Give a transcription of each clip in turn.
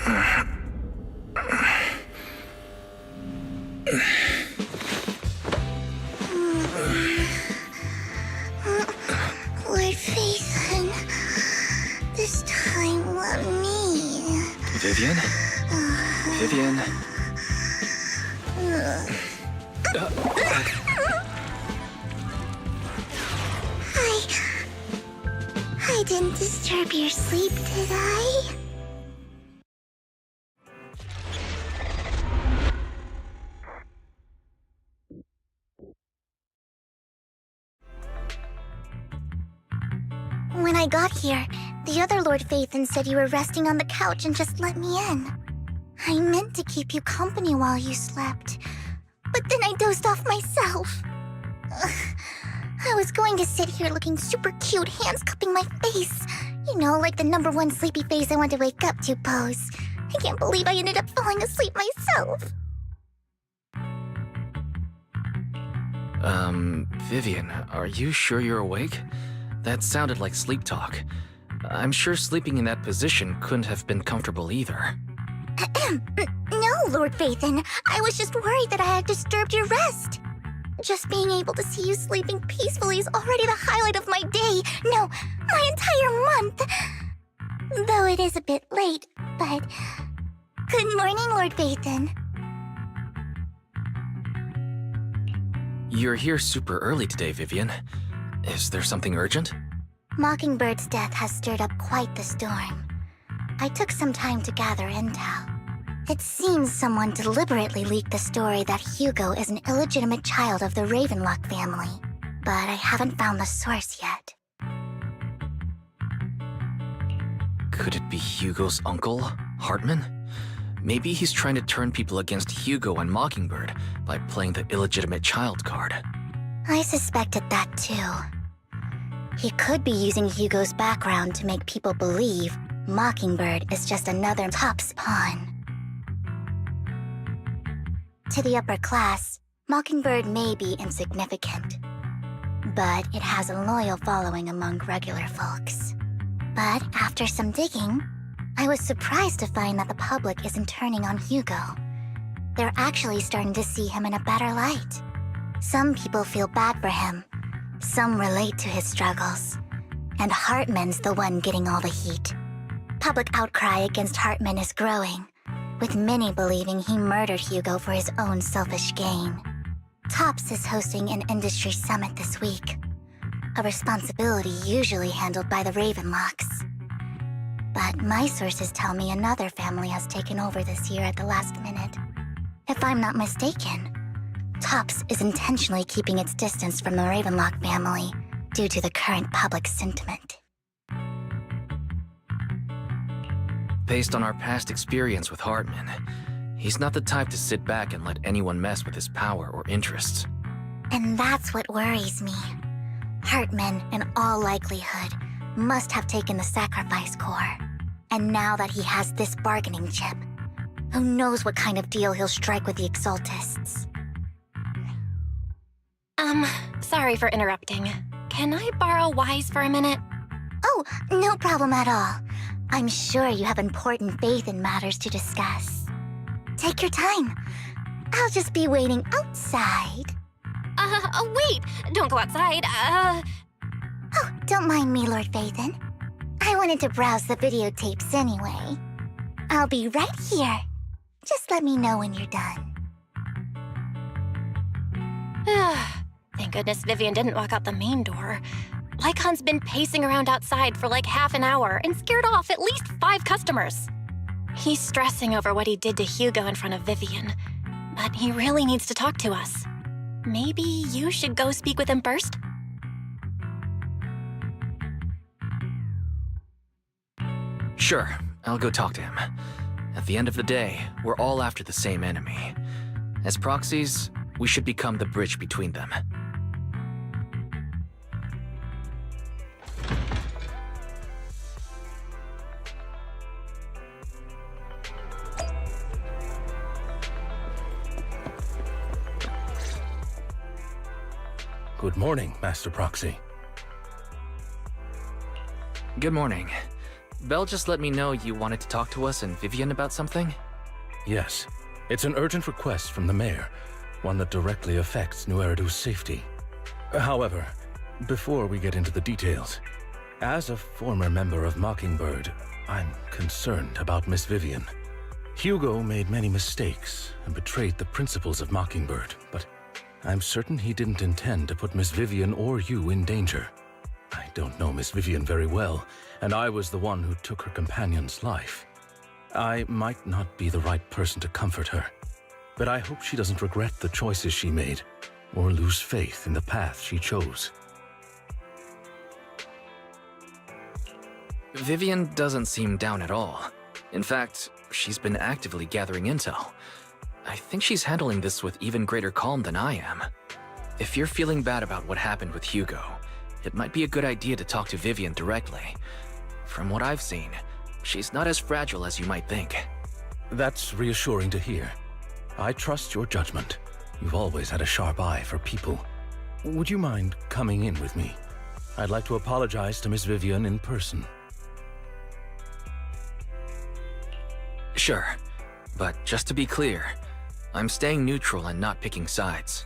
Lord Phaethon, this time let me. Vivian? Vivian? I didn't disturb your sleep, did I? When I got here, the other Lord Phaethon said you were resting on the couch and just let me in. I meant to keep you company while you slept, but then I dozed off myself. Ugh. I was going to sit here looking super cute, hands cupping my face. You know, like the #1 sleepy face I want to wake up to pose. I can't believe I ended up falling asleep myself. Vivian, are you sure you're awake? That sounded like sleep talk. I'm sure sleeping in that position couldn't have been comfortable either. No, Lord Phaethon. I was just worried that I had disturbed your rest. Just being able to see you sleeping peacefully is already the highlight of my day. No, my entire month. Though it is a bit late, but... Good morning, Lord Phaethon. You're here super early today, Vivian. Is there something urgent? Mockingbird's death has stirred up quite the storm. I took some time to gather intel. It seems someone deliberately leaked the story that Hugo is an illegitimate child of the Ravenlock family, but I haven't found the source yet. Could it be Hugo's uncle, Hartman? Maybe he's trying to turn people against Hugo and Mockingbird by playing the illegitimate child card. I suspected that too. He could be using Hugo's background to make people believe Mockingbird is just another Top's pawn. To the upper class, Mockingbird may be insignificant, but it has a loyal following among regular folks. But after some digging, I was surprised to find that the public isn't turning on Hugo. They're actually starting to see him in a better light. Some people feel bad for him, some relate to his struggles, and Hartman's the one getting all the heat. Public outcry against Hartman is growing, with many believing he murdered Hugo for his own selfish gain. Tops is hosting an industry summit this week, a responsibility usually handled by the Ravenlocks. But my sources tell me another family has taken over this year at the last minute. If I'm not mistaken, Tops is intentionally keeping its distance from the Ravenlock family due to the current public sentiment. Based on our past experience with Hartman, he's not the type to sit back and let anyone mess with his power or interests. And that's what worries me. Hartman, in all likelihood, must have taken the sacrifice core. And now that he has this bargaining chip, who knows what kind of deal he'll strike with the Exaltists. Sorry for interrupting. Can I borrow Wise for a minute? Oh, no problem at all. I'm sure you have important faith in matters to discuss. Take your time. I'll just be waiting outside. Wait! Don't go outside, Oh, don't mind me, Lord Phaethon. I wanted to browse the videotapes anyway. I'll be right here. Just let me know when you're done. Thank goodness Vivian didn't walk out the main door. Lycon's been pacing around outside for like half an hour and scared off at least 5 customers. He's stressing over what he did to Hugo in front of Vivian, but he really needs to talk to us. Maybe you should go speak with him first? Sure, I'll go talk to him. At the end of the day, we're all after the same enemy. As proxies, we should become the bridge between them. Good morning, Master Proxy. Good morning. Belle just let me know you wanted to talk to us and Vivian about something? Yes. It's an urgent request from the mayor, one that directly affects New Eridu's safety. However, before we get into the details, as a former member of Mockingbird, I'm concerned about Miss Vivian. Hugo made many mistakes and betrayed the principles of Mockingbird, but I'm certain he didn't intend to put Miss Vivian or you in danger. I don't know Miss Vivian very well, and I was the one who took her companion's life. I might not be the right person to comfort her, but I hope she doesn't regret the choices she made or lose faith in the path she chose. Vivian doesn't seem down at all. In fact, she's been actively gathering intel. I think she's handling this with even greater calm than I am. If you're feeling bad about what happened with Hugo, it might be a good idea to talk to Vivian directly. From what I've seen, she's not as fragile as you might think. That's reassuring to hear. I trust your judgment. You've always had a sharp eye for people. Would you mind coming in with me? I'd like to apologize to Miss Vivian in person. Sure, but just to be clear, I'm staying neutral and not picking sides.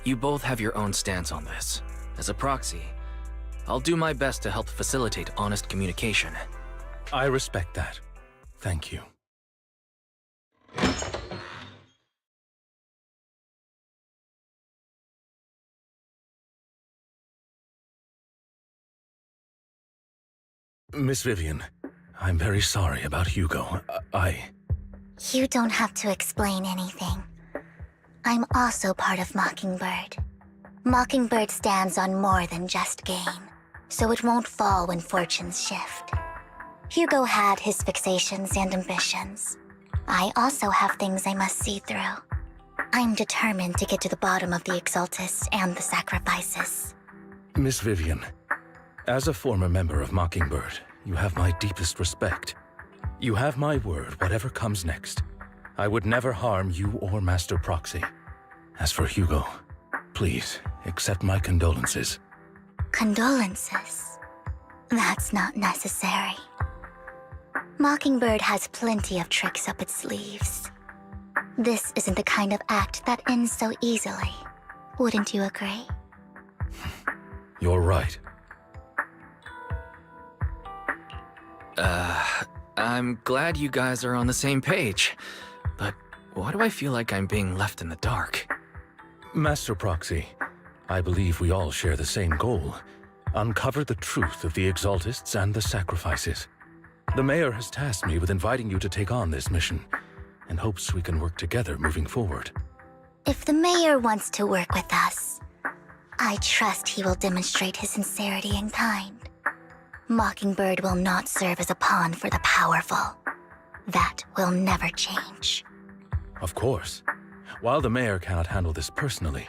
You both have your own stance on this. As a proxy, I'll do my best to help facilitate honest communication. I respect that. Thank you. Miss Vivian, I'm very sorry about Hugo. You don't have to explain anything. I'm also part of Mockingbird. Mockingbird stands on more than just gain, so it won't fall when fortunes shift. Hugo had his fixations and ambitions. I also have things I must see through. I'm determined to get to the bottom of the Exaltists and the sacrifices. Miss Vivian, as a former member of Mockingbird, you have my deepest respect. You have my word, whatever comes next. I would never harm you or Master Proxy. As for Hugo, please accept my condolences. Condolences? That's not necessary. Mockingbird has plenty of tricks up its sleeves. This isn't the kind of act that ends so easily. Wouldn't you agree? You're right. I'm glad you guys are on the same page, but why do I feel like I'm being left in the dark? Master Proxy, I believe we all share the same goal. Uncover the truth of the Exaltists and the sacrifices. The mayor has tasked me with inviting you to take on this mission, and hopes we can work together moving forward. If the mayor wants to work with us, I trust he will demonstrate his sincerity in kind. Mockingbird will not serve as a pawn for the powerful. That will never change. Of course. While the mayor cannot handle this personally,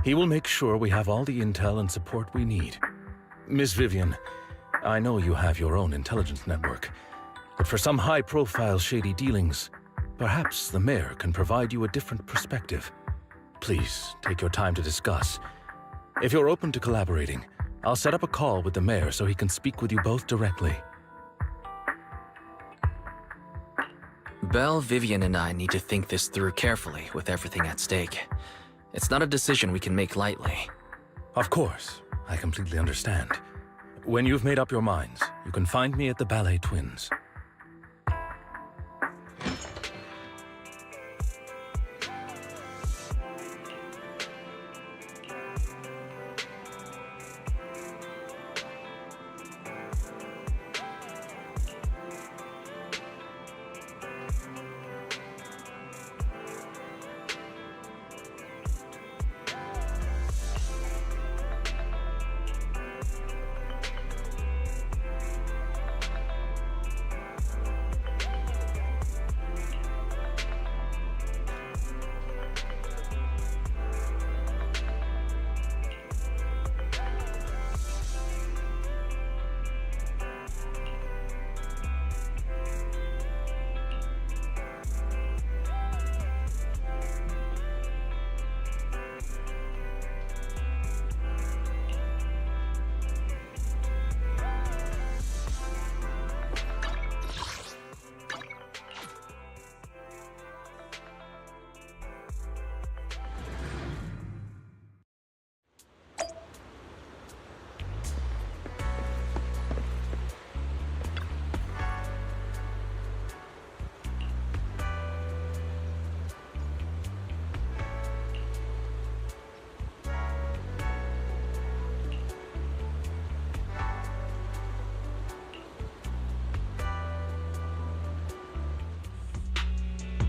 he will make sure we have all the intel and support we need. Miss Vivian, I know you have your own intelligence network, but for some high-profile shady dealings, perhaps the mayor can provide you a different perspective. Please, take your time to discuss. If you're open to collaborating, I'll set up a call with the mayor so he can speak with you both directly. Belle, Vivian, and I need to think this through carefully with everything at stake. It's not a decision we can make lightly. Of course, I completely understand. When you've made up your minds, you can find me at the Ballet Twins.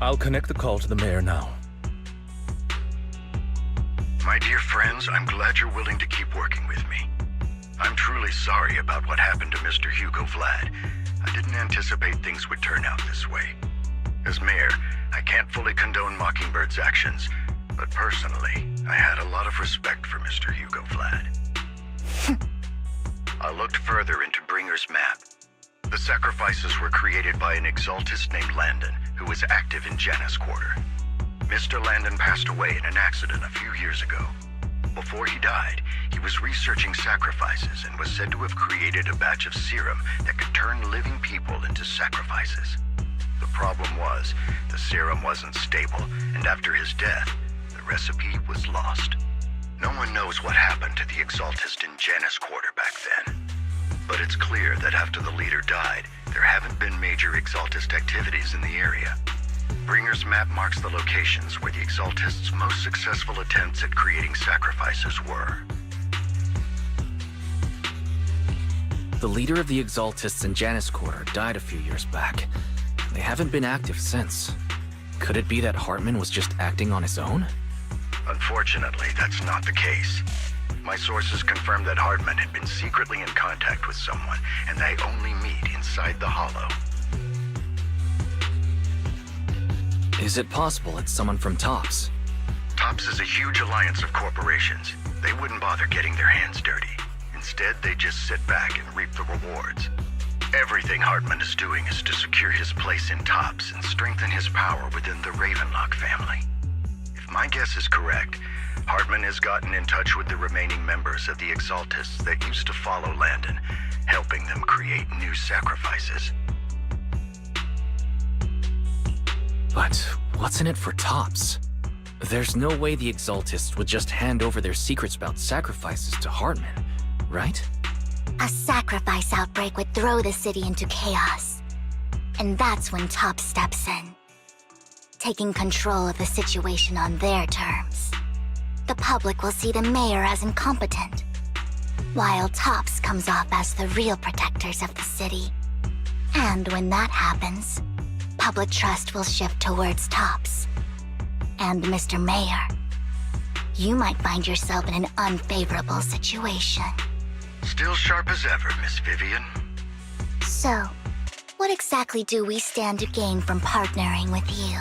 I'll connect the call to the mayor now. My dear friends, I'm glad you're willing to keep working with me. I'm truly sorry about what happened to Mr. Hugo Vlad. I didn't anticipate things would turn out this way. As mayor, I can't fully condone Mockingbird's actions, but personally, I had a lot of respect for Mr. Hugo Vlad. I looked further into Bringer's map. The sacrifices were created by an exaltist named Landon, who was active in Janus Quarter. Mr. Landon passed away in an accident a few years ago. Before he died, he was researching sacrifices and was said to have created a batch of serum that could turn living people into sacrifices. The problem was, the serum wasn't stable, and after his death, the recipe was lost. No one knows what happened to the exaltist in Janus Quarter back then. But it's clear that after the leader died, there haven't been major exaltist activities in the area. Bringer's map marks the locations where the exaltists' most successful attempts at creating sacrifices were. The leader of the exaltists in Janus Quarter died a few years back. They haven't been active since. Could it be that Hartman was just acting on his own? Unfortunately, that's not the case. My sources confirmed that Hartman had been secretly in contact with someone, and they only meet inside the Hollow. Is it possible it's someone from TOPS? TOPS is a huge alliance of corporations. They wouldn't bother getting their hands dirty. Instead, they just sit back and reap the rewards. Everything Hartman is doing is to secure his place in TOPS and strengthen his power within the Ravenlock family. If my guess is correct, Hartman has gotten in touch with the remaining members of the Exaltists that used to follow Landon, helping them create new sacrifices. But what's in it for TOPS? There's no way the Exaltists would just hand over their secrets about sacrifices to Hartman, right? A sacrifice outbreak would throw the city into chaos. And that's when TOPS steps in, taking control of the situation on their terms. The public will see the mayor as incompetent, while TOPS comes off as the real protectors of the city. And when that happens, public trust will shift towards TOPS. And Mr. Mayor, you might find yourself in an unfavorable situation. Still sharp as ever, Miss Vivian. So, what exactly do we stand to gain from partnering with you?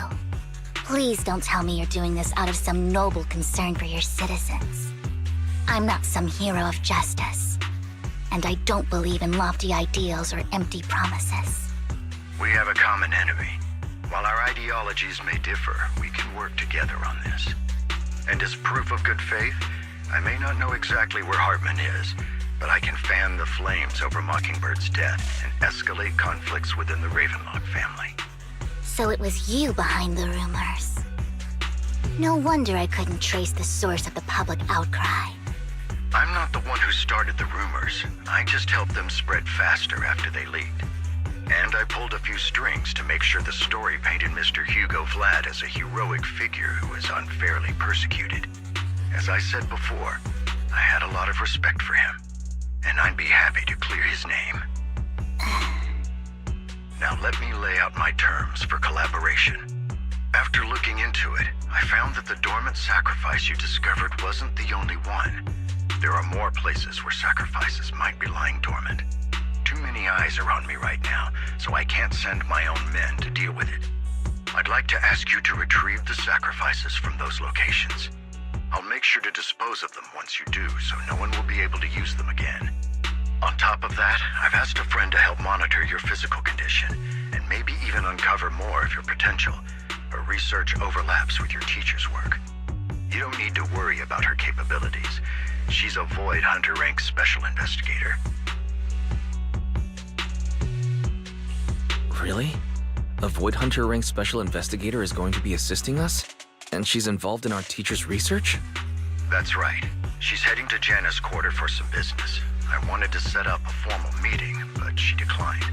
Please don't tell me you're doing this out of some noble concern for your citizens. I'm not some hero of justice, and I don't believe in lofty ideals or empty promises. We have a common enemy. While our ideologies may differ, we can work together on this. And as proof of good faith, I may not know exactly where Hartman is, but I can fan the flames over Mockingbird's death and escalate conflicts within the Ravenlock family. So it was you behind the rumors. No wonder I couldn't trace the source of the public outcry. I'm not the one who started the rumors. I just helped them spread faster after they leaked. And I pulled a few strings to make sure the story painted Mr. Hugo Vlad as a heroic figure who was unfairly persecuted. As I said before, I had a lot of respect for him, and I'd be happy to clear his name. Now let me lay out my terms for collaboration. After looking into it, I found that the dormant sacrifice you discovered wasn't the only one. There are more places where sacrifices might be lying dormant. Too many eyes are on me right now, so I can't send my own men to deal with it. I'd like to ask you to retrieve the sacrifices from those locations. I'll make sure to dispose of them once you do, so no one will be able to use them again. On top of that, I've asked a friend to help monitor your physical condition, and maybe even uncover more of your potential. Her research overlaps with your teacher's work. You don't need to worry about her capabilities. She's a Void Hunter rank special investigator. Really? A Void Hunter rank special investigator is going to be assisting us? And she's involved in our teacher's research? That's right. She's heading to Janus Quarter for some business. I wanted to set up a formal meeting, but she declined.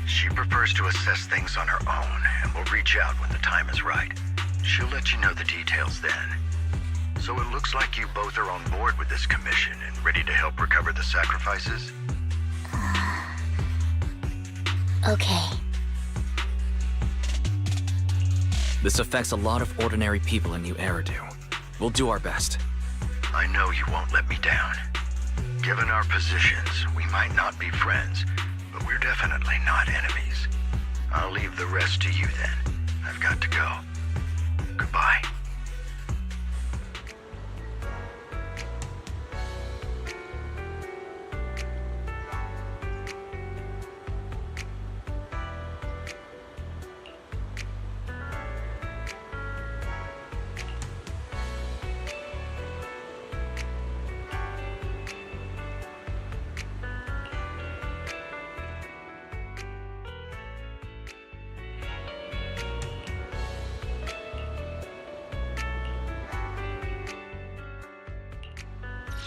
She prefers to assess things on her own, and will reach out when the time is right. She'll let you know the details then. So it looks like you both are on board with this commission and ready to help recover the sacrifices? Okay. This affects a lot of ordinary people in New Eridu. We'll do our best. I know you won't let me down. Given our positions, we might not be friends, but we're definitely not enemies. I'll leave the rest to you then. I've got to go. Goodbye.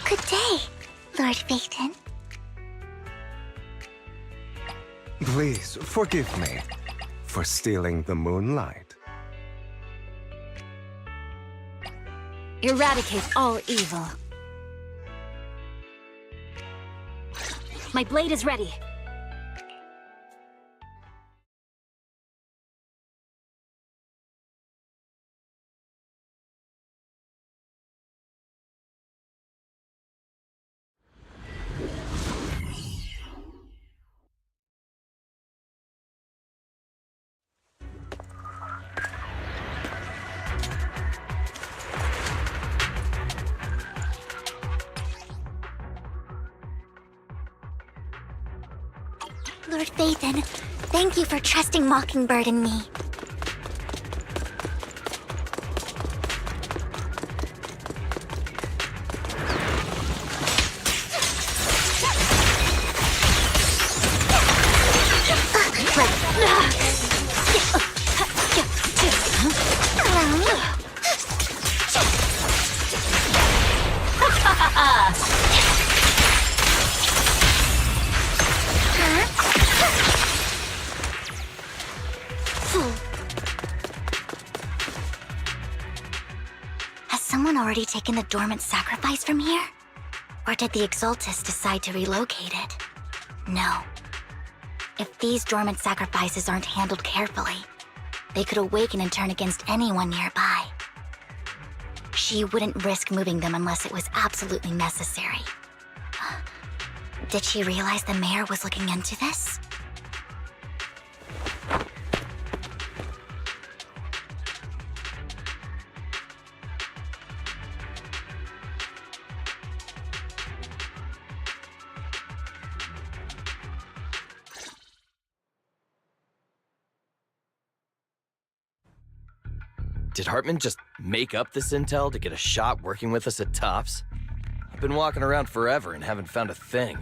Good day, Lord Phaethon. Please forgive me for stealing the moonlight. Eradicate all evil. My blade is ready. Lord Phaethon, thank you for trusting Mockingbird and me. Has someone already taken the dormant sacrifice from here? Or did the Exaltus decide to relocate it? No. If these dormant sacrifices aren't handled carefully, they could awaken and turn against anyone nearby. She wouldn't risk moving them unless it was absolutely necessary. Did she realize the mayor was looking into this? Did Hartman just make up this intel to get a shot working with us at Tops? I've been walking around forever and haven't found a thing.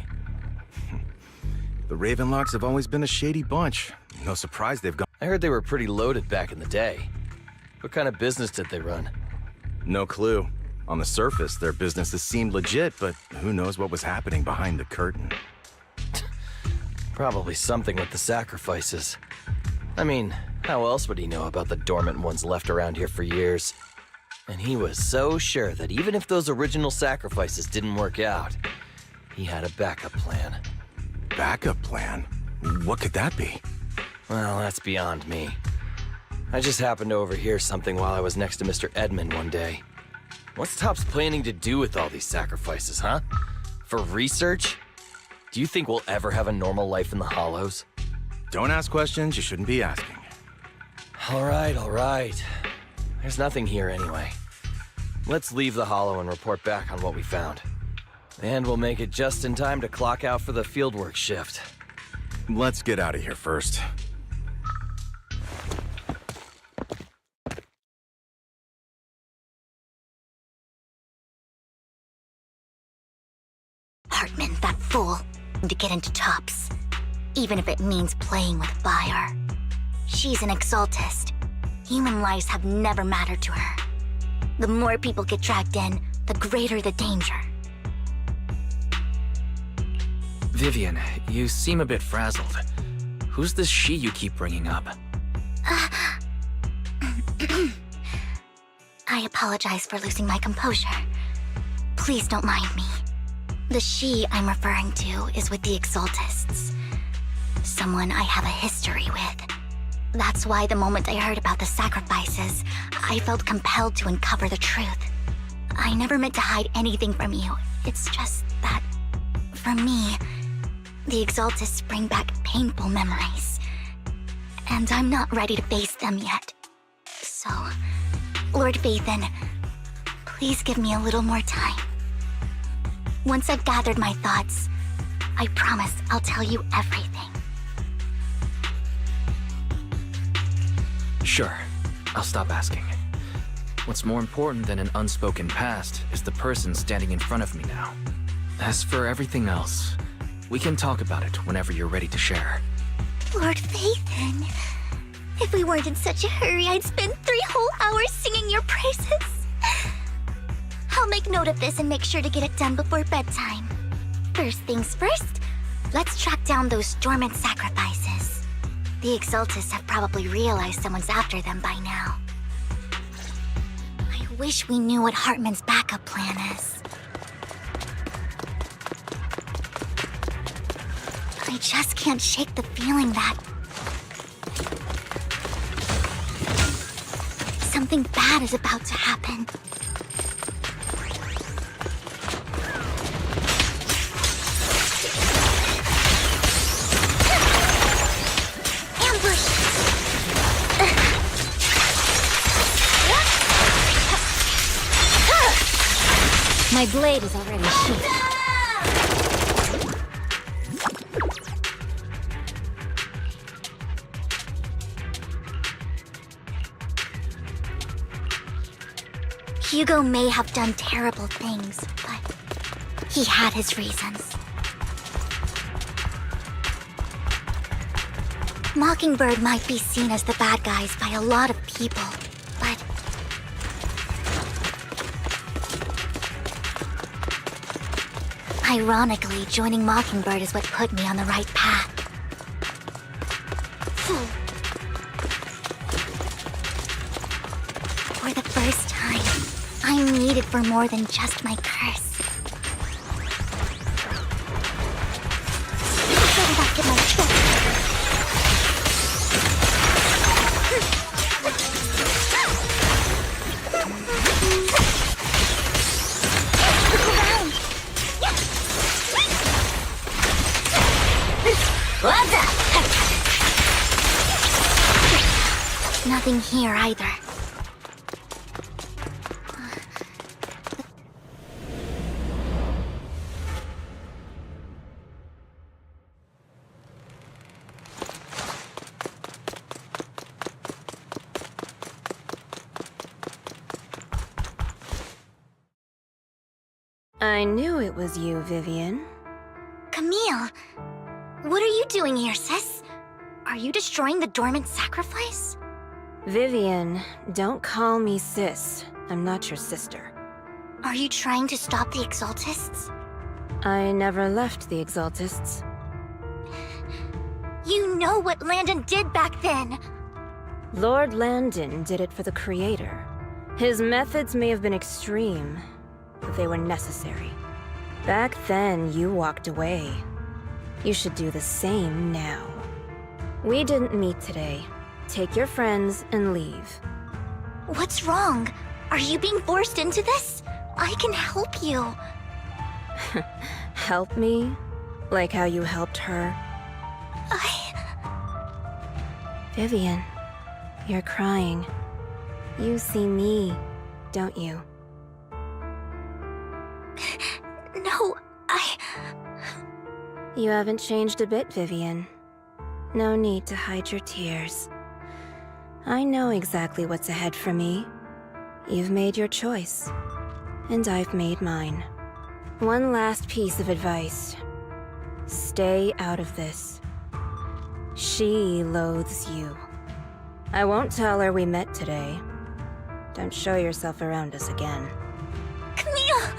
The Ravenlocks have always been a shady bunch. No surprise they've gone. I heard they were pretty loaded back in the day. What kind of business did they run? No clue. On the surface, their businesses seemed legit, but who knows what was happening behind the curtain. Probably something with the sacrifices. I mean, how else would he know about the dormant ones left around here for years? And he was so sure that even if those original sacrifices didn't work out, he had a backup plan. Backup plan? What could that be? Well, that's beyond me. I just happened to overhear something while I was next to Mr. Edmund one day. What's Tops planning to do with all these sacrifices, huh? For research? Do you think we'll ever have a normal life in the Hollows? Don't ask questions you shouldn't be asking. All right. There's nothing here anyway. Let's leave the Hollow and report back on what we found. And we'll make it just in time to clock out for the fieldwork shift. Let's get out of here first. Hartman, that fool, to get into Tops. Even if it means playing with fire. She's an Exaltist. Human lives have never mattered to her. The more people get dragged in, the greater the danger. Vivian, you seem a bit frazzled. Who's this she you keep bringing up? I apologize for losing my composure. Please don't mind me. The she I'm referring to is with the Exaltists. Someone I have a history with. That's why the moment I heard about the sacrifices, I felt compelled to uncover the truth. I never meant to hide anything from you. It's just that, for me, the Exaltists bring back painful memories. And I'm not ready to face them yet. So, Lord Vathan, please give me a little more time. Once I've gathered my thoughts, I promise I'll tell you everything. Sure, I'll stop asking. What's more important than an unspoken past is the person standing in front of me now. As for everything else, we can talk about it whenever you're ready to share. Lord Vathan, if we weren't in such a hurry, I'd spend 3 whole hours singing your praises. I'll make note of this and make sure to get it done before bedtime. First things first, let's track down those dormant sacrifices. The Exaltists have probably realized someone's after them by now. I wish we knew what Hartman's backup plan is. I just can't shake the feeling that something bad is about to happen. My blade is already sheathed. Hugo may have done terrible things, but he had his reasons. Mockingbird might be seen as the bad guys by a lot of people, but ironically, joining Mockingbird is what put me on the right path. For the first time, I'm needed for more than just my curse. Better not get my foot. Nothing here either. I knew it was you, Vivian. Camille, what are you doing here, sis? Are you destroying the dormant sacrifice? Vivian, don't call me sis. I'm not your sister. Are you trying to stop the Exaltists? I never left the Exaltists. You know what Landon did back then! Lord Landon did it for the Creator. His methods may have been extreme, but they were necessary. Back then, you walked away. You should do the same now. We didn't meet today. Take your friends and leave. What's wrong? Are you being forced into this? I can help you. Help me? Like how you helped her? Vivian, you're crying. You see me, don't you? No, You haven't changed a bit, Vivian. No need to hide your tears. I know exactly what's ahead for me. You've made your choice, and I've made mine. One last piece of advice. Stay out of this. She loathes you. I won't tell her we met today. Don't show yourself around us again. Camille!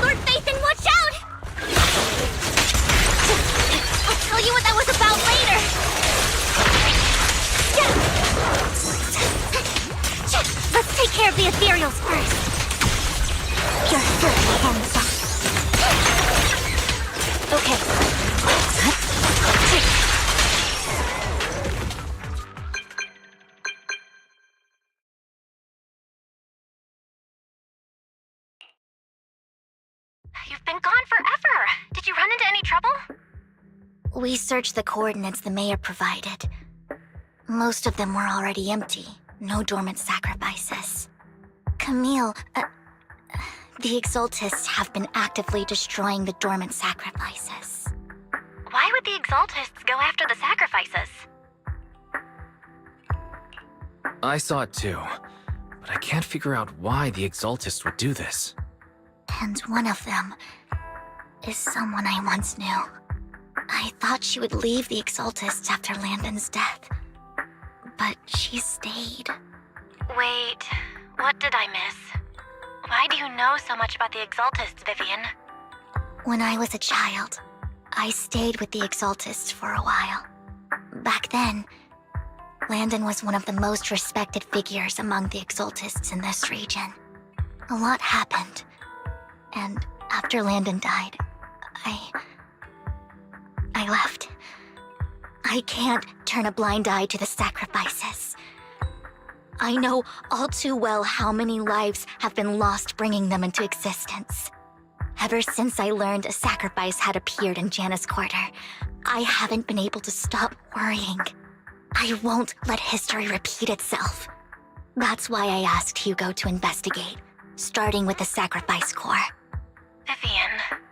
Lord Vathan, watch out! I'll tell you what that the ethereals first. You're filthy hands off. Okay. You've been gone forever. Did you run into any trouble? We searched the coordinates the mayor provided. Most of them were already empty. No dormant sacrifices. Camille, the Exaltists have been actively destroying the dormant sacrifices. Why would the Exaltists go after the sacrifices? I saw it too, but I can't figure out why the Exaltists would do this. And one of them is someone I once knew. I thought she would leave the Exaltists after Landon's death, but she stayed. Wait, what did I miss? Why do you know so much about the Exaltists, Vivian? When I was a child, I stayed with the Exaltists for a while. Back then, Landon was one of the most respected figures among the Exaltists in this region. A lot happened, and after Landon died, I left. I can't turn a blind eye to the sacrifices. I know all too well how many lives have been lost bringing them into existence. Ever since I learned a sacrifice had appeared in Janus Quarter, I haven't been able to stop worrying. I won't let history repeat itself. That's why I asked Hugo to investigate, starting with the Sacrifice Corps. Vivian.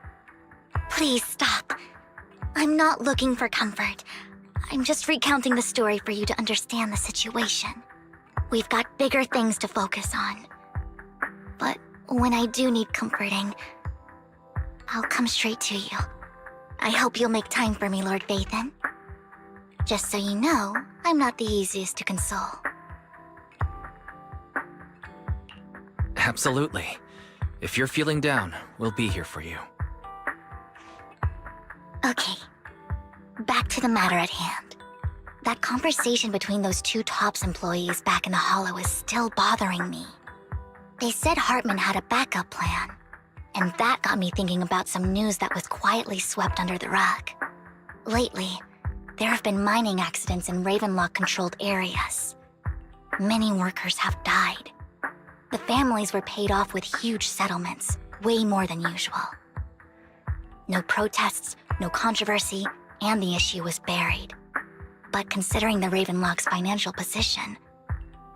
Please stop. I'm not looking for comfort. I'm just recounting the story for you to understand the situation. We've got bigger things to focus on. But when I do need comforting, I'll come straight to you. I hope you'll make time for me, Lord Vathan. Just so you know, I'm not the easiest to console. Absolutely. If you're feeling down, we'll be here for you. Okay, back to the matter at hand. That conversation between those two TOPS employees back in the Hollow is still bothering me. They said Hartman had a backup plan, and that got me thinking about some news that was quietly swept under the rug. Lately, there have been mining accidents in Ravenlock-controlled areas. Many workers have died. The families were paid off with huge settlements, way more than usual. No protests, no controversy, and the issue was buried. But considering the Ravenlock's financial position,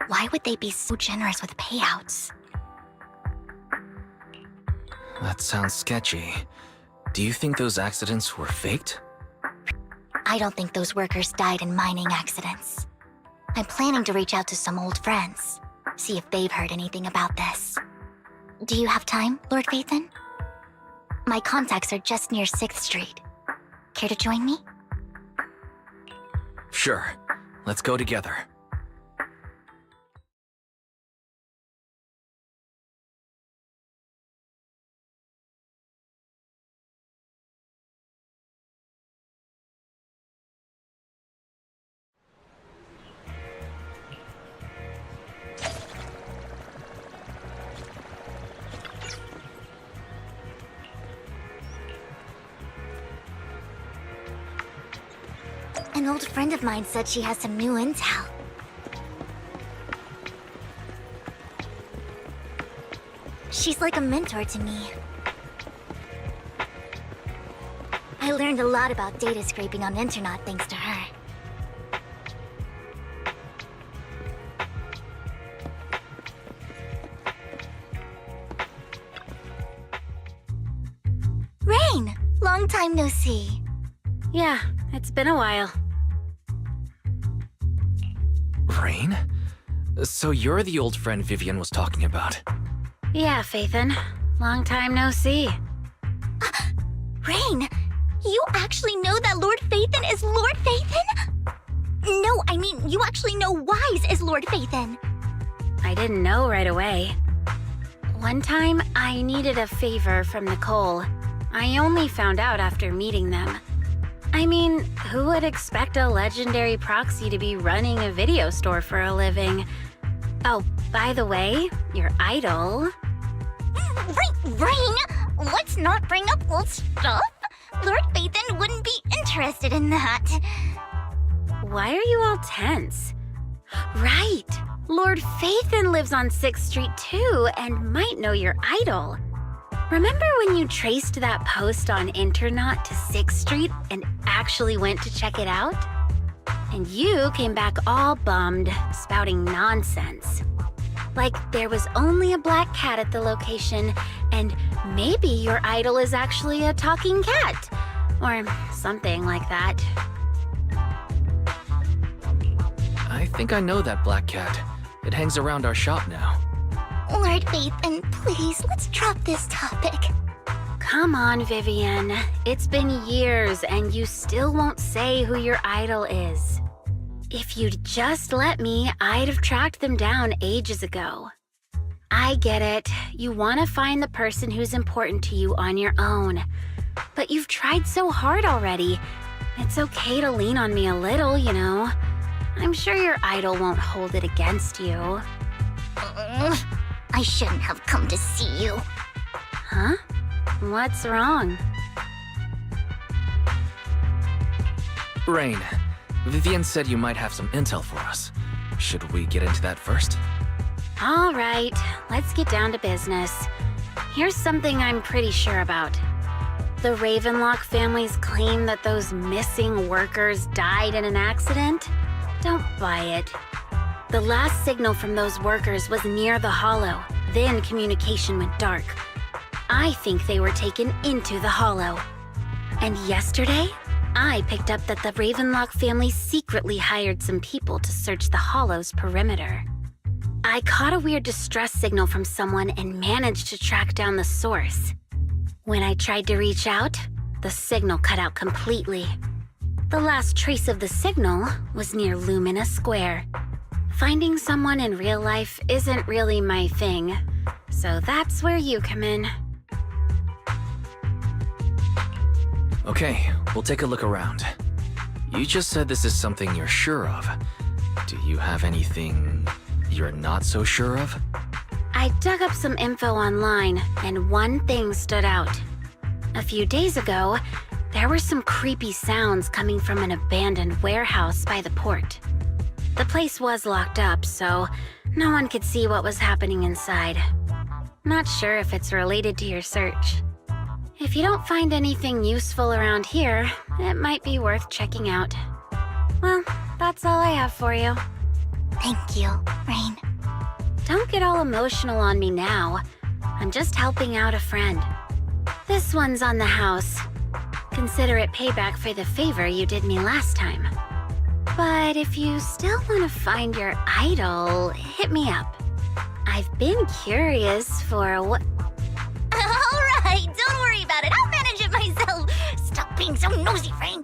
why would they be so generous with payouts? That sounds sketchy. Do you think those accidents were faked? I don't think those workers died in mining accidents. I'm planning to reach out to some old friends, see if they've heard anything about this. Do you have time, Lord Vathan? My contacts are just near 6th Street. Care to join me? Sure. Let's go together. An old friend of mine said she has some new intel. She's like a mentor to me. I learned a lot about data scraping on Internet thanks to her. Rain! Long time no see. Yeah, it's been a while. Rain? So you're the old friend Vivian was talking about. Yeah, Phaethon. Long time no see. Rain, you actually know that Lord Phaethon is Lord Phaethon? No, I mean, you actually know Wise is Lord Phaethon. I didn't know right away. One time, I needed a favor from Nicole. I only found out after meeting them. I mean, who would expect a legendary proxy to be running a video store for a living? Oh, by the way, your idol. Rain, let's not bring up old stuff. Lord Phaethon wouldn't be interested in that. Why are you all tense? Right! Lord Phaethon lives on 6th Street too and might know your idol. Remember when you traced that post on Internaut to 6th Street and actually went to check it out? And you came back all bummed, spouting nonsense. Like there was only a black cat at the location, and maybe your idol is actually a talking cat. Or something like that. I think I know that black cat. It hangs around our shop now. Lord Phaethon, please, let's drop this topic. Come on, Vivian. It's been years and you still won't say who your idol is. If you'd just let me, I'd have tracked them down ages ago. I get it. You want to find the person who's important to you on your own. But you've tried so hard already. It's okay to lean on me a little, you know. I'm sure your idol won't hold it against you. I shouldn't have come to see you. Huh? What's wrong? Rain, Vivian said you might have some intel for us. Should we get into that first? All right, let's get down to business. Here's something I'm pretty sure about. The Ravenlock family's claim that those missing workers died in an accident? Don't buy it. The last signal from those workers was near the Hollow. Then communication went dark. I think they were taken into the Hollow. And yesterday, I picked up that the Ravenlock family secretly hired some people to search the Hollow's perimeter. I caught a weird distress signal from someone and managed to track down the source. When I tried to reach out, the signal cut out completely. The last trace of the signal was near Lumina Square. Finding someone in real life isn't really my thing, so that's where you come in. Okay, we'll take a look around. You just said this is something you're sure of. Do you have anything you're not so sure of? I dug up some info online, and one thing stood out. A few days ago, there were some creepy sounds coming from an abandoned warehouse by the port. The place was locked up, so no one could see what was happening inside. Not sure if it's related to your search. If you don't find anything useful around here, it might be worth checking out. Well, that's all I have for you. Thank you, Rain. Don't get all emotional on me now. I'm just helping out a friend. This one's on the house. Consider it payback for the favor you did me last time. But if you still want to find your idol, hit me up. I've been curious for what... Alright, don't worry about it. I'll manage it myself. Stop being so nosy, Rain.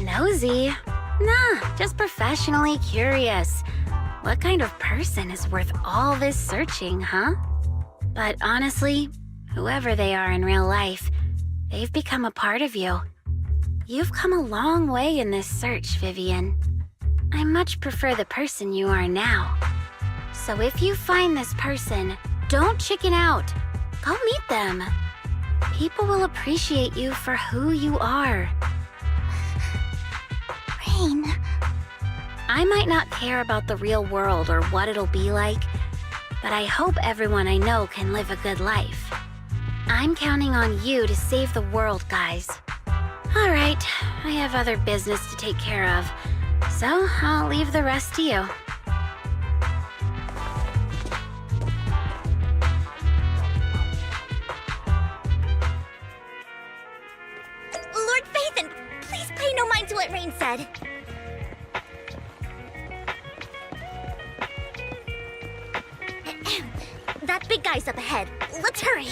Nosy? Nah, just professionally curious. What kind of person is worth all this searching, huh? But honestly, whoever they are in real life, they've become a part of you. You've come a long way in this search, Vivian. I much prefer the person you are now. So if you find this person, don't chicken out. Go meet them. People will appreciate you for who you are. Rain. I might not care about the real world or what it'll be like, but I hope everyone I know can live a good life. I'm counting on you to save the world, guys. All right, I have other business to take care of, so I'll leave the rest to you. Lord Phaethon, please pay no mind to what Rain said. That big guy's up ahead. Let's hurry.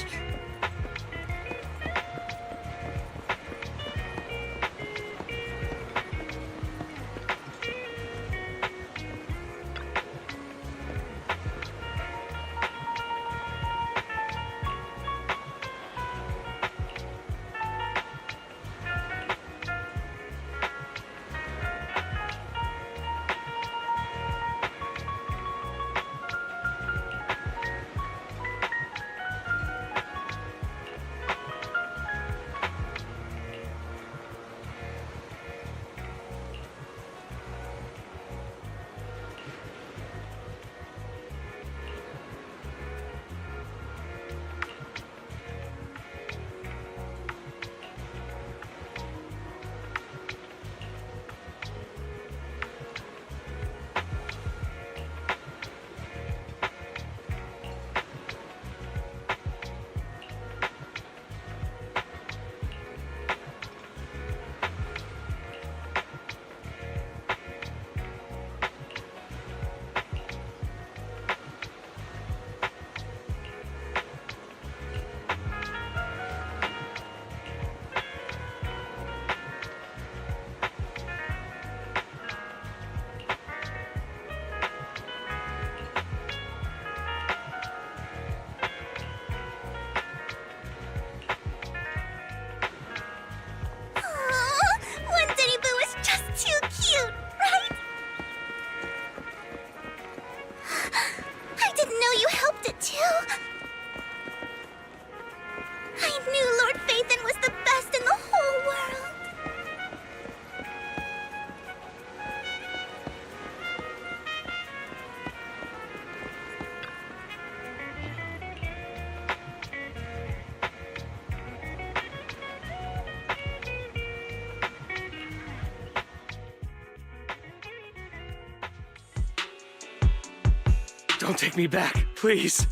Don't take me back, please.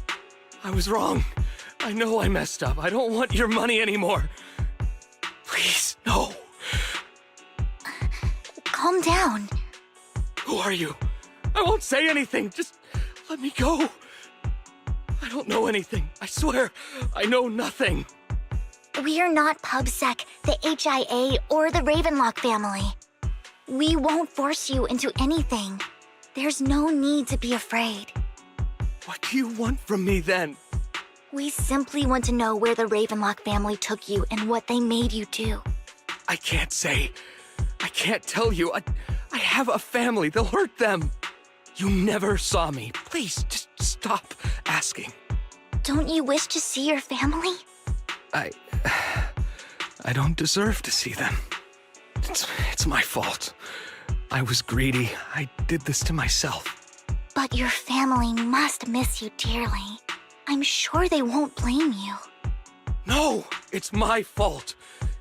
I was wrong. I know I messed up. I don't want your money anymore. Please, no. Calm down. Who are you? I won't say anything. Just let me go. I don't know anything. I swear, I know nothing. We are not PubSec, the HIA, or the Ravenlock family. We won't force you into anything. There's no need to be afraid. What do you want from me then? We simply want to know where the Ravenlock family took you and what they made you do. I can't say. I can't tell you. I have a family. They'll hurt them. You never saw me. Please, just stop asking. Don't you wish to see your family? I don't deserve to see them. It's my fault. I was greedy. I did this to myself. But your family must miss you dearly. I'm sure they won't blame you. No, it's my fault.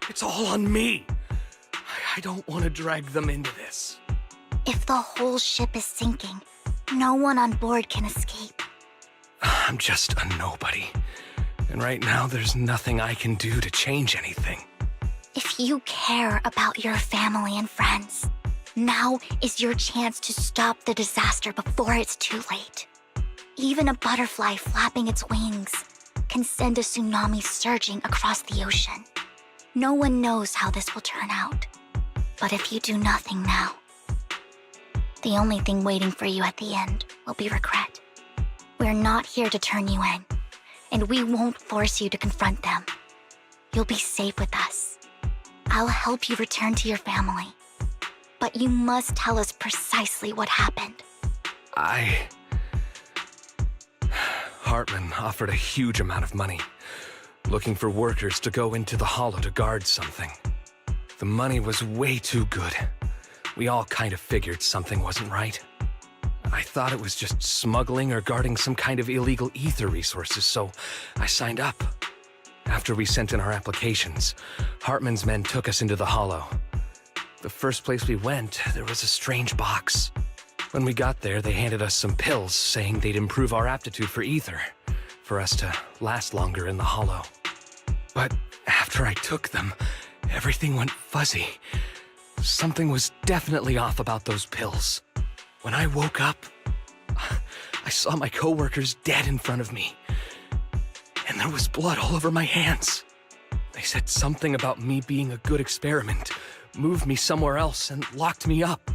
It's all on me. I don't want to drag them into this. If the whole ship is sinking, no one on board can escape. I'm just a nobody. And right now, there's nothing I can do to change anything. If you care about your family and friends, now is your chance to stop the disaster before it's too late. Even a butterfly flapping its wings can send a tsunami surging across the ocean. No one knows how this will turn out. But if you do nothing now, the only thing waiting for you at the end will be regret. We're not here to turn you in, and we won't force you to confront them. You'll be safe with us. I'll help you return to your family. But you must tell us precisely what happened. Hartman offered a huge amount of money, looking for workers to go into the hollow to guard something. The money was way too good. We all kind of figured something wasn't right. I thought it was just smuggling or guarding some kind of illegal ether resources, so I signed up. After we sent in our applications, Hartman's men took us into the hollow. The first place we went, there was a strange box. When we got there, they handed us some pills, saying they'd improve our aptitude for ether, for us to last longer in the hollow. But after I took them, everything went fuzzy. Something was definitely off about those pills. When I woke up, I saw my coworkers dead in front of me. And there was blood all over my hands. They said something about me being a good experiment, moved me somewhere else, and locked me up.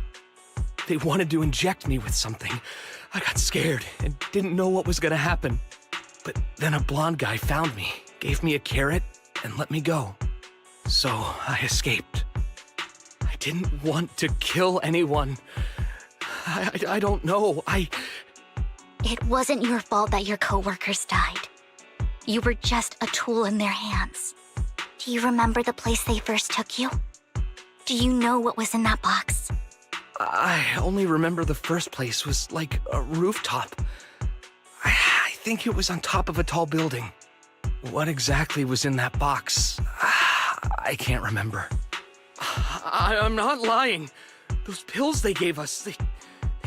They wanted to inject me with something. I got scared and didn't know what was gonna happen. But then a blonde guy found me, gave me a carrot, and let me go. So I escaped. I didn't want to kill anyone. I don't know. It wasn't your fault that your coworkers died. You were just a tool in their hands. Do you remember the place they first took you? Do you know what was in that box? I only remember the first place was like a rooftop. I think it was on top of a tall building. What exactly was in that box? I can't remember. I'm not lying. Those pills they gave us, they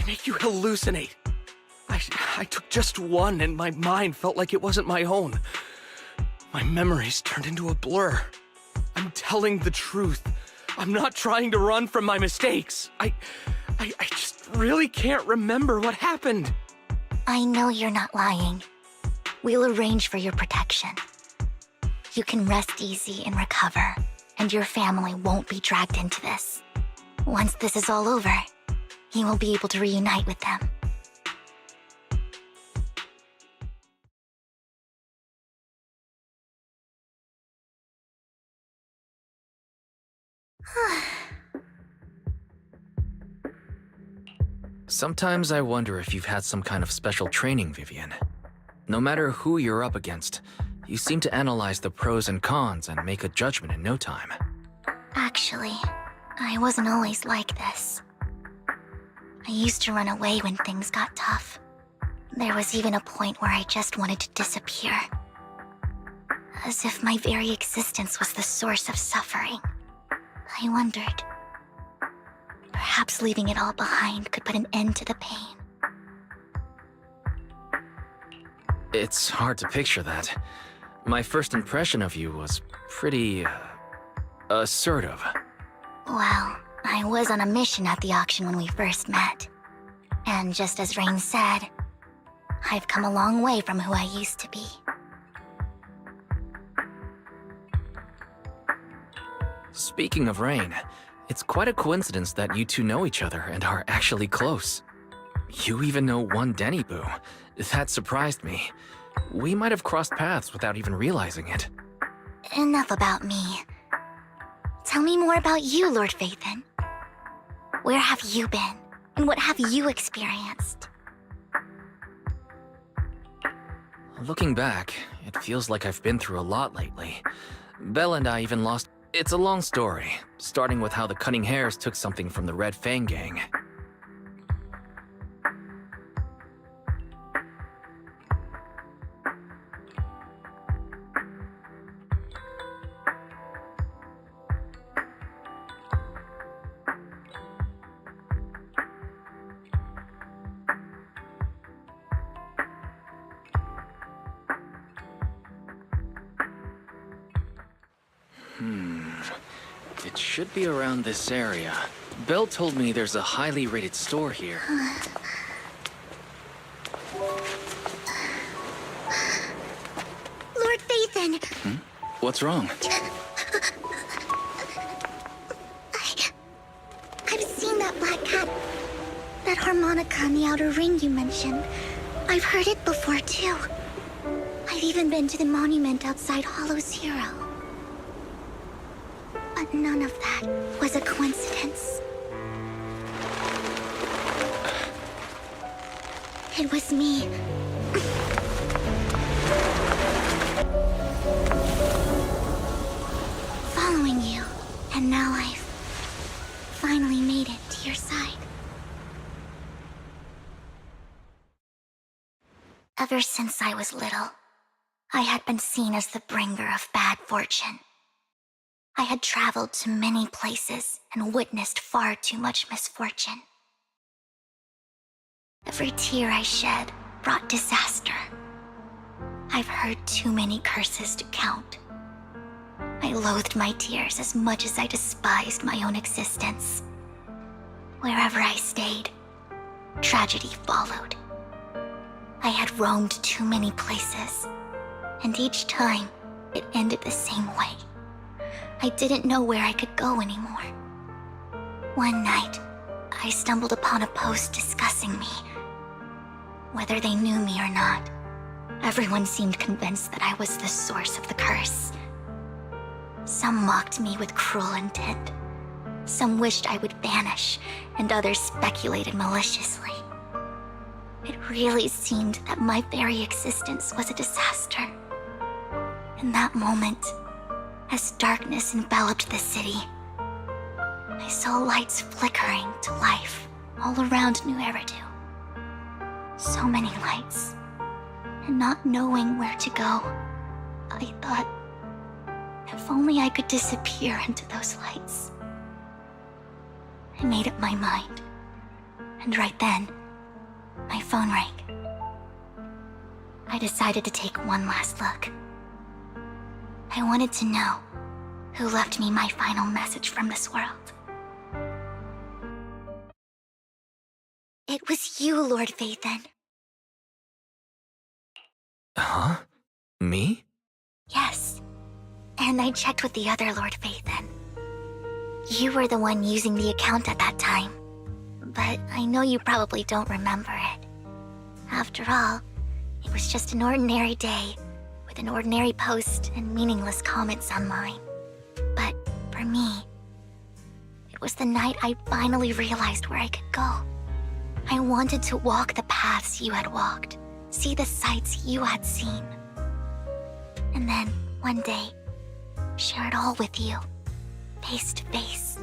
make you hallucinate. I took just one and my mind felt like it wasn't my own. My memories turned into a blur. I'm telling the truth. I'm not trying to run from my mistakes. I just really can't remember what happened. I know you're not lying. We'll arrange for your protection. You can rest easy and recover, and your family won't be dragged into this. Once this is all over, you will be able to reunite with them. Sometimes I wonder if you've had some kind of special training, Vivian. No matter who you're up against, you seem to analyze the pros and cons and make a judgment in no time. Actually, I wasn't always like this. I used to run away when things got tough. There was even a point where I just wanted to disappear. As if my very existence was the source of suffering. I wondered. Perhaps leaving it all behind could put an end to the pain. It's hard to picture that. My first impression of you was pretty... assertive. Well, I was on a mission at the auction when we first met. And just as Rain said, I've come a long way from who I used to be. Speaking of Rain, it's quite a coincidence that you two know each other and are actually close. You even know one Denny Boo. That surprised me. We might have crossed paths without even realizing it. Enough about me. Tell me more about you, Lord Phaethon. Where have you been? And what have you experienced? Looking back, it feels like I've been through a lot lately. Belle and I even lost... It's a long story, starting with how the Cunning Hares took something from the Red Fang gang. It should be around this area. Belle told me there's a highly rated store here. Lord Phaethon! What's wrong? I've seen that black cat. That harmonica in the outer ring you mentioned. I've heard it before, too. I've even been to the monument outside Hollow Zero. But none of that was a coincidence. It was me. Following you, and now I've finally made it to your side. Ever since I was little, I had been seen as the bringer of bad fortune. I had traveled to many places and witnessed far too much misfortune. Every tear I shed brought disaster. I've heard too many curses to count. I loathed my tears as much as I despised my own existence. Wherever I stayed, tragedy followed. I had roamed too many places, and each time it ended the same way. I didn't know where I could go anymore. One night, I stumbled upon a post discussing me. Whether they knew me or not, everyone seemed convinced that I was the source of the curse. Some mocked me with cruel intent. Some wished I would vanish, and others speculated maliciously. It really seemed that my very existence was a disaster. In that moment, as darkness enveloped the city, I saw lights flickering to life all around New Eridu. So many lights, and not knowing where to go, I thought, if only I could disappear into those lights. I made up my mind, and right then, my phone rang. I decided to take one last look. I wanted to know who left me my final message from this world. It was you, Lord Phaethon. Huh? Me? Yes. And I checked with the other Lord Phaethon. You were the one using the account at that time. But I know you probably don't remember it. After all, it was just an ordinary day, with an ordinary post and meaningless comments online. But for me, it was the night I finally realized where I could go. I wanted to walk the paths you had walked, see the sights you had seen. And then, one day, share it all with you, face to face.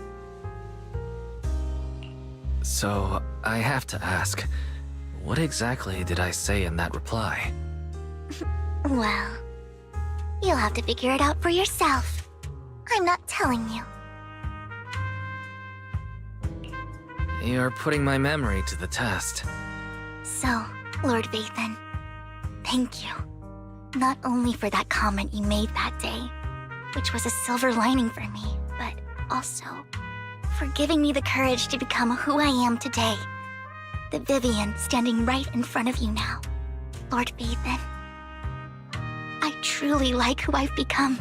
So, I have to ask, what exactly did I say in that reply? Well, you'll have to figure it out for yourself. I'm not telling you. You're putting my memory to the test. So, Lord Phaethon, Thank you. Not only for that comment you made that day, which was a silver lining for me, but also for giving me the courage to become who I am today. The Vivian standing right in front of you now. Lord Vathan. I truly like who I've become.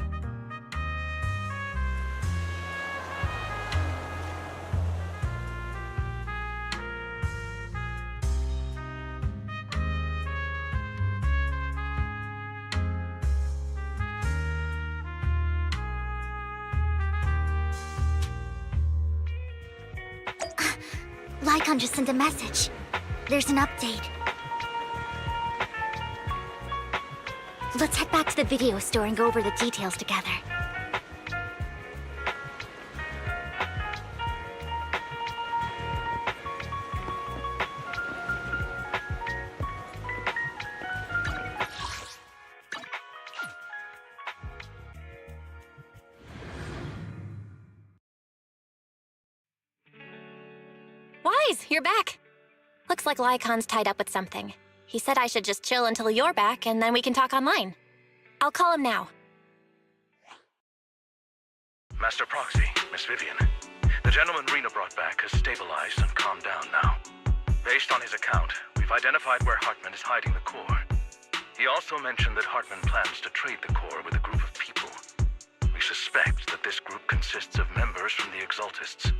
Lycon just sent a message. There's an update. Let's head back to the video store and go over the details together. Wise, you're back. Looks like Lycon's tied up with something. He said I should just chill until you're back, and then we can talk online. I'll call him now. Master Proxy, Miss Vivian. The gentleman Rena brought back has stabilized and calmed down now. Based on his account, we've identified where Hartman is hiding the core. He also mentioned that Hartman plans to trade the core with a group of people. We suspect that this group consists of members from the Exaltists.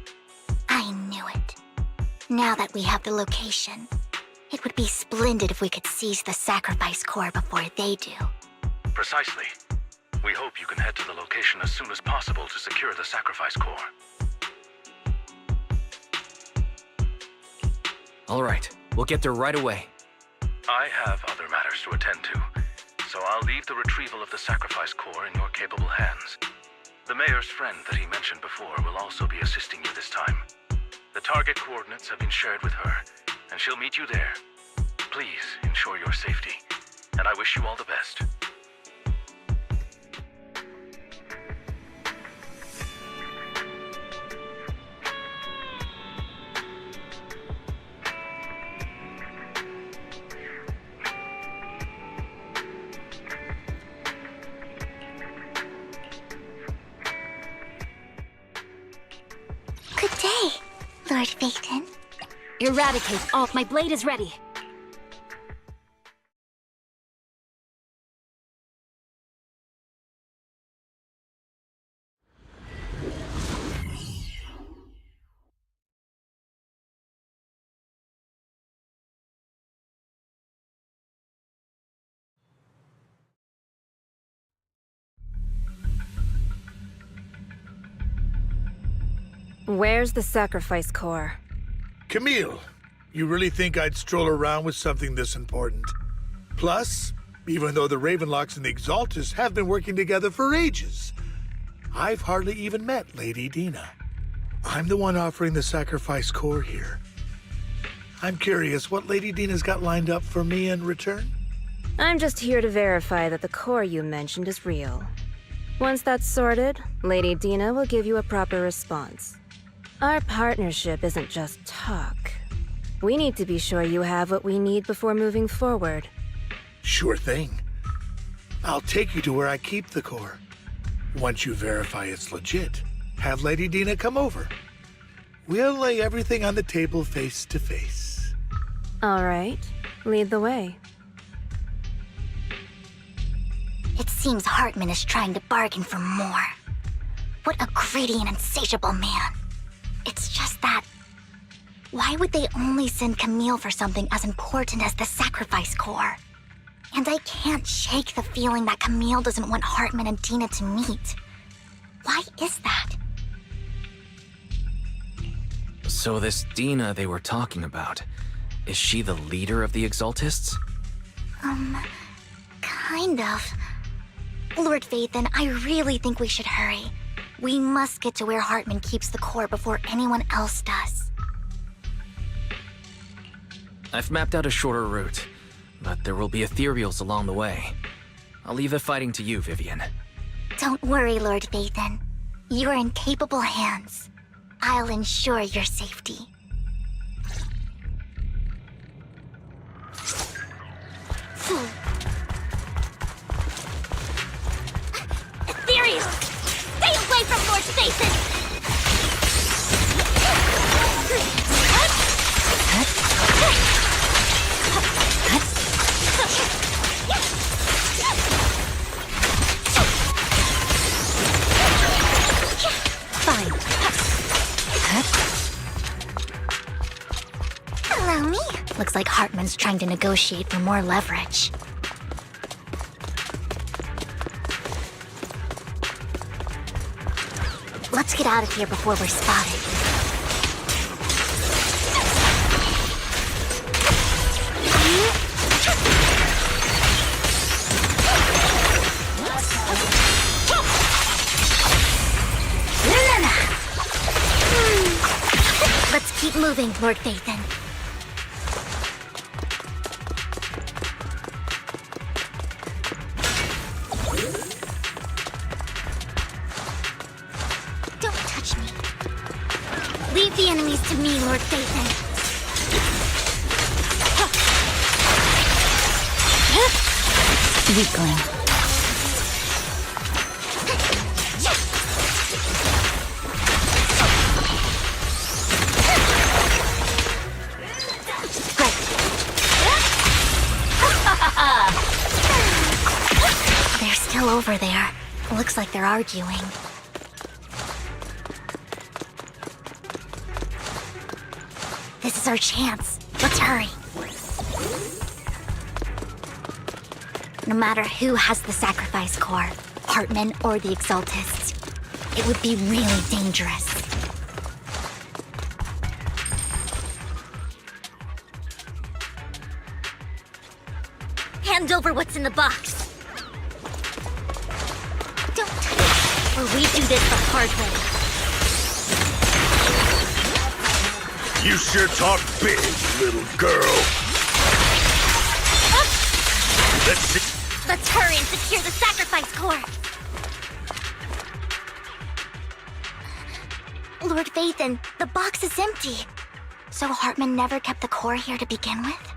I knew it. Now that we have the location, it would be splendid if we could seize the sacrifice core before they do. Precisely. We hope you can head to the location as soon as possible to secure the sacrifice core. All right, we'll get there right away. I have other matters to attend to, so I'll leave the retrieval of the sacrifice core in your capable hands. The mayor's friend that he mentioned before will also be assisting you this time. The target coordinates have been shared with her, and she'll meet you there. Please ensure your safety, and I wish you all the best. Good day, Lord Vathan. Eradicate all. My blade is ready. Where's the sacrifice core? Camille, you really think I'd stroll around with something this important? Plus, even though the Ravenlocks and the Exaltists have been working together for ages, I've hardly even met Lady Dina. I'm the one offering the sacrifice core here. I'm curious what Lady Dina's got lined up for me in return? I'm just here to verify that the core you mentioned is real. Once that's sorted, Lady Dina will give you a proper response. Our partnership isn't just talk. We need to be sure you have what we need before moving forward. Sure thing. I'll take you to where I keep the core. Once you verify it's legit, have Lady Dina come over. We'll lay everything on the table face to face. All right, lead the way. It seems Hartman is trying to bargain for more. What a greedy and insatiable man. It's just that... why would they only send Camille for something as important as the sacrifice core? And I can't shake the feeling that Camille doesn't want Hartman and Dina to meet. Why is that? So this Dina they were talking about, is she the leader of the Exaltists? Kind of. Lord Vathan, I really think we should hurry. We must get to where Hartman keeps the core before anyone else does. I've mapped out a shorter route, but there will be ethereals along the way. I'll leave the fighting to you, Vivian. Don't worry, Lord Vathan. You're in capable hands. I'll ensure your safety. Looks like Hartman's trying to negotiate for more leverage. Let's get out of here before we're spotted. Let's keep moving, Lord Phaethon. Don't touch me. Leave the enemies to me, Lord Phaethon. Weakling. They're still over there. Looks like they're arguing. This is our chance. Let's hurry. No matter who has the sacrifice core, Hartman or the Exaltists, it would be really dangerous. Hand over what's in the box. Don't touch it, or we do this the hard way. You sure talk big, little girl. Let's hurry and secure the sacrifice core. Lord Phaethon, the box is empty. So Hartman never kept the core here to begin with?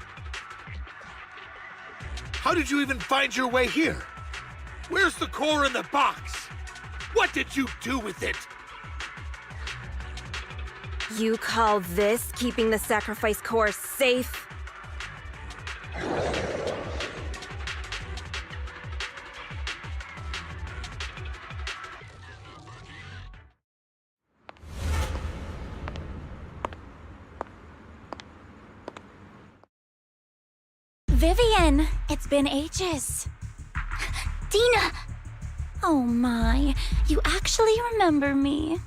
How did you even find your way here? Where's the core in the box? What did you do with it? You call this keeping the sacrifice core safe? Vivian, it's been ages. Dina! Oh my, you actually remember me.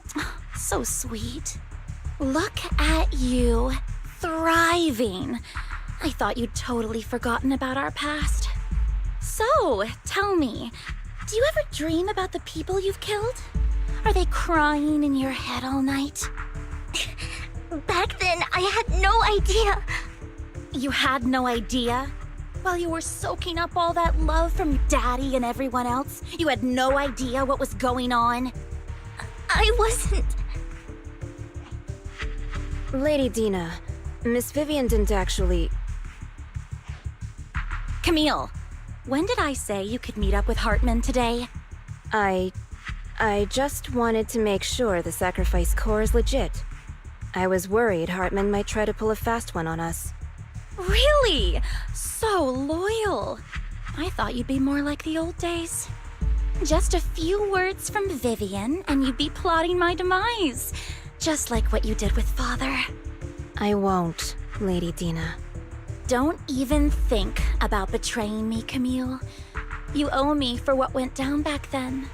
So sweet. Look at you, thriving. I thought you'd totally forgotten about our past. So, tell me, do you ever dream about the people you've killed? Are they crying in your head all night? Back then, I had no idea. You had no idea? While you were soaking up all that love from Daddy and everyone else, you had no idea what was going on? I wasn't... Lady Dina, Miss Vivian didn't actually... Camille, when did I say you could meet up with Hartman today? I just wanted to make sure the sacrifice core is legit. I was worried Hartman might try to pull a fast one on us. Really? So loyal. I thought you'd be more like the old days. Just a few words from Vivian and you'd be plotting my demise. Just like what you did with Father. I won't, Lady Dina. Don't even think about betraying me, Camille. You owe me for what went down back then.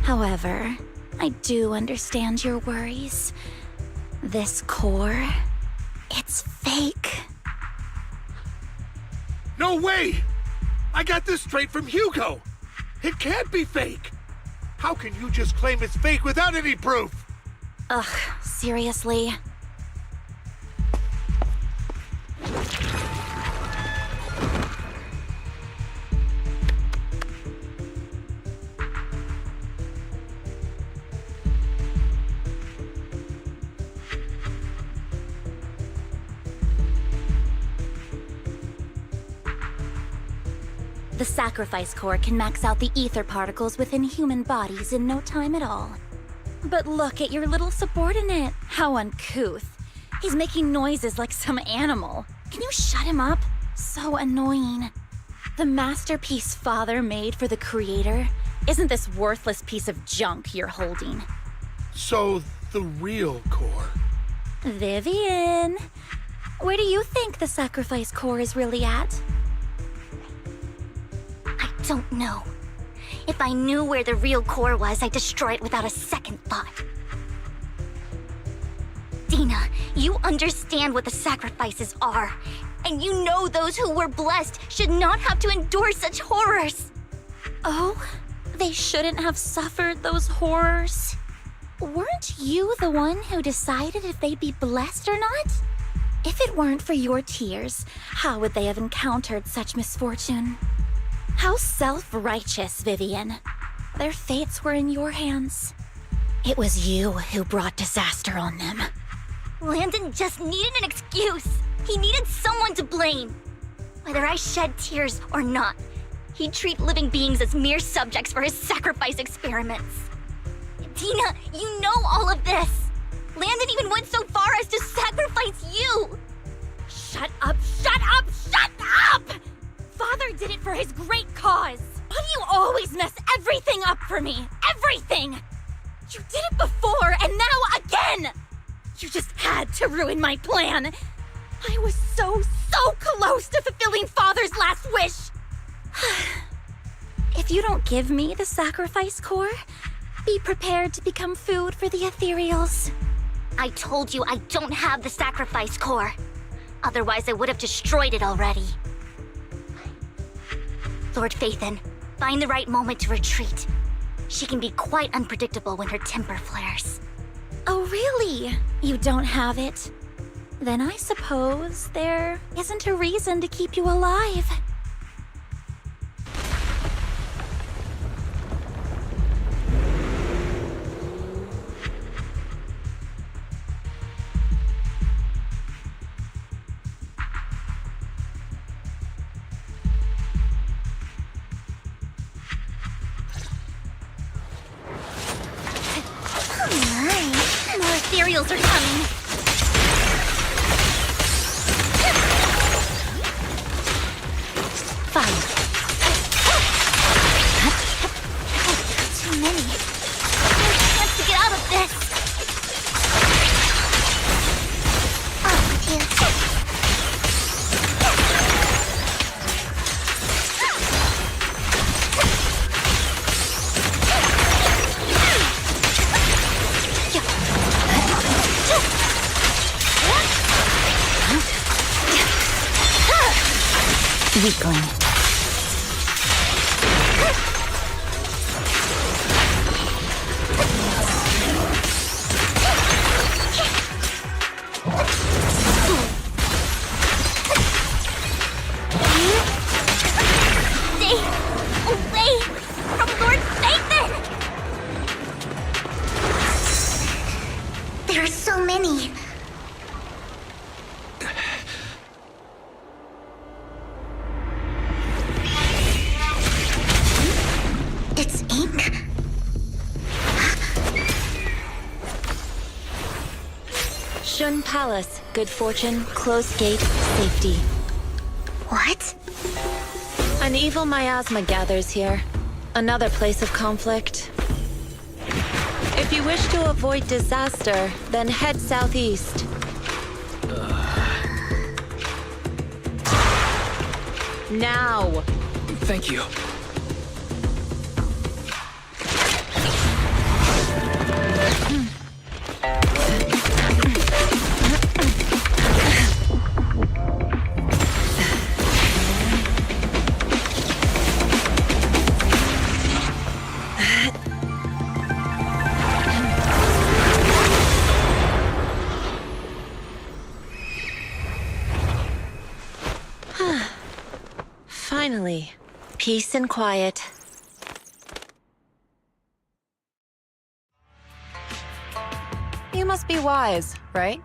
However, I do understand your worries. This core, it's fake. No way! I got this straight from Hugo. It can't be fake. How can you just claim it's fake without any proof? Ugh, seriously? The sacrifice core can max out the ether particles within human bodies in no time at all. But look at your little subordinate. How uncouth. He's making noises like some animal. Can you shut him up? So annoying. The masterpiece Father made for the Creator isn't this worthless piece of junk you're holding. So, the real core. Vivian, Where do you think the sacrifice core is really at? I don't know. If I knew where the real core was, I'd destroy it without a second thought. Dina, you understand what the sacrifices are. And you know those who were blessed should not have to endure such horrors. Oh, they shouldn't have suffered those horrors. Weren't you the one who decided if they'd be blessed or not? If it weren't for your tears, how would they have encountered such misfortune? How self-righteous, Vivian. Their fates were in your hands. It was you who brought disaster on them. Landon just needed an excuse. He needed someone to blame. Whether I shed tears or not, he'd treat living beings as mere subjects for his sacrifice experiments. Dina, you know all of this. Landon even went so far as to sacrifice you. Shut up, shut up, shut up! Father did it for his great cause. Why do you always mess everything up for me? Everything! You did it before, and now again! You just had to ruin my plan. I was so close to fulfilling Father's last wish. If you don't give me the sacrifice core, be prepared to become food for the ethereals. I told you I don't have the sacrifice core. Otherwise, I would have destroyed it already. Lord Phaethon, find the right moment to retreat. She can be quite unpredictable when her temper flares. Oh, really? You don't have it? Then I suppose there isn't a reason to keep you alive. More ethereals are coming. Fine. Too many. There's a chance to get out of this. Oh, dear. Weakling. Stay away from Lord Phaethon! There are so many. It's ink. Shun Palace, good fortune, closed gate, safety. What? An evil miasma gathers here. Another place of conflict. If you wish to avoid disaster, then head southeast. Now! Thank you. Finally, peace and quiet. You must be wise, right?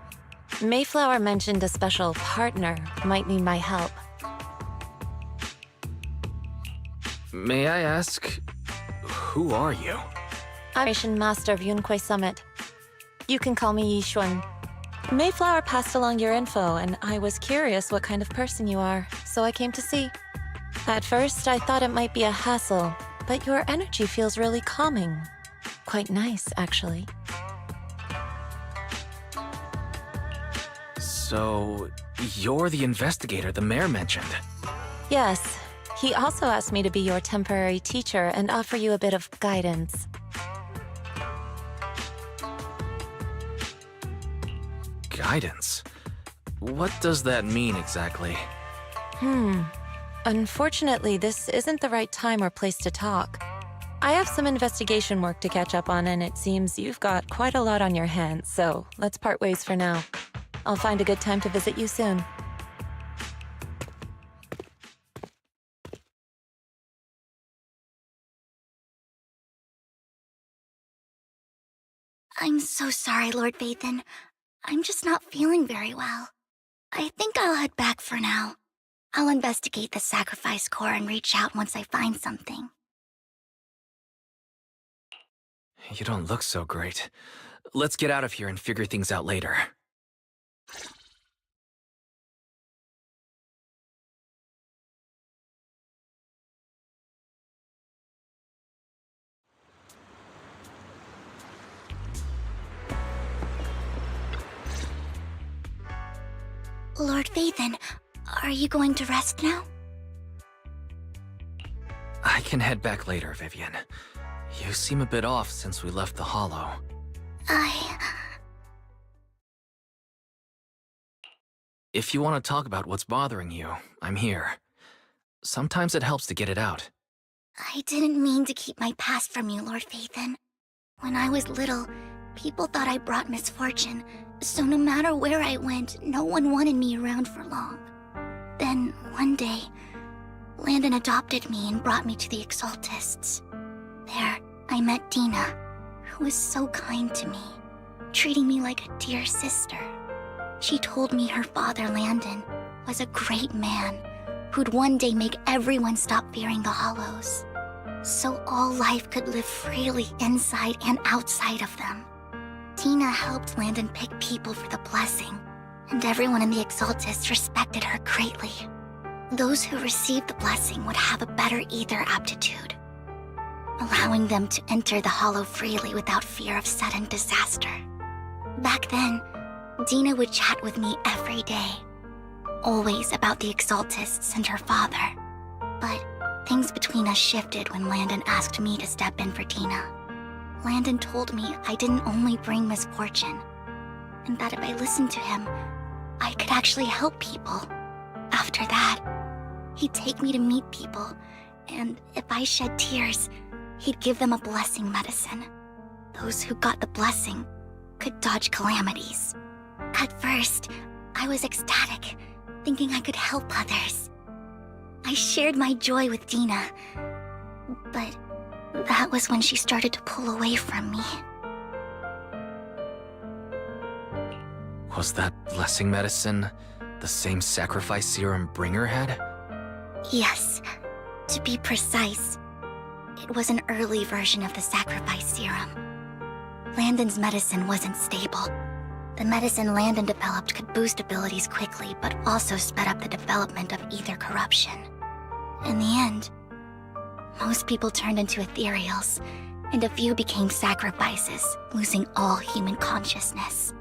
Mayflower mentioned a special partner might need my help. May I ask, who are you? I'm Operation Master of Yunquei Summit. You can call me Yixuan. Mayflower passed along your info, and I was curious what kind of person you are, so I came to see. At first, I thought it might be a hassle, but your energy feels really calming. Quite nice, actually. So, you're the investigator the mayor mentioned. Yes. He also asked me to be your temporary teacher and offer you a bit of guidance. Guidance? What does that mean exactly? Unfortunately, this isn't the right time or place to talk. I have some investigation work to catch up on, and it seems you've got quite a lot on your hands, so let's part ways for now. I'll find a good time to visit you soon. I'm so sorry, Lord Vathan. I'm just not feeling very well. I think I'll head back for now. I'll investigate the sacrifice core and reach out once I find something. You don't look so great. Let's get out of here and figure things out later. Lord Vathan, are you going to rest now? I can head back later, Vivian. You seem a bit off since we left the Hollow. If you want to talk about what's bothering you, I'm here. Sometimes it helps to get it out. I didn't mean to keep my past from you, Lord Vathan. When I was little, people thought I brought misfortune, so no matter where I went, no one wanted me around for long. Then, one day, Landon adopted me and brought me to the Exaltists. There, I met Dina, who was so kind to me, treating me like a dear sister. She told me her father, Landon, was a great man who'd one day make everyone stop fearing the Hollows, so all life could live freely inside and outside of them. Tina helped Landon pick people for the blessing, and everyone in the Exaltists respected her greatly. Those who received the blessing would have a better ether aptitude, allowing them to enter the Hollow freely without fear of sudden disaster. Back then, Dina would chat with me every day, always about the Exaltists and her father. But things between us shifted when Landon asked me to step in for Dina. Landon told me I didn't only bring misfortune, and that if I listened to him, I could actually help people. After that, he'd take me to meet people, and if I shed tears, he'd give them a blessing medicine. Those who got the blessing could dodge calamities. At first, I was ecstatic, thinking I could help others. I shared my joy with Dina, but that was when she started to pull away from me. Was that blessing medicine the same sacrifice serum Bringer had? Yes. To be precise, it was an early version of the sacrifice serum. Landon's medicine wasn't stable. The medicine Landon developed could boost abilities quickly, but also sped up the development of ether corruption. In the end, most people turned into ethereals, and a few became sacrifices, losing all human consciousness.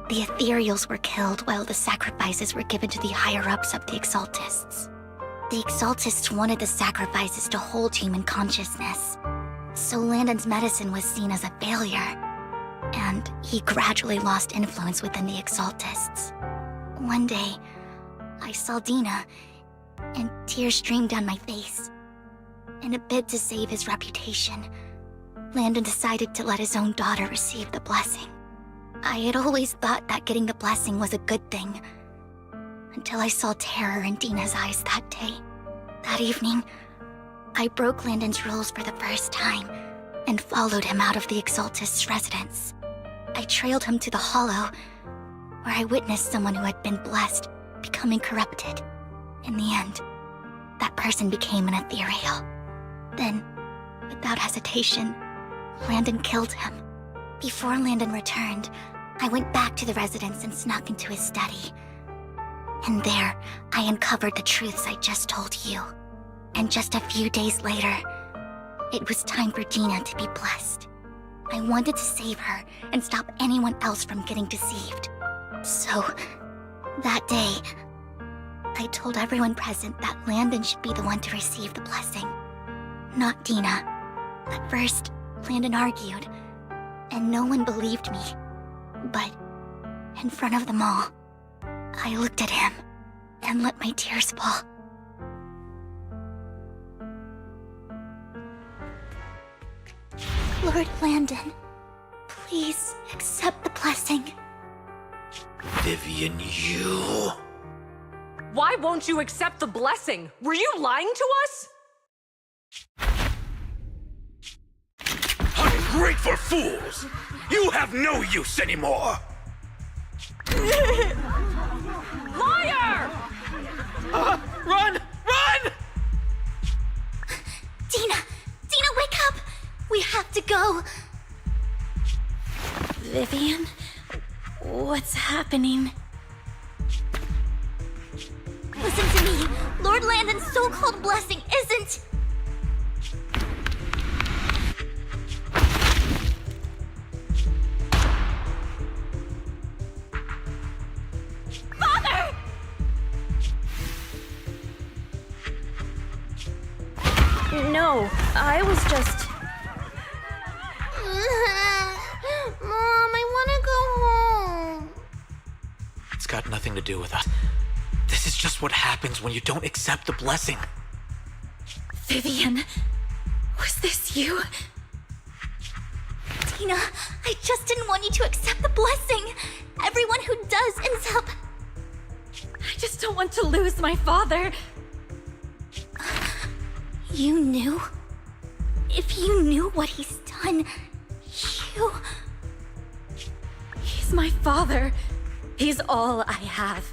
The ethereals were killed while the sacrifices were given to the higher-ups of the Exaltists. The Exaltists wanted the sacrifices to hold human consciousness, so Landon's medicine was seen as a failure, and he gradually lost influence within the Exaltists. One day, I saw Dina, and tears streamed down my face. In a bid to save his reputation, Landon decided to let his own daughter receive the blessing. I had always thought that getting the blessing was a good thing, until I saw terror in Dina's eyes that day. That evening, I broke Landon's rules for the first time and followed him out of the Exaltist's residence. I trailed him to the Hollow, where I witnessed someone who had been blessed becoming corrupted. In the end, that person became an ethereal. Then, without hesitation, Landon killed him. Before Landon returned, I went back to the residence and snuck into his study. And there, I uncovered the truths I just told you. And just a few days later, it was time for Dina to be blessed. I wanted to save her and stop anyone else from getting deceived. So, that day, I told everyone present that Landon should be the one to receive the blessing, not Dina. At first, Landon argued, and no one believed me. But in front of them all, I looked at him and let my tears fall. Lord Landon, please accept the blessing. Vivian, you... Why won't you accept the blessing? Were you lying to us? Ungrateful fools! You have no use anymore! Liar! Run! Run! Dina! Dina, wake up! We have to go! Vivian? What's happening? Listen to me! Lord Landon's so-called blessing isn't... Father! No, I was just... Mom, I want to go home. It's got nothing to do with us. This is just what happens when you don't accept the blessing. Vivian, was this you? Dina, I just didn't want you to accept the blessing. Everyone who does ends up... I just don't want to lose my father. You knew? If you knew what he's done, you... He's my father. He's all I have.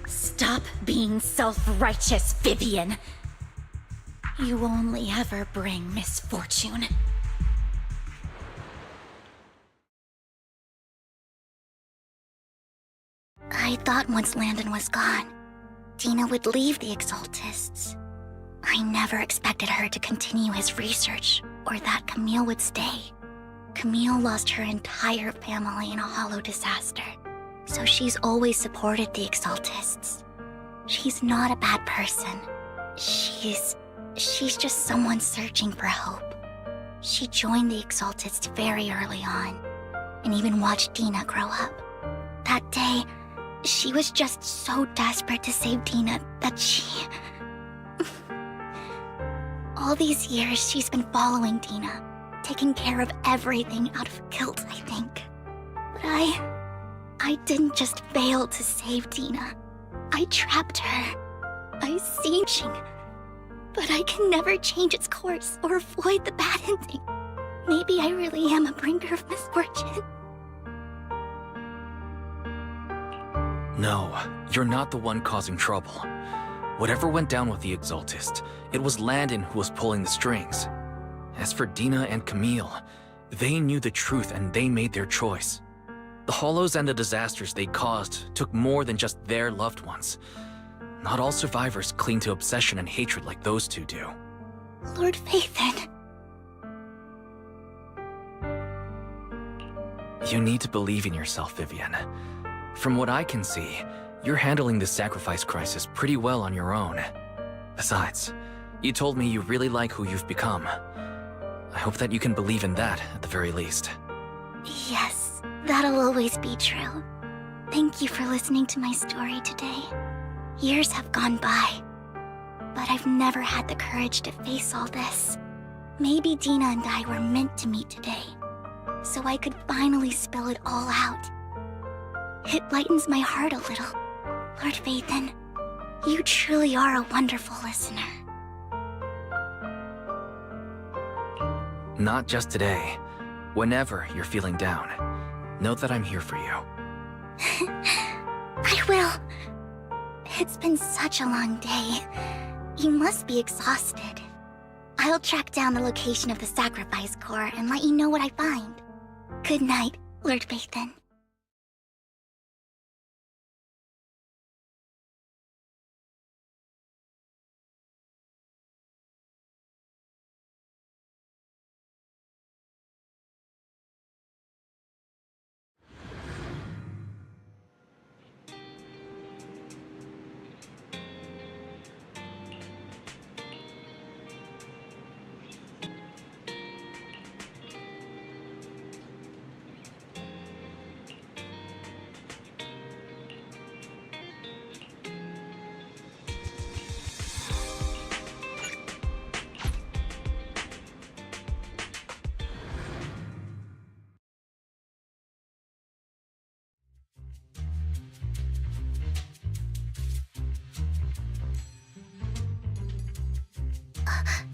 Stop being self-righteous, Vivian. You only ever bring misfortune. I thought once Landon was gone, Dina would leave the Exaltists. I never expected her to continue his research, or that Camille would stay. Camille lost her entire family in a hollow disaster, so she's always supported the Exaltists. She's not a bad person. She's just someone searching for hope. She joined the Exaltists very early on, and even watched Dina grow up. That day, she was just so desperate to save Dina that she... All these years, she's been following Dina, taking care of everything out of guilt, I think. But I didn't just fail to save Dina. I trapped her. I see but I can never change its course or avoid the bad ending. Maybe I really am a bringer of misfortune. No, you're not the one causing trouble. Whatever went down with the Exaltist, it was Landon who was pulling the strings. As for Dina and Camille, they knew the truth and they made their choice. The hollows and the disasters they caused took more than just their loved ones. Not all survivors cling to obsession and hatred like those two do. Lord Phaethon. You need to believe in yourself, Vivian. From what I can see, you're handling this sacrifice crisis pretty well on your own. Besides, you told me you really like who you've become. I hope that you can believe in that, at the very least. Yes, that'll always be true. Thank you for listening to my story today. Years have gone by, but I've never had the courage to face all this. Maybe Dina and I were meant to meet today, so I could finally spill it all out. It lightens my heart a little. Lord Phaethon, you truly are a wonderful listener. Not just today. Whenever you're feeling down, know that I'm here for you. I will. It's been such a long day. You must be exhausted. I'll track down the location of the sacrifice core and let you know what I find. Good night, Lord Phaethon.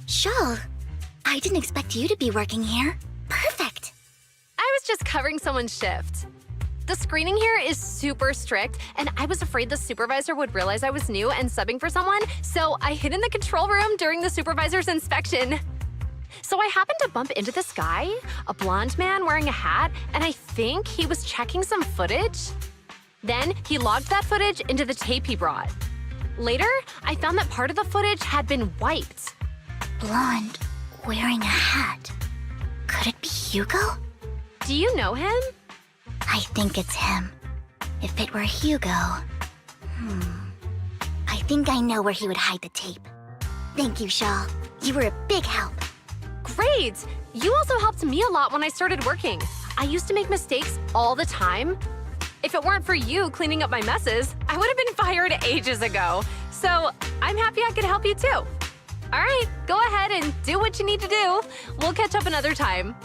Shawl, I didn't expect you to be working here. Perfect. I was just covering someone's shift. The screening here is super strict, and I was afraid the supervisor would realize I was new and subbing for someone, so I hid in the control room during the supervisor's inspection. So I happened to bump into this guy, a blonde man wearing a hat, and I think he was checking some footage. Then he logged that footage into the tape he brought. Later, I found that part of the footage had been wiped. Blonde, wearing a hat. Could it be Hugo? Do you know him? I think it's him. If it were Hugo... I think I know where he would hide the tape. Thank you, Shaw. You were a big help. Great! You also helped me a lot when I started working. I used to make mistakes all the time. If it weren't for you cleaning up my messes, I would have been fired ages ago. So I'm happy I could help you too. All right, go ahead and do what you need to do. We'll catch up another time.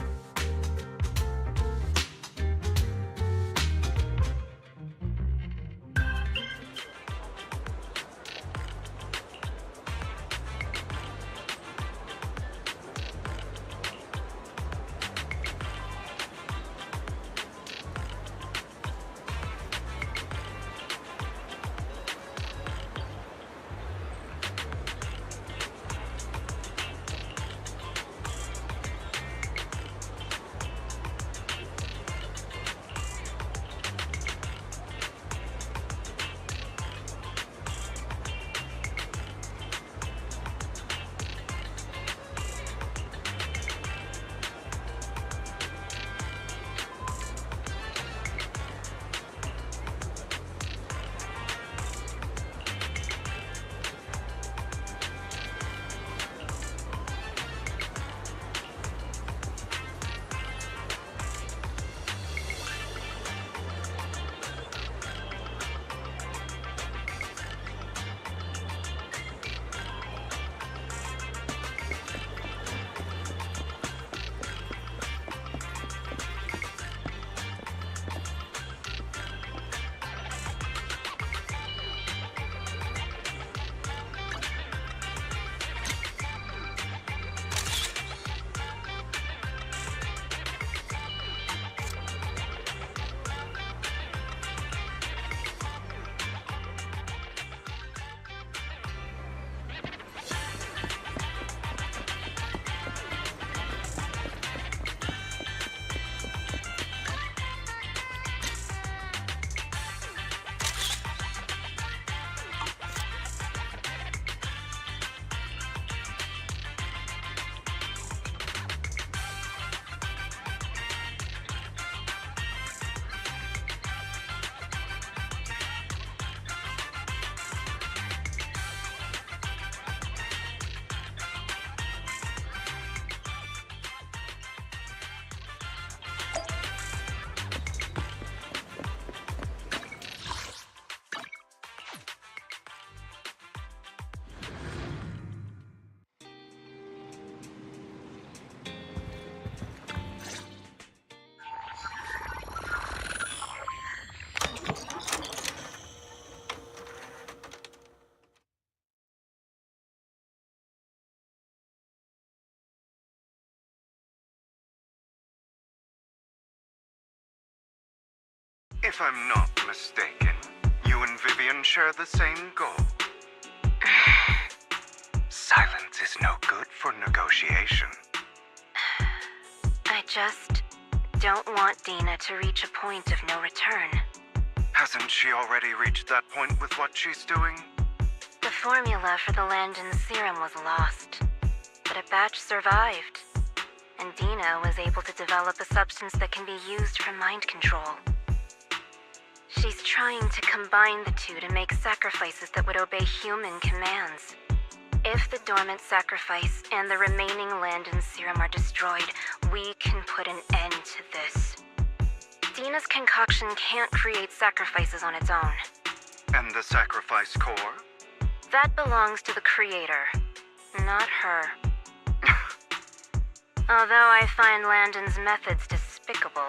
If I'm not mistaken, you and Vivian share the same goal. Silence is no good for negotiation. I just don't want Dina to reach a point of no return. Hasn't she already reached that point with what she's doing? The formula for the Landon serum was lost, but a batch survived, and Dina was able to develop a substance that can be used for mind control. She's trying to combine the two to make sacrifices that would obey human commands. If the dormant sacrifice and the remaining Landon serum are destroyed, we can put an end to this. Dina's concoction can't create sacrifices on its own. And the sacrifice core? That belongs to the creator, not her. Although I find Landon's methods despicable,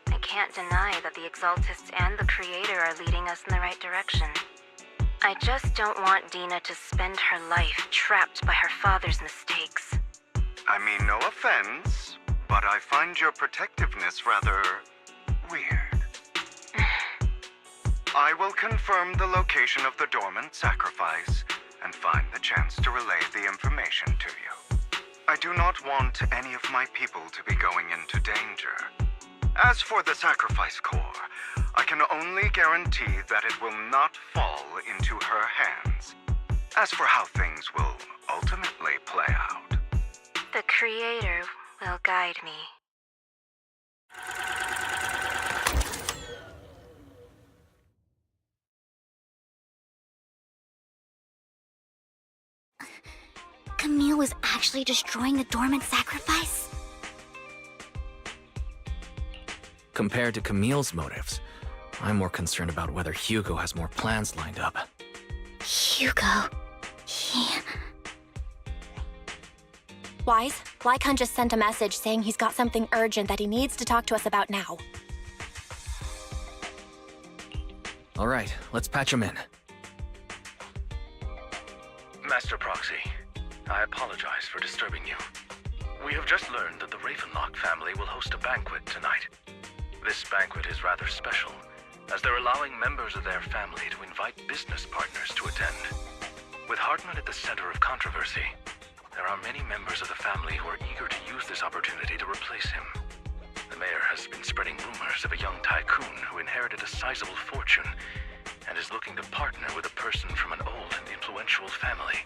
I can't deny that the Exaltists and the Creator are leading us in the right direction. I just don't want Dina to spend her life trapped by her father's mistakes. I mean, no offense, but I find your protectiveness rather weird. I will confirm the location of the dormant sacrifice and find the chance to relay the information to you. I do not want any of my people to be going into danger. As for the sacrifice core, I can only guarantee that it will not fall into her hands. As for how things will ultimately play out, The Creator will guide me. Camille was actually destroying the dormant sacrifice? Compared to Camille's motives, I'm more concerned about whether Hugo has more plans lined up. Hugo... Wise, Lycon just sent a message saying he's got something urgent that he needs to talk to us about now. All right, let's patch him in. Master Proxy, I apologize for disturbing you. We have just learned that the Ravenlock family will host a banquet tonight. This banquet is rather special, as they're allowing members of their family to invite business partners to attend. With Hartman at the center of controversy, there are many members of the family who are eager to use this opportunity to replace him. The mayor has been spreading rumors of a young tycoon who inherited a sizable fortune and is looking to partner with a person from an old and influential family.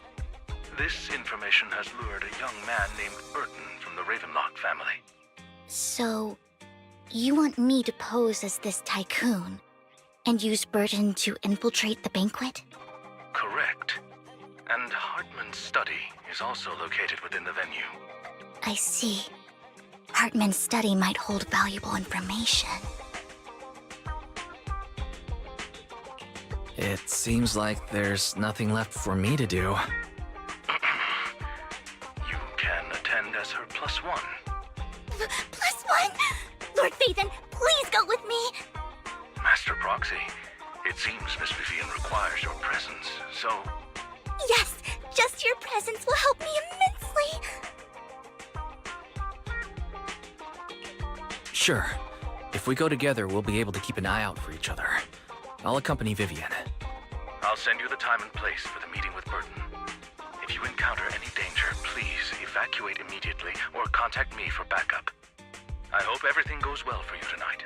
This information has lured a young man named Burton from the Ravenlock family. So, you want me to pose as this tycoon and use Burton to infiltrate the banquet? Correct. And Hartman's study is also located within the venue. I see. Hartman's study might hold valuable information. It seems like there's nothing left for me to do. You can attend as her +1. +1? Lord Phaethon, please go with me! Master Proxy, it seems Miss Vivian requires your presence, so... Yes, just your presence will help me immensely! Sure. If we go together, we'll be able to keep an eye out for each other. I'll accompany Vivian. I'll send you the time and place for the meeting with Burton. If you encounter any danger, please evacuate immediately or contact me for backup. I hope everything goes well for you tonight.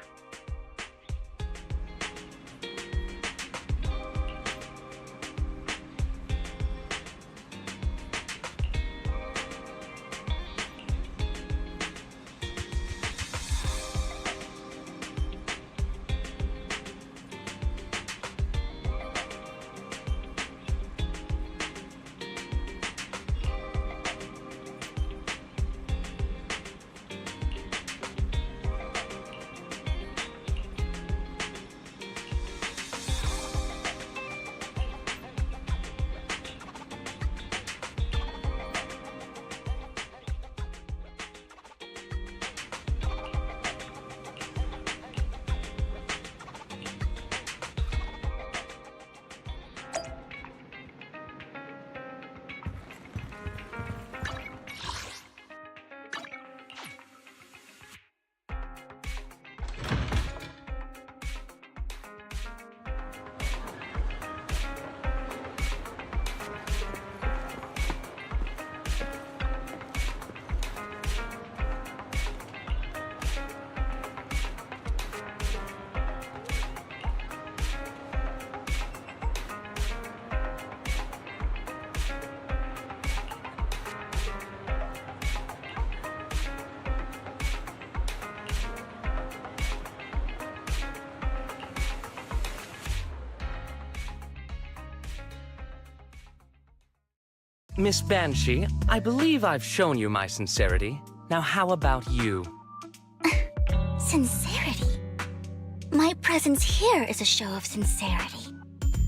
Miss Banshee, I believe I've shown you my sincerity. Now how about you? Sincerity? My presence here is a show of sincerity.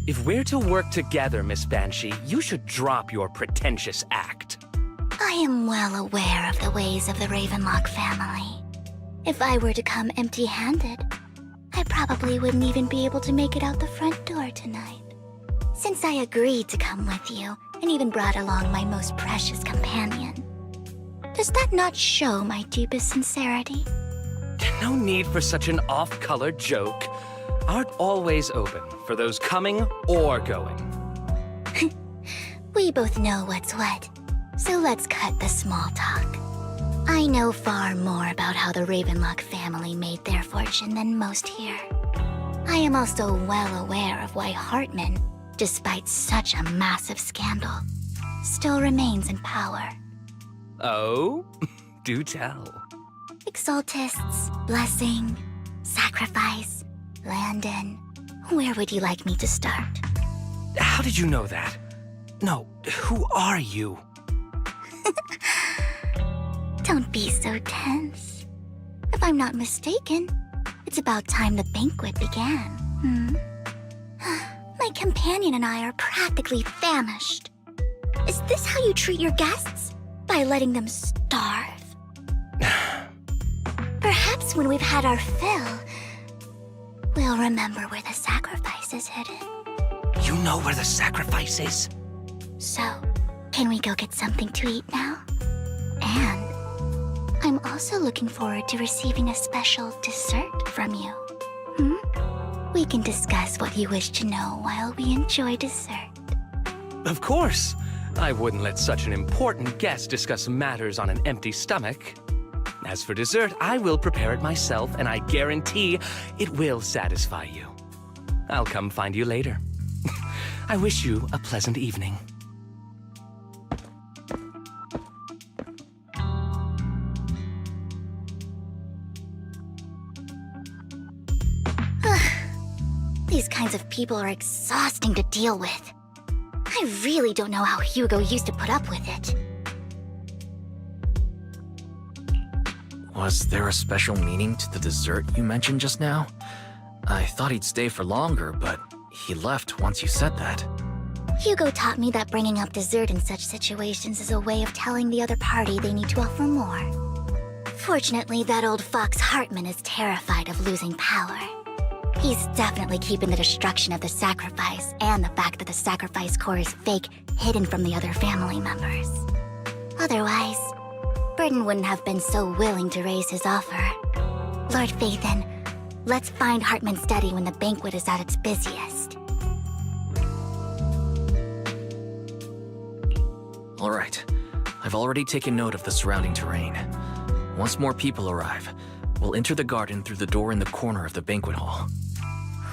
If we're to work together, Miss Banshee, you should drop your pretentious act. I am well aware of the ways of the Ravenlock family. If I were to come empty-handed, I probably wouldn't even be able to make it out the front door tonight. since I agreed to come with you and even brought along my most precious companion. Does that not show my deepest sincerity? No need for such an off-color joke. Art always open for those coming or going. We both know what's what, so let's cut the small talk. I know far more about how the Ravenlock family made their fortune than most here. I am also well aware of why Hartman, despite such a massive scandal, still remains in power. Oh? Do tell. Exaltists, blessing, sacrifice, Landon. Where would you like me to start? How did you know that? No, who are you? Don't be so tense. If I'm not mistaken, it's about time the banquet began. My companion and I are practically famished. Is this how you treat your guests? By letting them starve? Perhaps when we've had our fill, we'll remember where the sacrifice is hidden. You know where the sacrifice is? So, can we go get something to eat now? And I'm also looking forward to receiving a special dessert from you. We can discuss what you wish to know while we enjoy dessert. Of course. I wouldn't let such an important guest discuss matters on an empty stomach. As for dessert, I will prepare it myself, and I guarantee it will satisfy you. I'll come find you later. I wish you a pleasant evening. These kinds of people are exhausting to deal with. I really don't know how Hugo used to put up with it. Was there a special meaning to the dessert you mentioned just now? I thought he'd stay for longer, but he left once you said that. Hugo taught me that bringing up dessert in such situations is a way of telling the other party they need to offer more. Fortunately, that old fox Hartman is terrified of losing power. He's definitely keeping the destruction of the sacrifice and the fact that the sacrifice core is fake hidden from the other family members. Otherwise, Burden wouldn't have been so willing to raise his offer. Lord Phaethon, let's find Hartman's study when the banquet is at its busiest. All right. I've already taken note of the surrounding terrain. Once more people arrive, we'll enter the garden through the door in the corner of the banquet hall.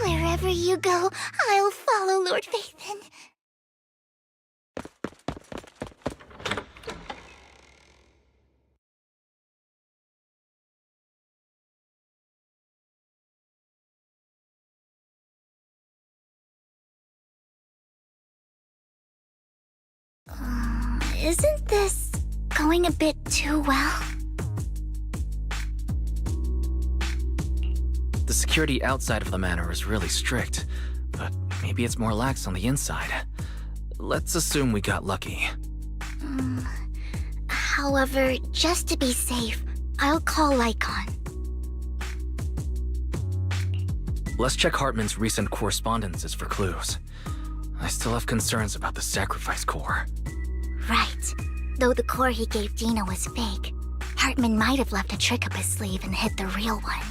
Wherever you go, I'll follow, Lord Phaethon. Isn't this going a bit too well? The security outside of the manor is really strict, but maybe it's more lax on the inside. Let's assume we got lucky. However, just to be safe, I'll call Lycon. Let's check Hartman's recent correspondences for clues. I still have concerns about the sacrifice core. Right. Though the core he gave Dina was fake, Hartman might have left a trick up his sleeve and hid the real one.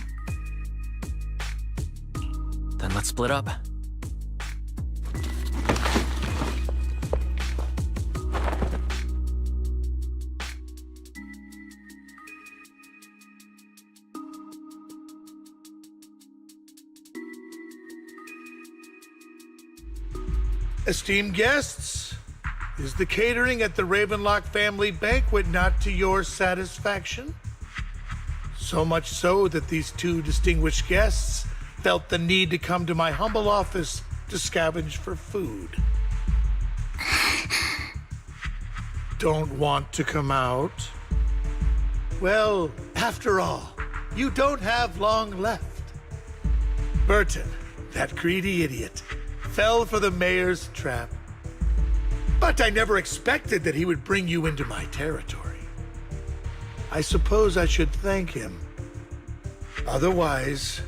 Then let's split up. Esteemed guests, is the catering at the Ravenlock family banquet not to your satisfaction? So much so that these two distinguished guests felt the need to come to my humble office to scavenge for food. Don't want to come out? Well, after all, you don't have long left. Burton, that greedy idiot, fell for the mayor's trap. But I never expected that he would bring you into my territory. I suppose I should thank him. Otherwise,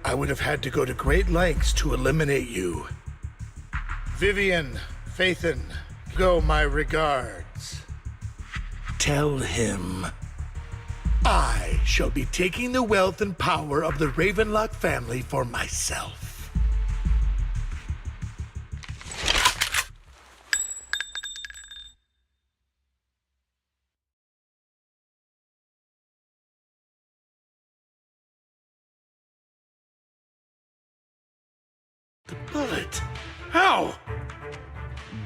I would have had to go to great lengths to eliminate you. Vivian, Phaethon, go my regards. Tell him I shall be taking the wealth and power of the Ravenlock family for myself. The bullet? How?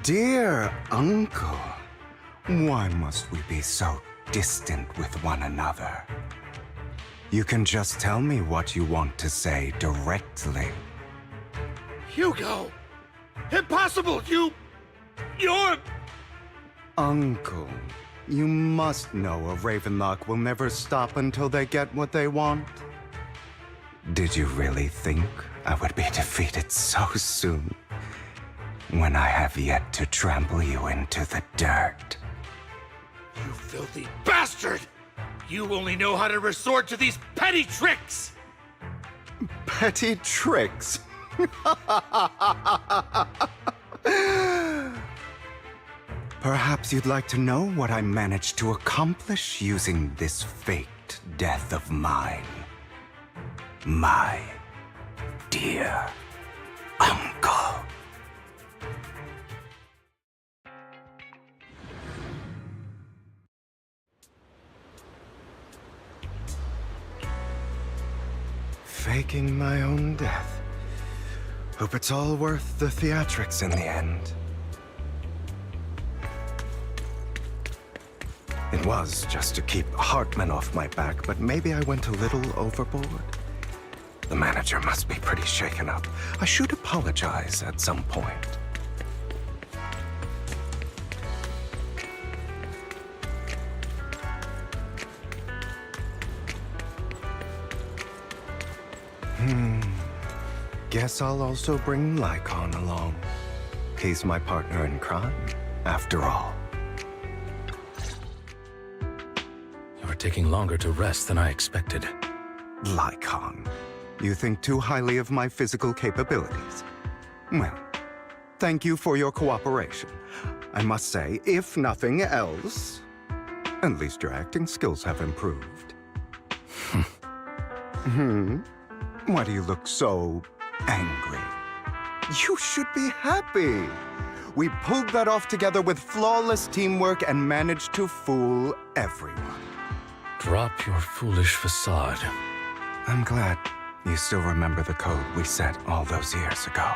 Dear Uncle, why must we be so distant with one another? You can just tell me what you want to say directly. Hugo! Impossible! You're... Uncle, you must know a Ravenlock will never stop until they get what they want. Did you really think I would be defeated so soon, when I have yet to trample you into the dirt? You filthy bastard! You only know how to resort to these petty tricks! Petty tricks? Perhaps you'd like to know what I managed to accomplish using this faked death of mine. My dear Uncle. Faking my own death. Hope it's all worth the theatrics in the end. It was just to keep Hartman off my back, but maybe I went a little overboard. The manager must be pretty shaken up. I should apologize at some point. Guess I'll also bring Lycon along. He's my partner in crime, after all. You're taking longer to rest than I expected. Lycon, you think too highly of my physical capabilities. Well, thank you for your cooperation. I must say, if nothing else, at least your acting skills have improved. Why do you look so angry? You should be happy. We pulled that off together with flawless teamwork and managed to fool everyone. Drop your foolish facade. I'm glad you still remember the code we set all those years ago.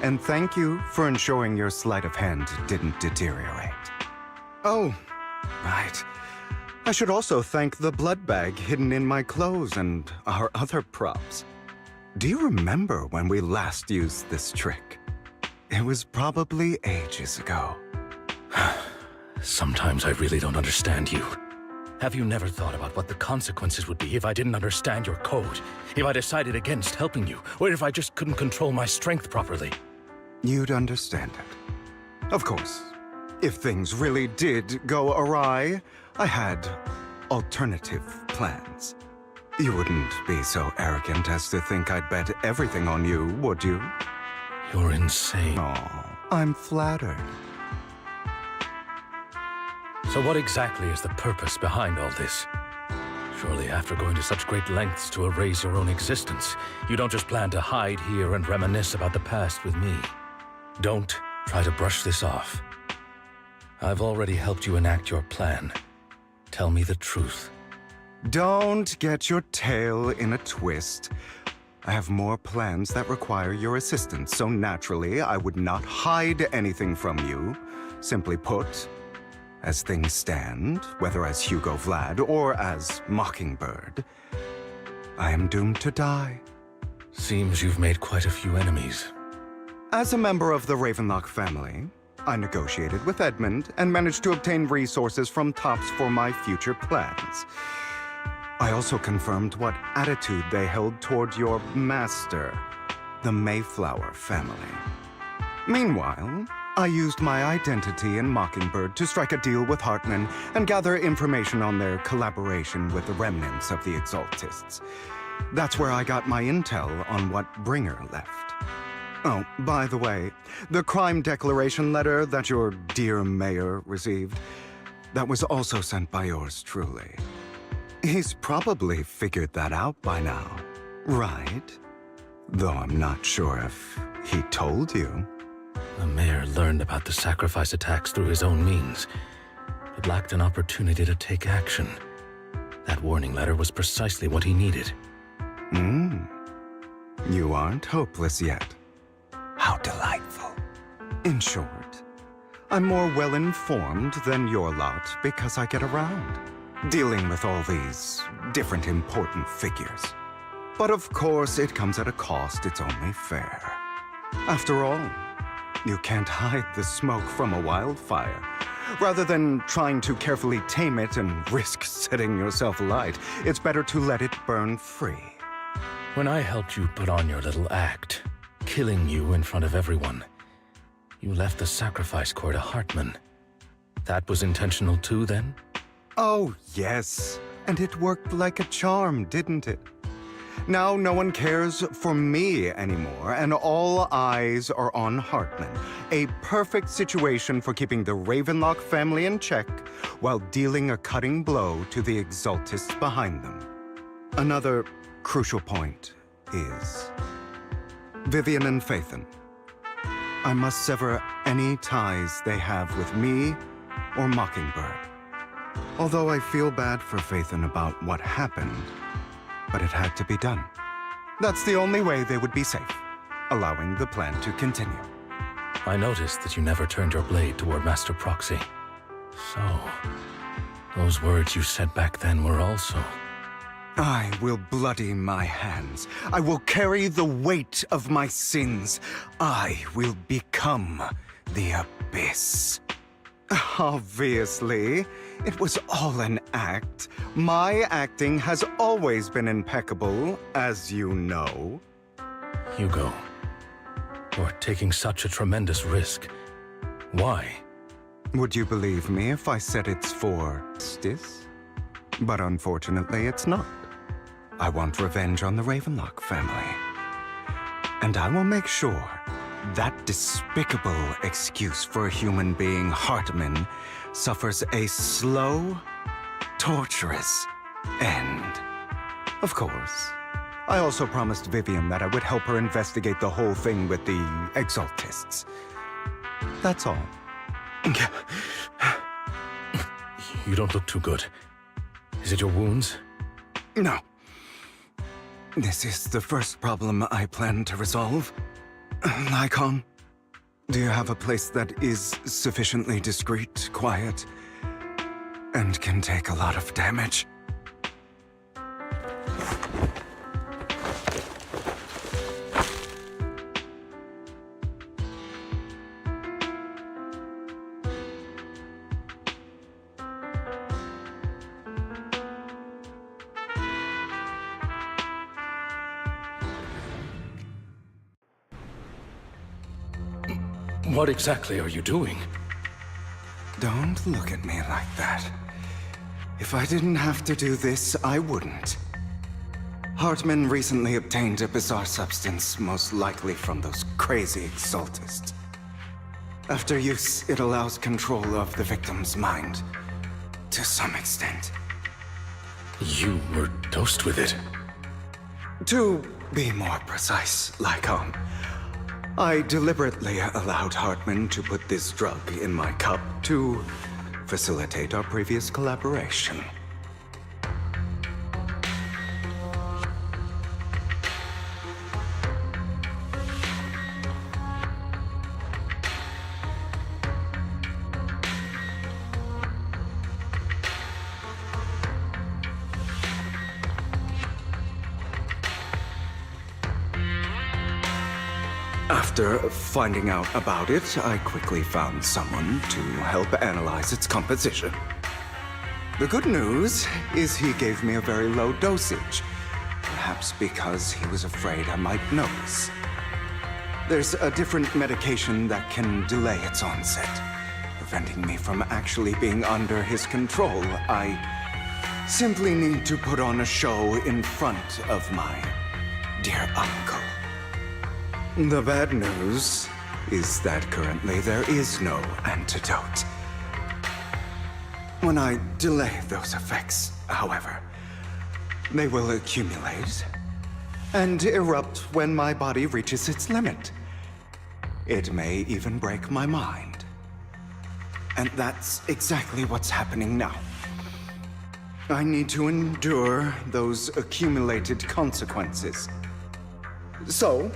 And thank you for ensuring your sleight of hand didn't deteriorate. Oh, right. I should also thank the blood bag hidden in my clothes and our other props. Do you remember when we last used this trick? It was probably ages ago. Sometimes I really don't understand you. Have you never thought about what the consequences would be if I didn't understand your code? If I decided against helping you? Or if I just couldn't control my strength properly? You'd understand it. Of course, if things really did go awry, I had alternative plans. You wouldn't be so arrogant as to think I'd bet everything on you, would you? You're insane. Oh, I'm flattered. So what exactly is the purpose behind all this? Surely after going to such great lengths to erase your own existence, you don't just plan to hide here and reminisce about the past with me. Don't try to brush this off. I've already helped you enact your plan. Tell me the truth. Don't get your tail in a twist. I have more plans that require your assistance, so naturally I would not hide anything from you. Simply put, as things stand, whether as Hugo Vlad or as Mockingbird, I am doomed to die. Seems you've made quite a few enemies. As a member of the Ravenlock family, I negotiated with Edmund and managed to obtain resources from Tops for my future plans. I also confirmed what attitude they held toward your master, the Mayflower family. Meanwhile, I used my identity in Mockingbird to strike a deal with Hartman and gather information on their collaboration with the remnants of the Exaltists. That's where I got my intel on what Bringer left. Oh, by the way, the crime declaration letter that your dear mayor received, that was also sent by yours truly. He's probably figured that out by now, right? Though I'm not sure if he told you. The mayor learned about the sacrifice attacks through his own means, but lacked an opportunity to take action. That warning letter was precisely what he needed. You aren't hopeless yet. How delightful. In short, I'm more well-informed than your lot because I get around, dealing with all these different important figures. But of course, it comes at a cost. It's only fair. After all, you can't hide the smoke from a wildfire. Rather than trying to carefully tame it and risk setting yourself alight, it's better to let it burn free. When I helped you put on your little act, killing you in front of everyone, you left the sacrifice core to Hartman. That was intentional too, then? Oh, yes. And it worked like a charm, didn't it? Now no one cares for me anymore, and all eyes are on Hartman. A perfect situation for keeping the Ravenlock family in check while dealing a cutting blow to the Exaltists behind them. Another crucial point is Vivian and Phaethon. I must sever any ties they have with me or Mockingbird. Although I feel bad for Phaethon about what happened, but it had to be done. That's the only way they would be safe, allowing the plan to continue. I noticed that you never turned your blade toward Master Proxy. So, those words you said back then were also... I will bloody my hands. I will carry the weight of my sins. I will become the Abyss. Obviously, it was all an act. My acting has always been impeccable, as you know. Hugo, you're taking such a tremendous risk. Why? Would you believe me if I said it's for justice? But unfortunately, it's not. I want revenge on the Ravenlock family. And I will make sure that despicable excuse for a human being, Hartman, suffers a slow, torturous end. Of course, I also promised Vivian that I would help her investigate the whole thing with the Exaltists. That's all. You don't look too good. Is it your wounds? No. This is the first problem I plan to resolve. Lycon, do you have a place that is sufficiently discreet, quiet, and can take a lot of damage? What exactly are you doing? Don't look at me like that. If I didn't have to do this, I wouldn't. Hartman recently obtained a bizarre substance, most likely from those crazy Exaltists. After use, it allows control of the victim's mind, to some extent. You were dosed with it? To be more precise, Lycon, I deliberately allowed Hartman to put this drug in my cup to facilitate our previous collaboration. After finding out about it, I quickly found someone to help analyze its composition. The good news is he gave me a very low dosage, perhaps because he was afraid I might notice. There's a different medication that can delay its onset, preventing me from actually being under his control. I simply need to put on a show in front of my dear uncle. The bad news is that currently there is no antidote. When I delay those effects, however, they will accumulate and erupt when my body reaches its limit. It may even break my mind. And that's exactly what's happening now. I need to endure those accumulated consequences. So,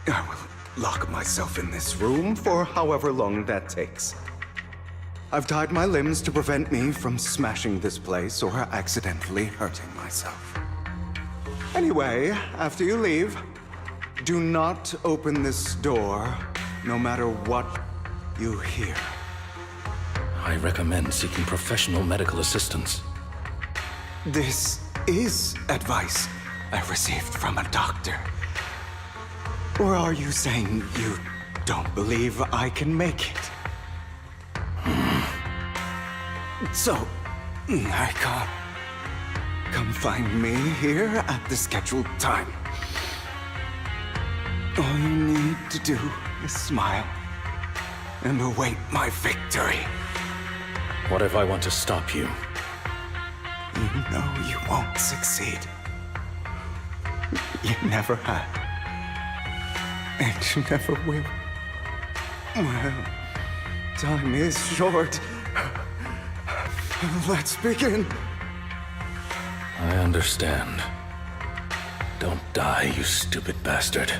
I will lock myself in this room for however long that takes. I've tied my limbs to prevent me from smashing this place or accidentally hurting myself. Anyway, after you leave, do not open this door, no matter what you hear. I recommend seeking professional medical assistance. This is advice I received from a doctor. Or are you saying you don't believe I can make it? So, Icon, come find me here at the scheduled time. All you need to do is smile and await my victory. What if I want to stop you? You know you won't succeed. You never have. And you never will. Well, time is short. Let's begin. I understand. Don't die, you stupid bastard.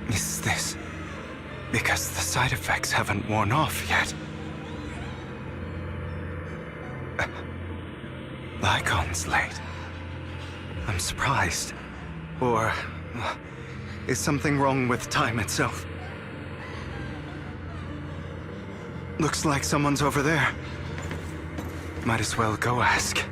Is this because the side effects haven't worn off yet? The icon's late. I'm surprised. Or is something wrong with time itself? Looks like someone's over there. Might as well go ask.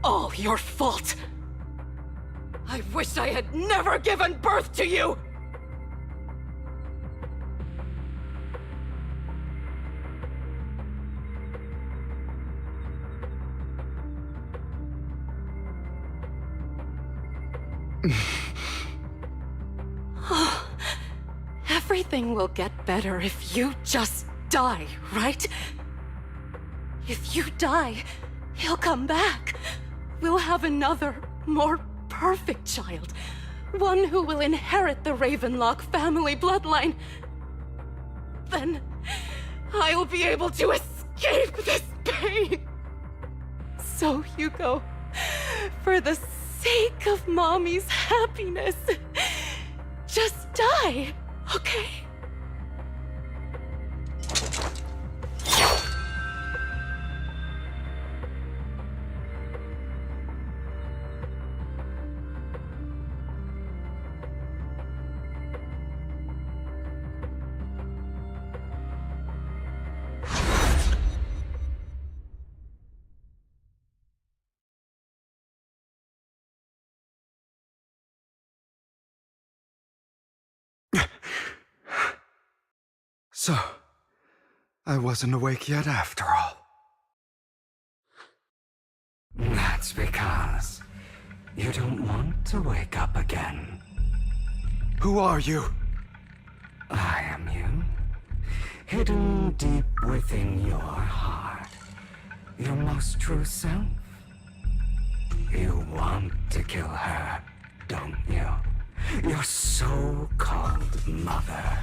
All your fault. I wish I had never given birth to you! Everything will get better if you just die, right? If you die, he'll come back. We'll have another, more perfect child. One who will inherit the Ravenlock family bloodline. Then I'll be able to escape this pain. So, Hugo, for the sake of Mommy's happiness, just die, okay? So, I wasn't awake yet after all. That's because you don't want to wake up again. Who are you? I am you. Hidden deep within your heart. Your most true self. You want to kill her, don't you? Your so-called mother.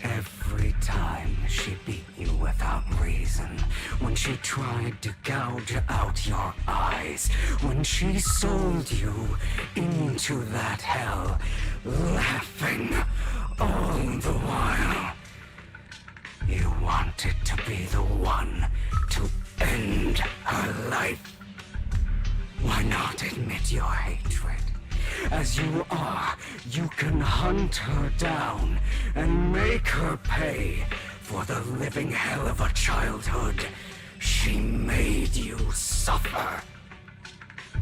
Every time she beat you without reason. poison, when she tried to gouge out your eyes, when she sold you into that hell, laughing all the while. You wanted to be the one to end her life. Why not admit your hatred? As you are, you can hunt her down and make her pay for the living hell of a childhood she made you suffer.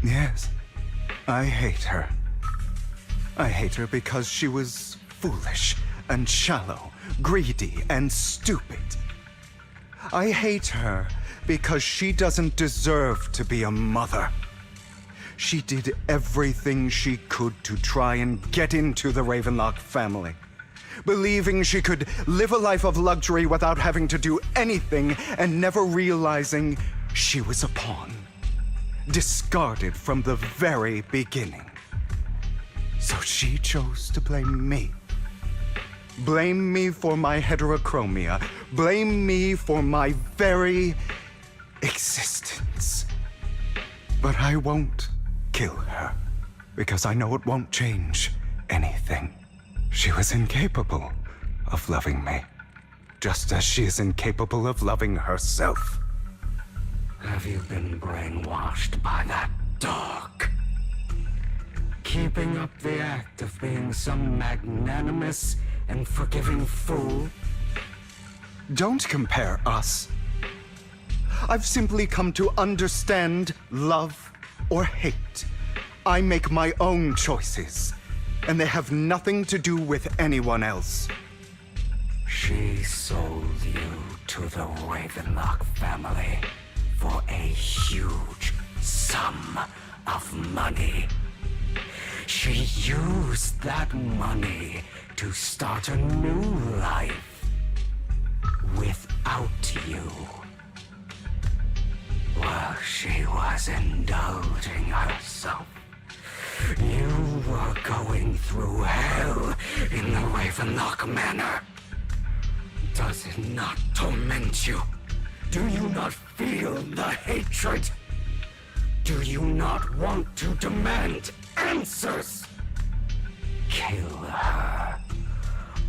Yes, I hate her. I hate her because she was foolish and shallow, greedy and stupid. I hate her because she doesn't deserve to be a mother. She did everything she could to try and get into the Ravenlock family, believing she could live a life of luxury without having to do anything and never realizing she was a pawn, discarded from the very beginning. So she chose to blame me. Blame me for my heterochromia. Blame me for my very existence. But I won't kill her, because I know it won't change anything. She was incapable of loving me, just as she is incapable of loving herself. Have you been brainwashed by that dog? Keeping up the act of being some magnanimous and forgiving fool? Don't compare us. I've simply come to understand love or hate. I make my own choices, and they have nothing to do with anyone else. She sold you to the Ravenlock family for a huge sum of money. She used that money to start a new life without you. While she was indulging herself, you were going through hell in the Ravenlock Manor. Does it not torment you? Do you not feel the hatred? Do you not want to demand answers? Kill her.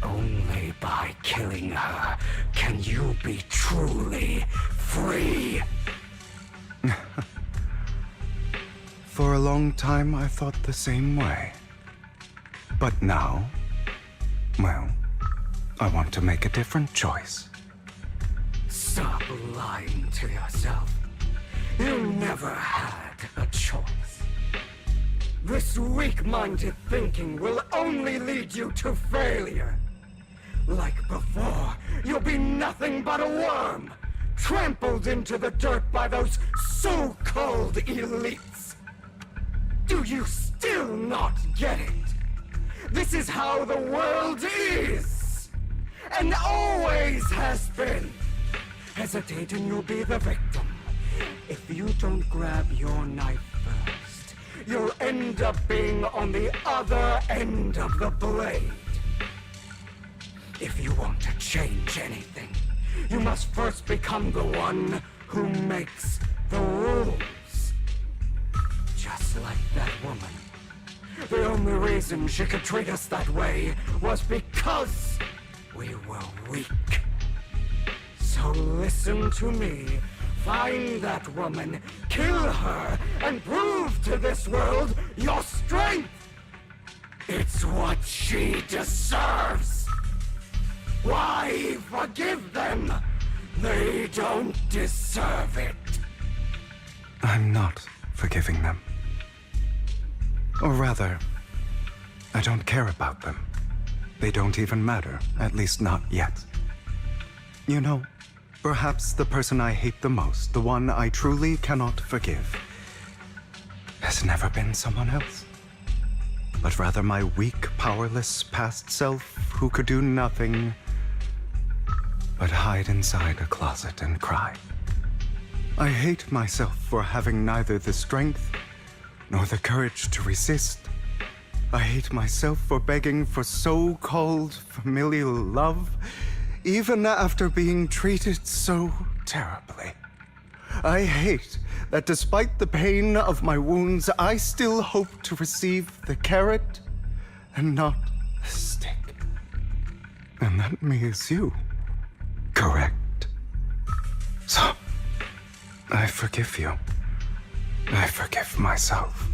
Only by killing her can you be truly free. For a long time, I thought the same way. But now, well, I want to make a different choice. Stop lying to yourself. You never had a choice. This weak-minded thinking will only lead you to failure. Like before, you'll be nothing but a worm, trampled into the dirt by those so-called elites. Do you still not get it? This is how the world is, and always has been. Hesitate and you'll be the victim. If you don't grab your knife first, you'll end up being on the other end of the blade. If you want to change anything, you must first become the one who makes the rules. Just like that woman. The only reason she could treat us that way was because we were weak. So listen to me. Find that woman, kill her, and prove to this world your strength! It's what she deserves! Why forgive them? They don't deserve it. I'm not forgiving them. Or rather, I don't care about them. They don't even matter, at least not yet. You know, perhaps the person I hate the most, the one I truly cannot forgive, has never been someone else, but rather my weak, powerless past self who could do nothing but hide inside a closet and cry. I hate myself for having neither the strength nor the courage to resist. I hate myself for begging for so-called familial love, even after being treated so terribly. I hate that despite the pain of my wounds, I still hope to receive the carrot and not the stick. And that means you, correct? So, I forgive you. I forgive myself.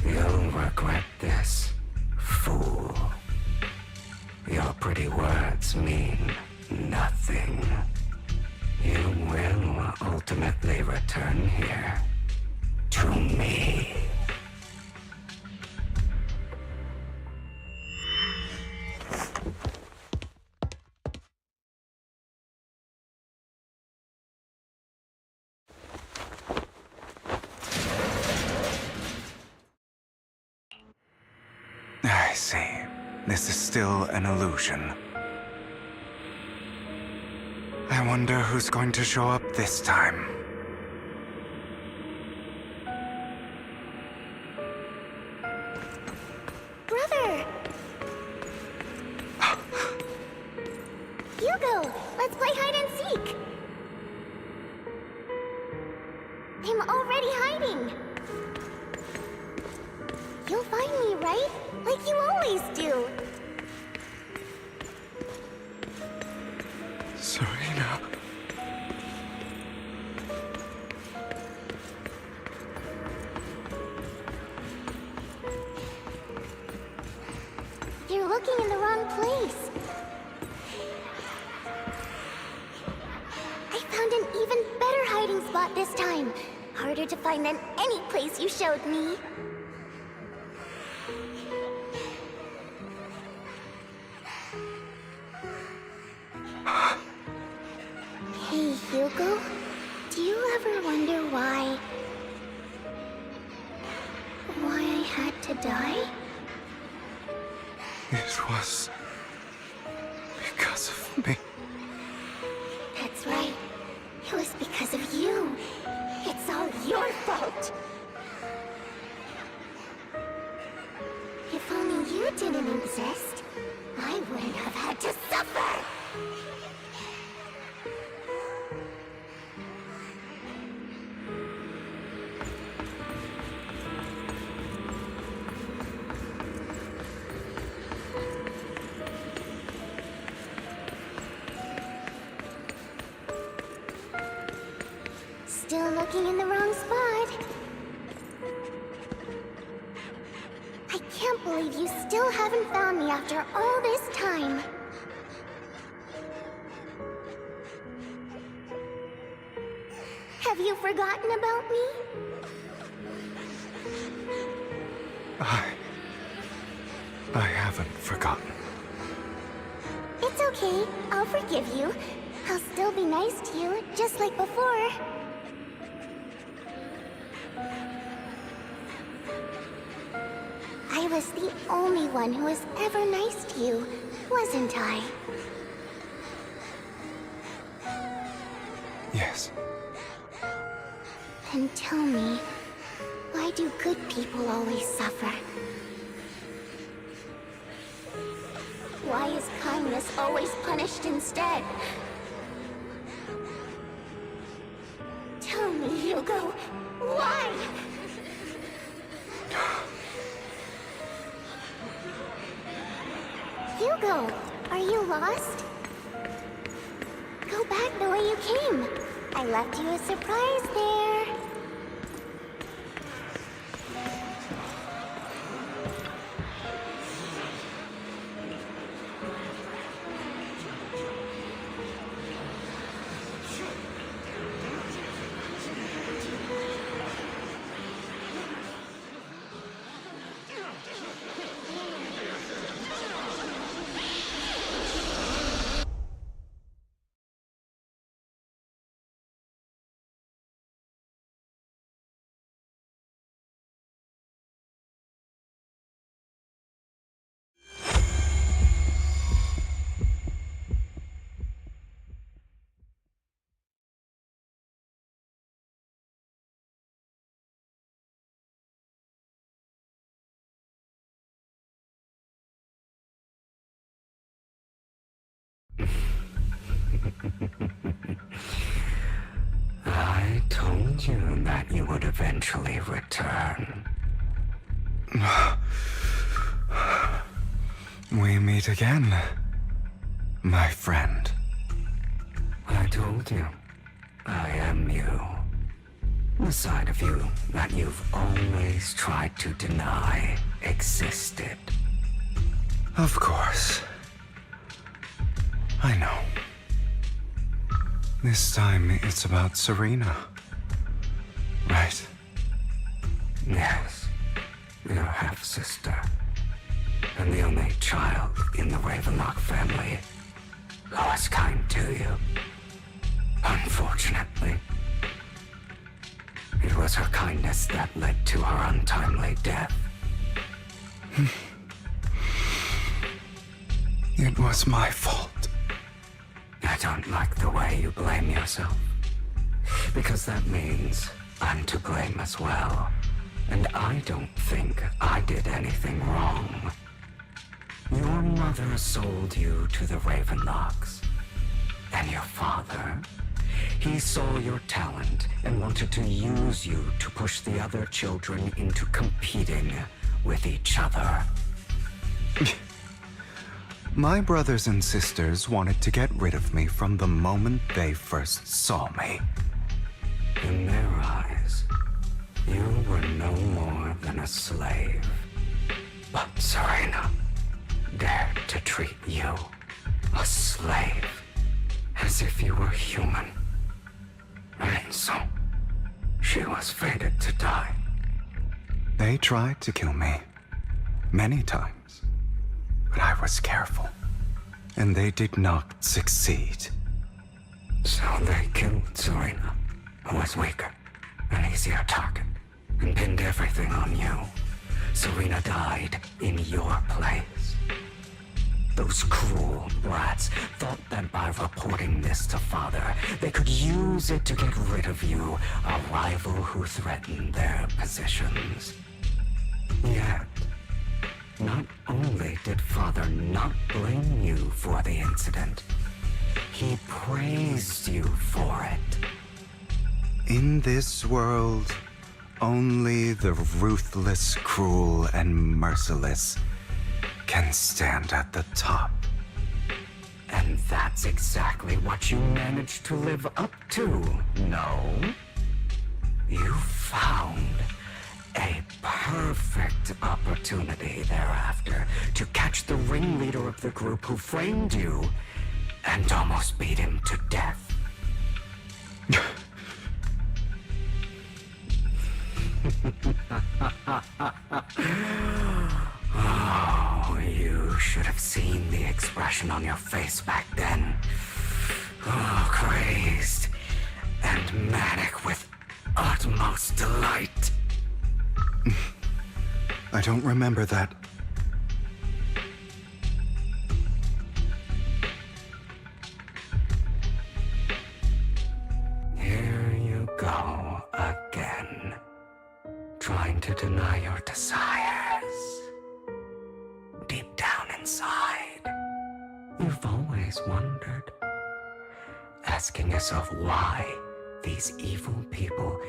You'll regret this, fool. Your pretty words mean nothing. You will ultimately return here to me. I see. This is still an illusion. I wonder who's going to show up this time. Brother! Hugo, let's play hide and seek! I'm already hiding! You'll find me, right? Like you always do! Serena. You're looking in the wrong place. I found an even better hiding spot this time. Harder to find than any place you showed me. Hey, Hugo. Do you ever wonder why I had to die? It was because of me. That's right. It was because of you. It's all your fault. If only you didn't exist, I wouldn't have had to suffer. Still looking in the wrong spot. I can't believe you still haven't found me after all this time. Have you forgotten about me? I haven't forgotten. It's okay. I'll forgive you. I'll still be nice to you, just like before. I was the only one who was ever nice to you, wasn't I? Yes. Then tell me, why do good people always suffer? Why is kindness always punished instead? Tell me, Hugo, why? Hugo, are you lost? Go back the way you came. I left you a surprise there. I told you that you would eventually return. We meet again, my friend. I told you, I am you. The side of you that you've always tried to deny existed. Of course. I know. This time it's about Serena. Right? Yes, your half-sister. And the only child in the Ravenlock family who was kind to you. Unfortunately, it was her kindness that led to her untimely death. It was my fault. I don't like the way you blame yourself. Because that means I'm to blame as well. And I don't think I did anything wrong. Your mother sold you to the Ravenlocks. And your father, he saw your talent and wanted to use you to push the other children into competing with each other. My brothers and sisters wanted to get rid of me from the moment they first saw me. In their eyes, you were no more than a slave. But Serena dared to treat you, a slave, as if you were human. And so, she was fated to die. They tried to kill me many times, but I was careful, and they did not succeed. So they killed Serena, who was weaker, an easier target, and pinned everything on you. Serena died in your place. Those cruel brats thought that by reporting this to Father, they could use it to get rid of you, a rival who threatened their positions. Yet, not only did Father not blame you for the incident, he praised you for it. In this world, only the ruthless, cruel, and merciless can stand at the top. And that's exactly what you managed to live up to, no? You found a perfect opportunity thereafter to catch the ringleader of the group who framed you and almost beat him to death. Oh, you should have seen the expression on your face back then. Oh, crazed and manic with utmost delight. I don't remember that. Here you go again, trying to deny your desires. Deep down inside, you've always wondered, asking yourself why these evil people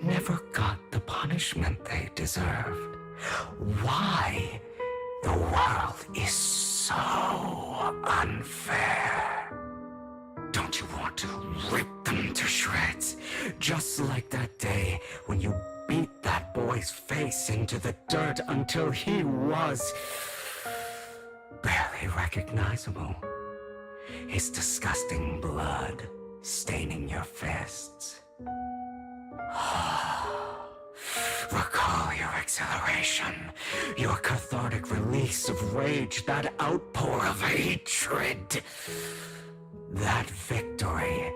never got the punishment they deserved. Why the world is so unfair. Don't you want to rip them to shreds? Just like that day when you beat that boy's face into the dirt until he was barely recognizable. His disgusting blood staining your fists. Recall your exhilaration, your cathartic release of rage, that outpour of hatred. That victory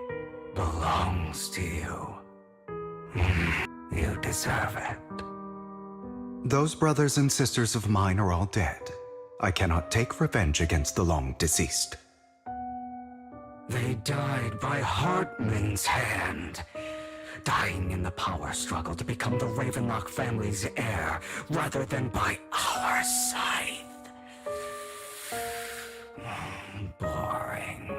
belongs to you. You deserve it. Those brothers and sisters of mine are all dead. I cannot take revenge against the long deceased. They died by Hartman's hand, dying in the power struggle to become the Ravenlock family's heir, rather than by our scythe. Boring.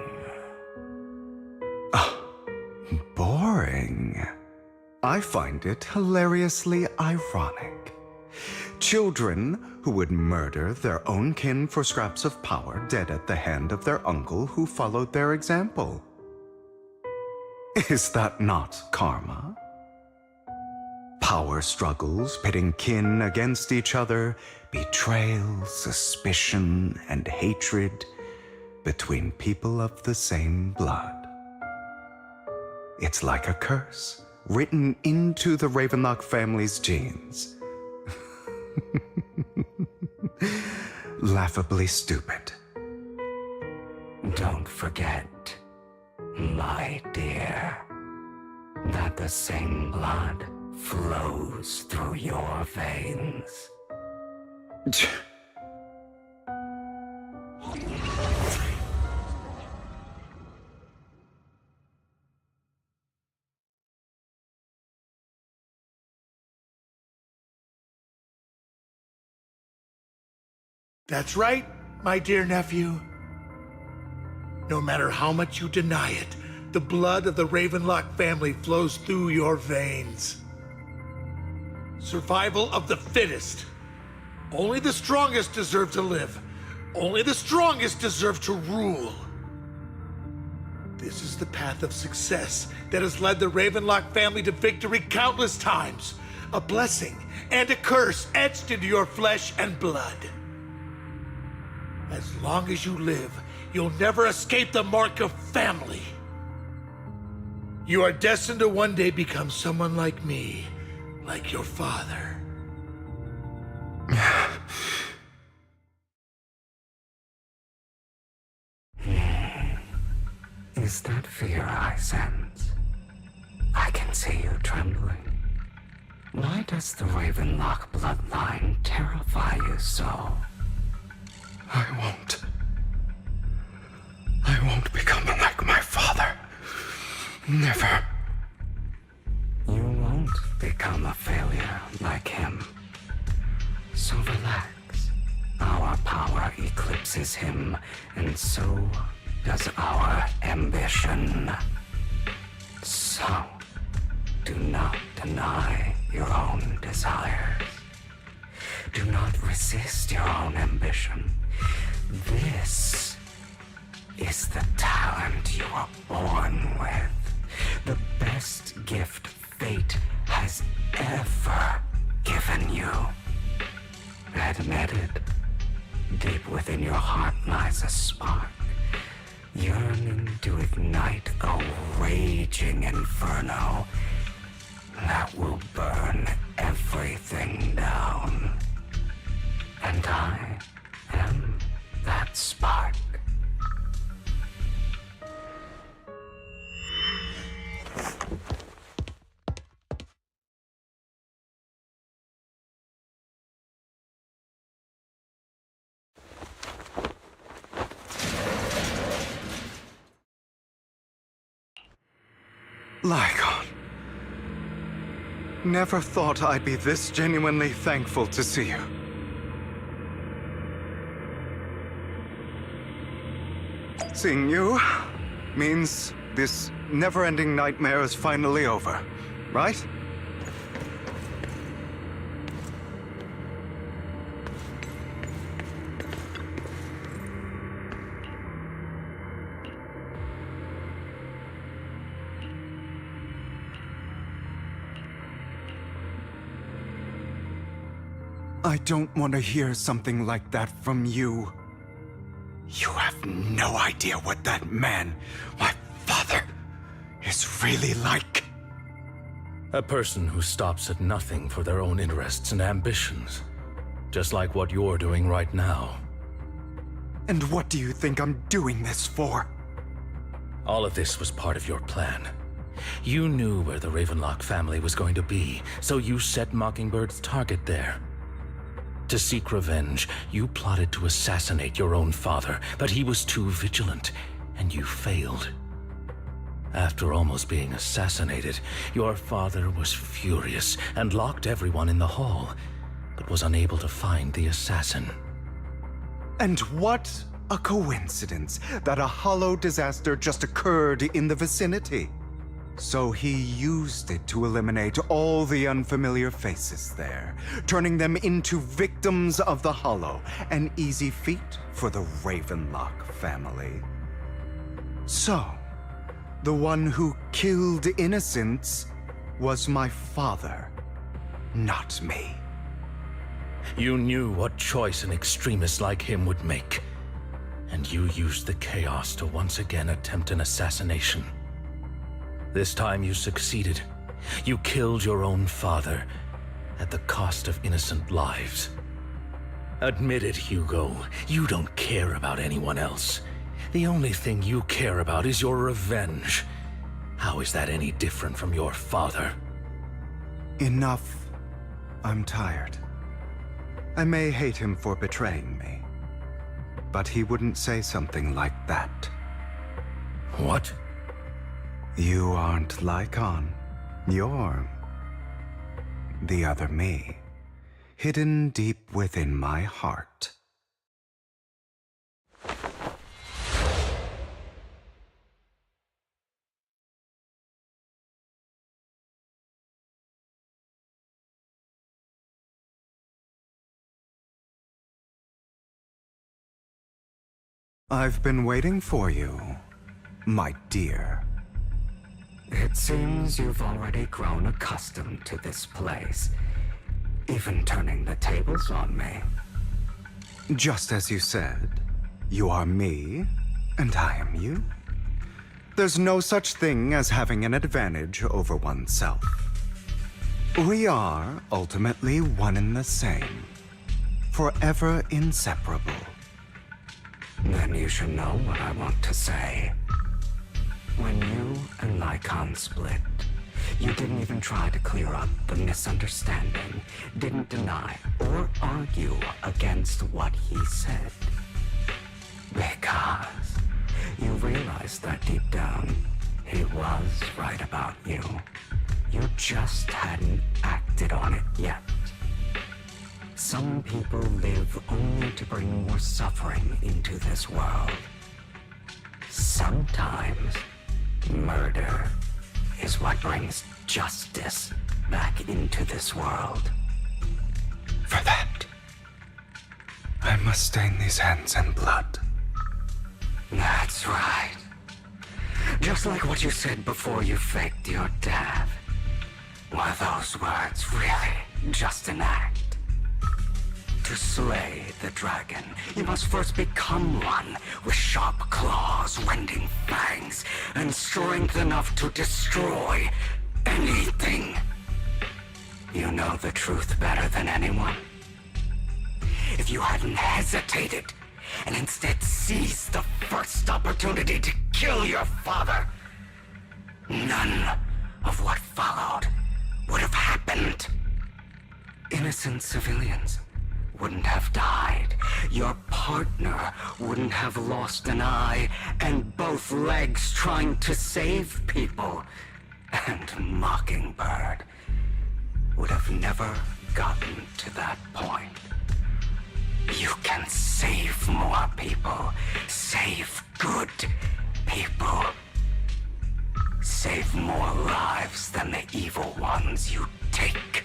I find it hilariously ironic. Children who would murder their own kin for scraps of power dead at the hand of their uncle who followed their example. Is that not karma? Power struggles pitting kin against each other, betrayal, suspicion, and hatred between people of the same blood. It's like a curse written into the Ravenlock family's genes. Laughably stupid. Don't forget, my dear, that the same blood flows through your veins. That's right, my dear nephew. No matter how much you deny it, the blood of the Ravenlock family flows through your veins. Survival of the fittest. Only the strongest deserve to live. Only the strongest deserve to rule. This is the path of success that has led the Ravenlock family to victory countless times. A blessing and a curse etched into your flesh and blood. As long as you live, you'll never escape the mark of family. You are destined to one day become someone like me, like your father. Is that fear I sense? I can see you trembling. Why does the Ravenlock bloodline terrify you so? I won't become like my father. Never. You won't become a failure like him. So relax. Our power eclipses him, and so does our ambition. So, do not deny your own desires. Do not resist your own ambition. This is the talent you were born with. The best gift fate has ever given you. Admit it. Deep within your heart lies a spark, yearning to ignite a raging inferno that will burn everything down. And I am that spark. Lygon. Never thought I'd be this genuinely thankful to see you. Seeing you means this never-ending nightmare is finally over, right? I don't want to hear something like that from you. You have no idea what that man, my father, is really like. A person who stops at nothing for their own interests and ambitions. Just like what you're doing right now. And what do you think I'm doing this for? All of this was part of your plan. You knew where the Ravenlock family was going to be, so you set Mockingbird's target there. To seek revenge, you plotted to assassinate your own father, but he was too vigilant, and you failed. After almost being assassinated, your father was furious and locked everyone in the hall, but was unable to find the assassin. And what a coincidence that a hollow disaster just occurred in the vicinity. So he used it to eliminate all the unfamiliar faces there, turning them into victims of the Hollow, an easy feat for the Ravenlock family. So, the one who killed innocents was my father, not me. You knew what choice an extremist like him would make, and you used the chaos to once again attempt an assassination. This time you succeeded. You killed your own father at the cost of innocent lives. Admit it, Hugo. You don't care about anyone else. The only thing you care about is your revenge. How is that any different from your father? Enough. I'm tired. I may hate him for betraying me, but he wouldn't say something like that. What? You aren't Lycon. You're the other me, hidden deep within my heart. I've been waiting for you, my dear. It seems you've already grown accustomed to this place, even turning the tables on me. Just as you said, you are me, and I am you. There's no such thing as having an advantage over oneself. We are ultimately one and the same, forever inseparable. Then you should know what I want to say. When you and Lycon split, you didn't even try to clear up the misunderstanding, didn't deny or argue against what he said. Because you realized that deep down, he was right about you. You just hadn't acted on it yet. Some people live only to bring more suffering into this world. Sometimes, murder is what brings justice back into this world. For that, I must stain these hands in blood. That's right. Just like what you said before you faked your death. Were those words really just an act? To slay the dragon, you must first become one with sharp claws, rending fangs, and strength enough to destroy anything. You know the truth better than anyone. If you hadn't hesitated and instead seized the first opportunity to kill your father, none of what followed would have happened. Innocent civilians wouldn't have died. Your partner wouldn't have lost an eye and both legs trying to save people. And Mockingbird would have never gotten to that point. You can save more people. Save good people. Save more lives than the evil ones you take.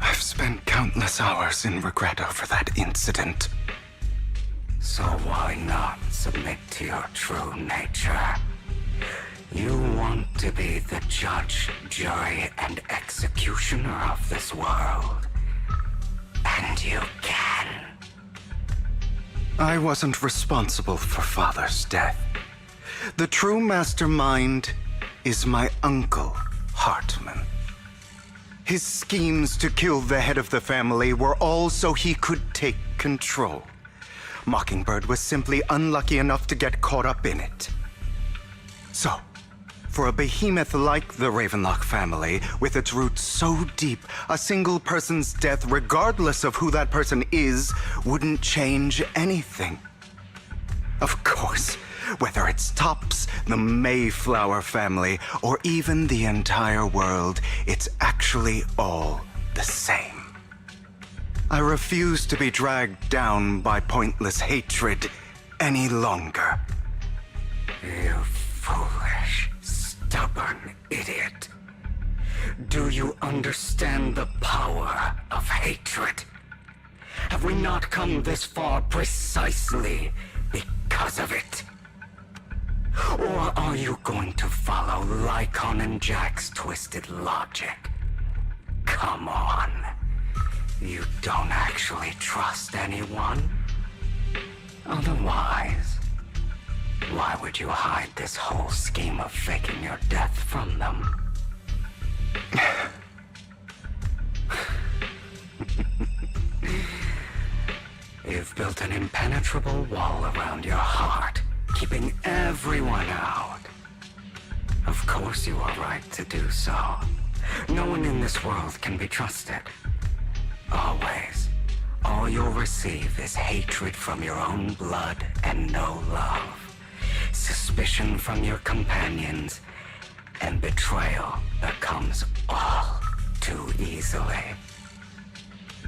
I've spent countless hours in regret over that incident. So why not submit to your true nature? You want to be the judge, jury, and executioner of this world. And you can. I wasn't responsible for Father's death. The true mastermind is my uncle, Hartman. His schemes to kill the head of the family were all so he could take control. Mockingbird was simply unlucky enough to get caught up in it. So, for a behemoth like the Ravenlock family, with its roots so deep, a single person's death, regardless of who that person is, wouldn't change anything. Of course, whether it's Tops, the Mayflower family, or even the entire world, it's actually all the same. I refuse to be dragged down by pointless hatred any longer. You foolish, stubborn idiot. Do you understand the power of hatred? Have we not come this far precisely because of it? Or are you going to follow Lycon and Jack's twisted logic? Come on. You don't actually trust anyone? Otherwise, why would you hide this whole scheme of faking your death from them? You've built an impenetrable wall around your heart, keeping everyone out. Of course you are right to do so. No one in this world can be trusted. Always. All you'll receive is hatred from your own blood and no love. Suspicion from your companions, and betrayal that comes all too easily.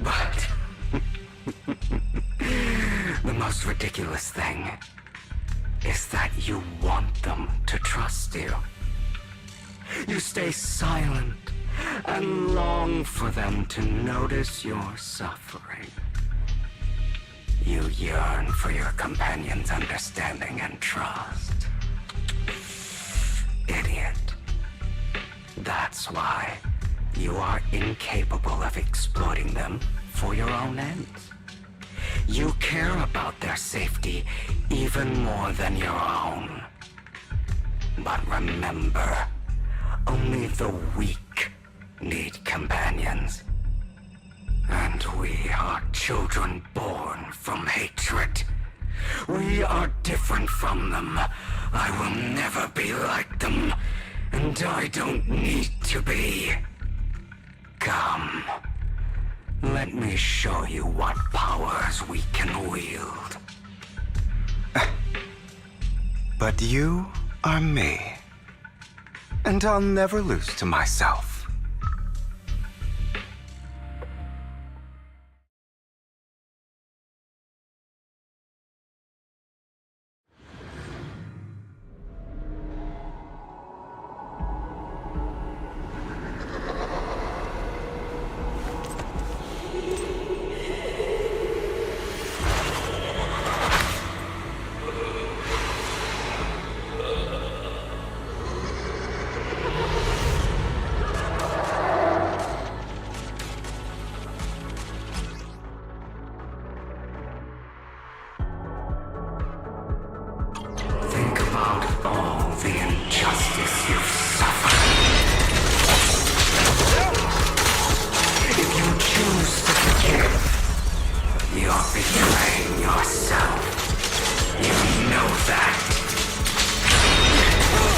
But the most ridiculous thing is that you want them to trust you. You stay silent and long for them to notice your suffering. You yearn for your companion's understanding and trust. Idiot. That's why you are incapable of exploiting them for your own ends. You care about their safety even more than your own. But remember, only the weak need companions. And we are children born from hatred. We are different from them. I will never be like them, and I don't need to be. Come. Let me show you what powers we can wield. But you are me. And I'll never lose to myself.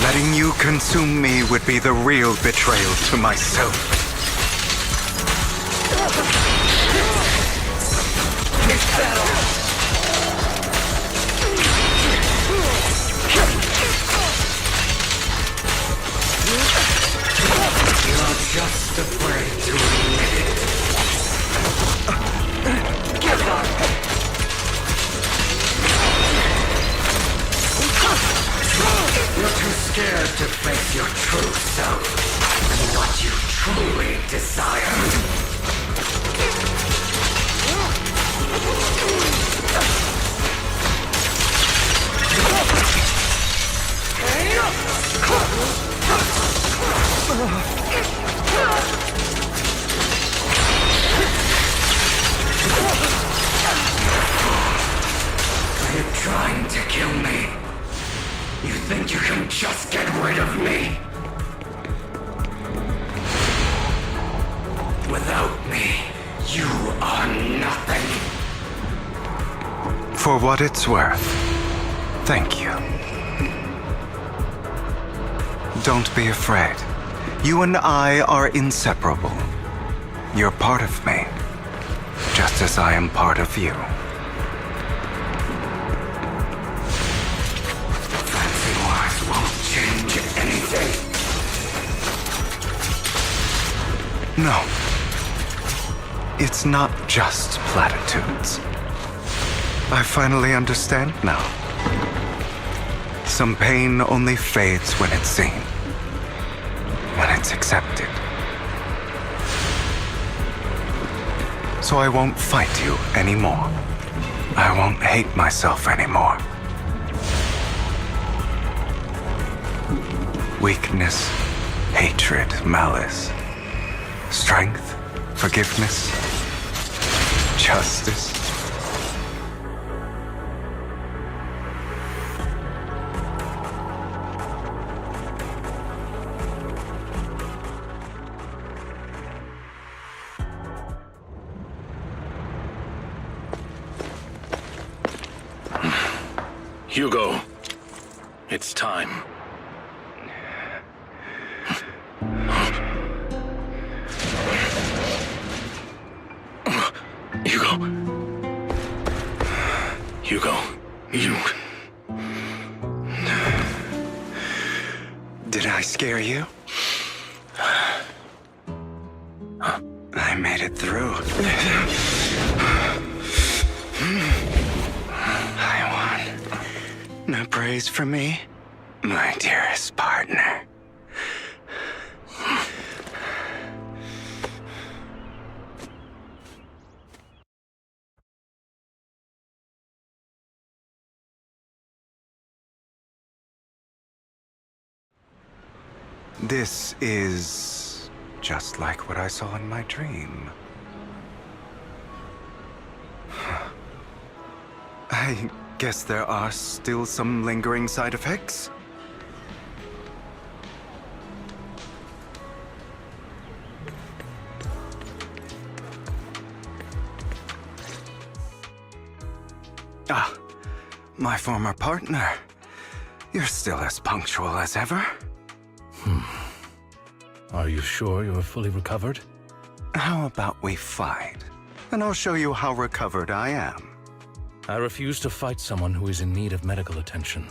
Letting you consume me would be the real betrayal to myself. You're just afraid to admit it. Give up! You're too scared to face your true self and what you truly desire. Are you trying to kill me? You think you can just get rid of me? Without me, you are nothing. For what it's worth, thank you. Don't be afraid. You and I are inseparable. You're part of me, just as I am part of you. Fancy words won't change anything. No. It's not just platitudes. I finally understand now. Some pain only fades when it's seen. when it's accepted. So I won't fight you anymore. I won't hate myself anymore. Weakness, hatred, malice, strength, forgiveness, justice. Hugo, it's time. Hugo, you... Did I scare you? I made it through. I won. No praise for me, my dearest partner. This is just like what I saw in my dream. I guess there are still some lingering side effects. Ah, my former partner. You're still as punctual as ever. Are you sure you're fully recovered? How about we fight? And I'll show you how recovered I am. I refuse to fight someone who is in need of medical attention.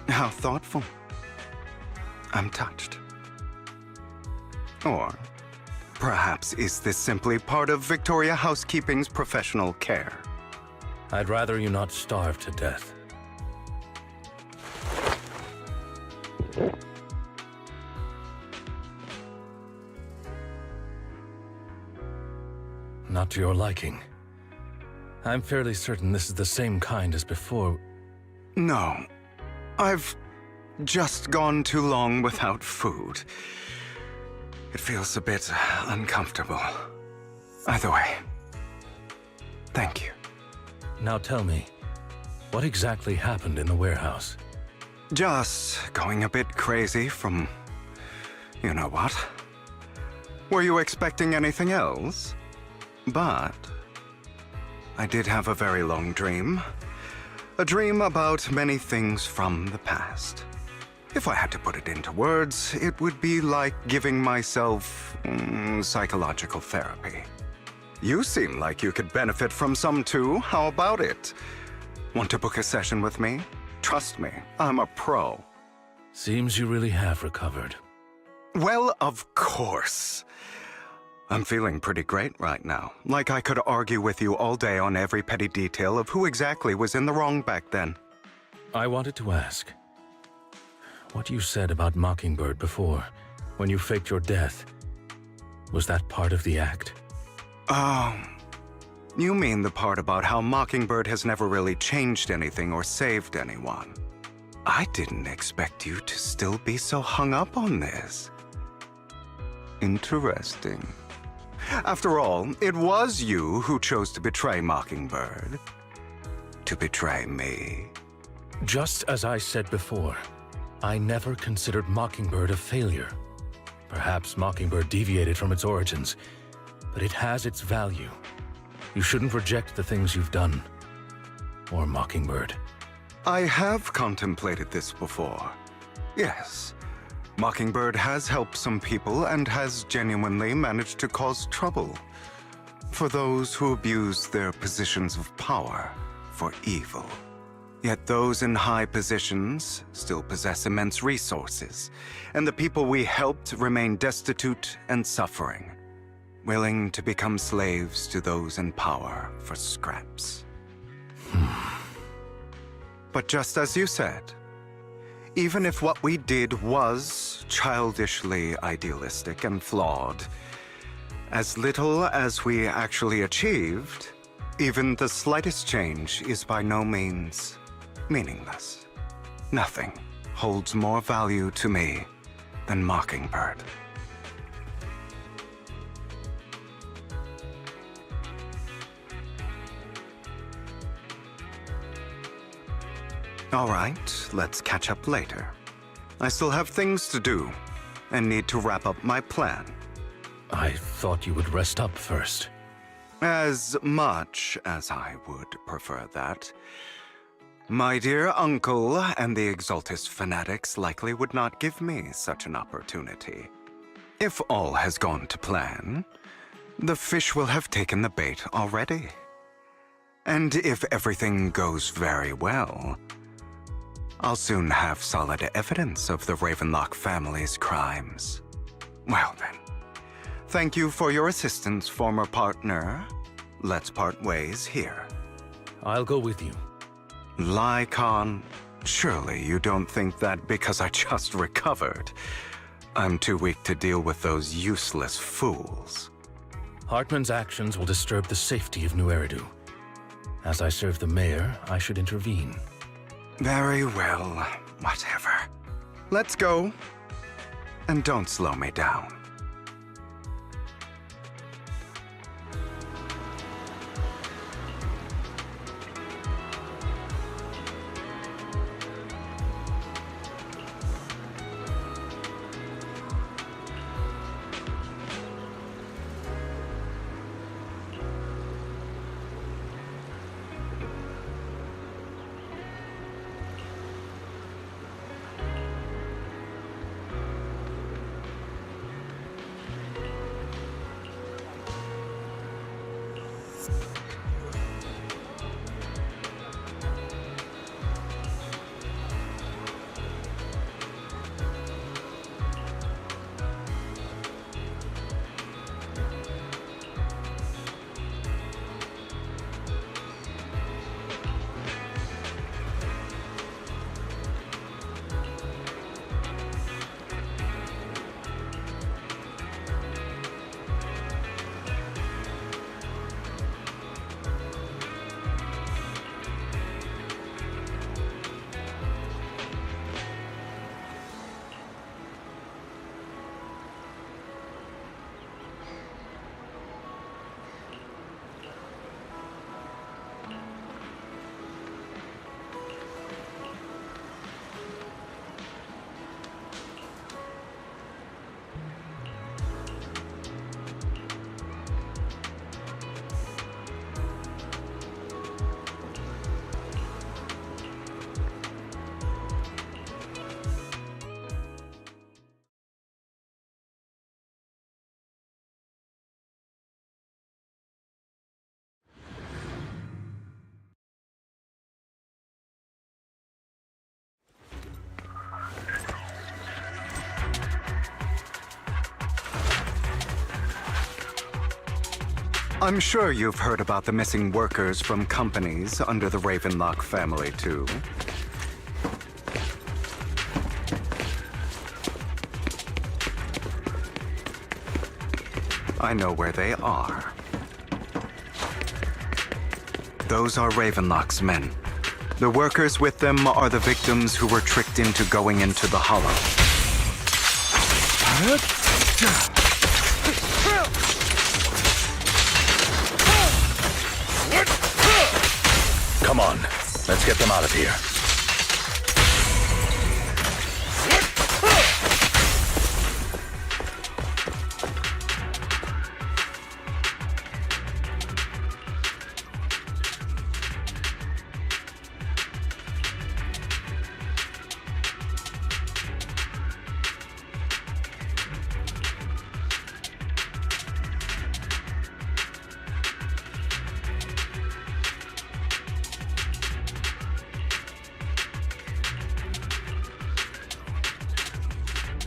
How thoughtful. I'm touched. Or perhaps is this simply part of Victoria Housekeeping's professional care? I'd rather you not starve to death. Not to your liking. I'm fairly certain this is the same kind as before. No. I've just gone too long without food. It feels a bit uncomfortable. Either way, thank you. Now tell me, what exactly happened in the warehouse? Just going a bit crazy from... you know what? Were you expecting anything else? But... I did have a very long dream. A dream about many things from the past. If I had to put it into words, it would be like giving myself psychological therapy. You seem like you could benefit from some too. How about it? Want to book a session with me? Trust me, I'm a pro. Seems you really have recovered. Well, of course. I'm feeling pretty great right now. Like I could argue with you all day on every petty detail of who exactly was in the wrong back then. I wanted to ask, what you said about Mockingbird before, when you faked your death, was that part of the act? Oh, you mean the part about how Mockingbird has never really changed anything or saved anyone. I didn't expect you to still be so hung up on this. Interesting. After all, it was you who chose to betray Mockingbird. To betray me. Just as I said before, I never considered Mockingbird a failure. Perhaps Mockingbird deviated from its origins, but it has its value. You shouldn't reject the things you've done. Or Mockingbird. I have contemplated this before. Yes. Mockingbird has helped some people and has genuinely managed to cause trouble for those who abuse their positions of power for evil. Yet those in high positions still possess immense resources, and the people we helped remain destitute and suffering. willing to become slaves to those in power for scraps. But just as you said, even if what we did was childishly idealistic and flawed, as little as we actually achieved, even the slightest change is by no means meaningless. Nothing holds more value to me than Mockingbird. All right, let's catch up later. I still have things to do and need to wrap up my plan. I thought you would rest up first. As much as I would prefer that. My dear uncle and the Exaltus fanatics likely would not give me such an opportunity. If all has gone to plan, the fish will have taken the bait already. And if everything goes very well, I'll soon have solid evidence of the Ravenlock family's crimes. Well then, thank you for your assistance, former partner. Let's part ways here. I'll go with you. Lycon, surely you don't think that because I just recovered, I'm too weak to deal with those useless fools. Hartman's actions will disturb the safety of New Eridu. As I serve the mayor, I should intervene. Very well, whatever. Let's go. And don't slow me down. I'm sure you've heard about the missing workers from companies under the Ravenlock family, too. I know where they are. Those are Ravenlock's men. The workers with them are the victims who were tricked into going into the Hollow. Come on, let's get them out of here.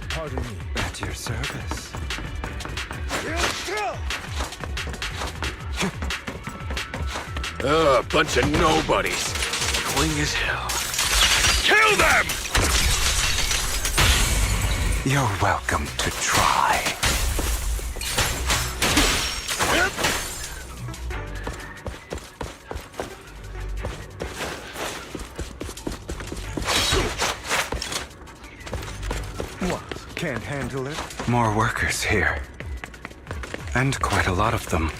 Pardon me. At your service. Ugh, bunch of nobodies. Cling as hell. Kill them! You're welcome to try. What? Can't handle it? More workers here. And quite a lot of them.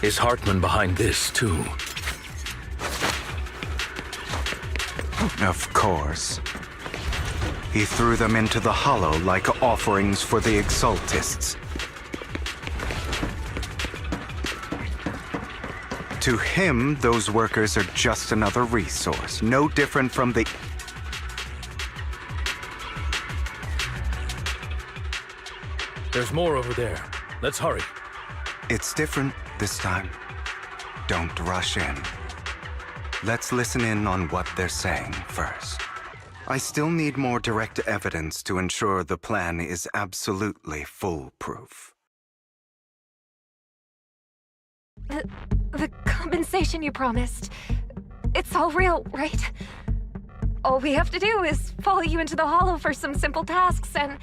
Is Hartman behind this, too? Of course. He threw them into the hollow like offerings for the Exaltists. To him, those workers are just another resource, no different from the... There's more over there. Let's hurry. It's different this time. Don't rush in. Let's listen in on what they're saying first. I still need more direct evidence to ensure the plan is absolutely foolproof. The compensation you promised. It's all real, right? All we have to do is follow you into the hollow for some simple tasks, and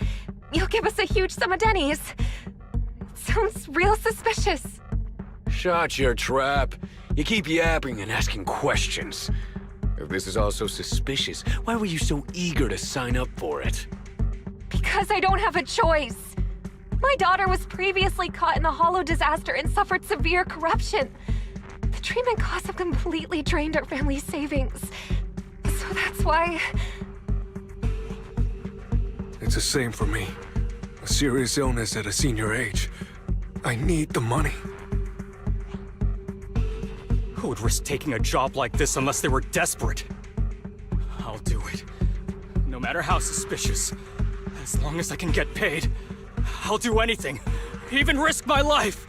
you'll give us a huge sum of dennies. Sounds real suspicious. Shut your trap. You keep yapping and asking questions. If this is all so suspicious, why were you so eager to sign up for it? Because I don't have a choice. My daughter was previously caught in the hollow disaster and suffered severe corruption. The treatment costs have completely drained our family's savings. So that's why... It's the same for me. A serious illness at a senior age. I need the money. Who would risk taking a job like this unless they were desperate? I'll do it. No matter how suspicious. As long as I can get paid, I'll do anything. Even risk my life!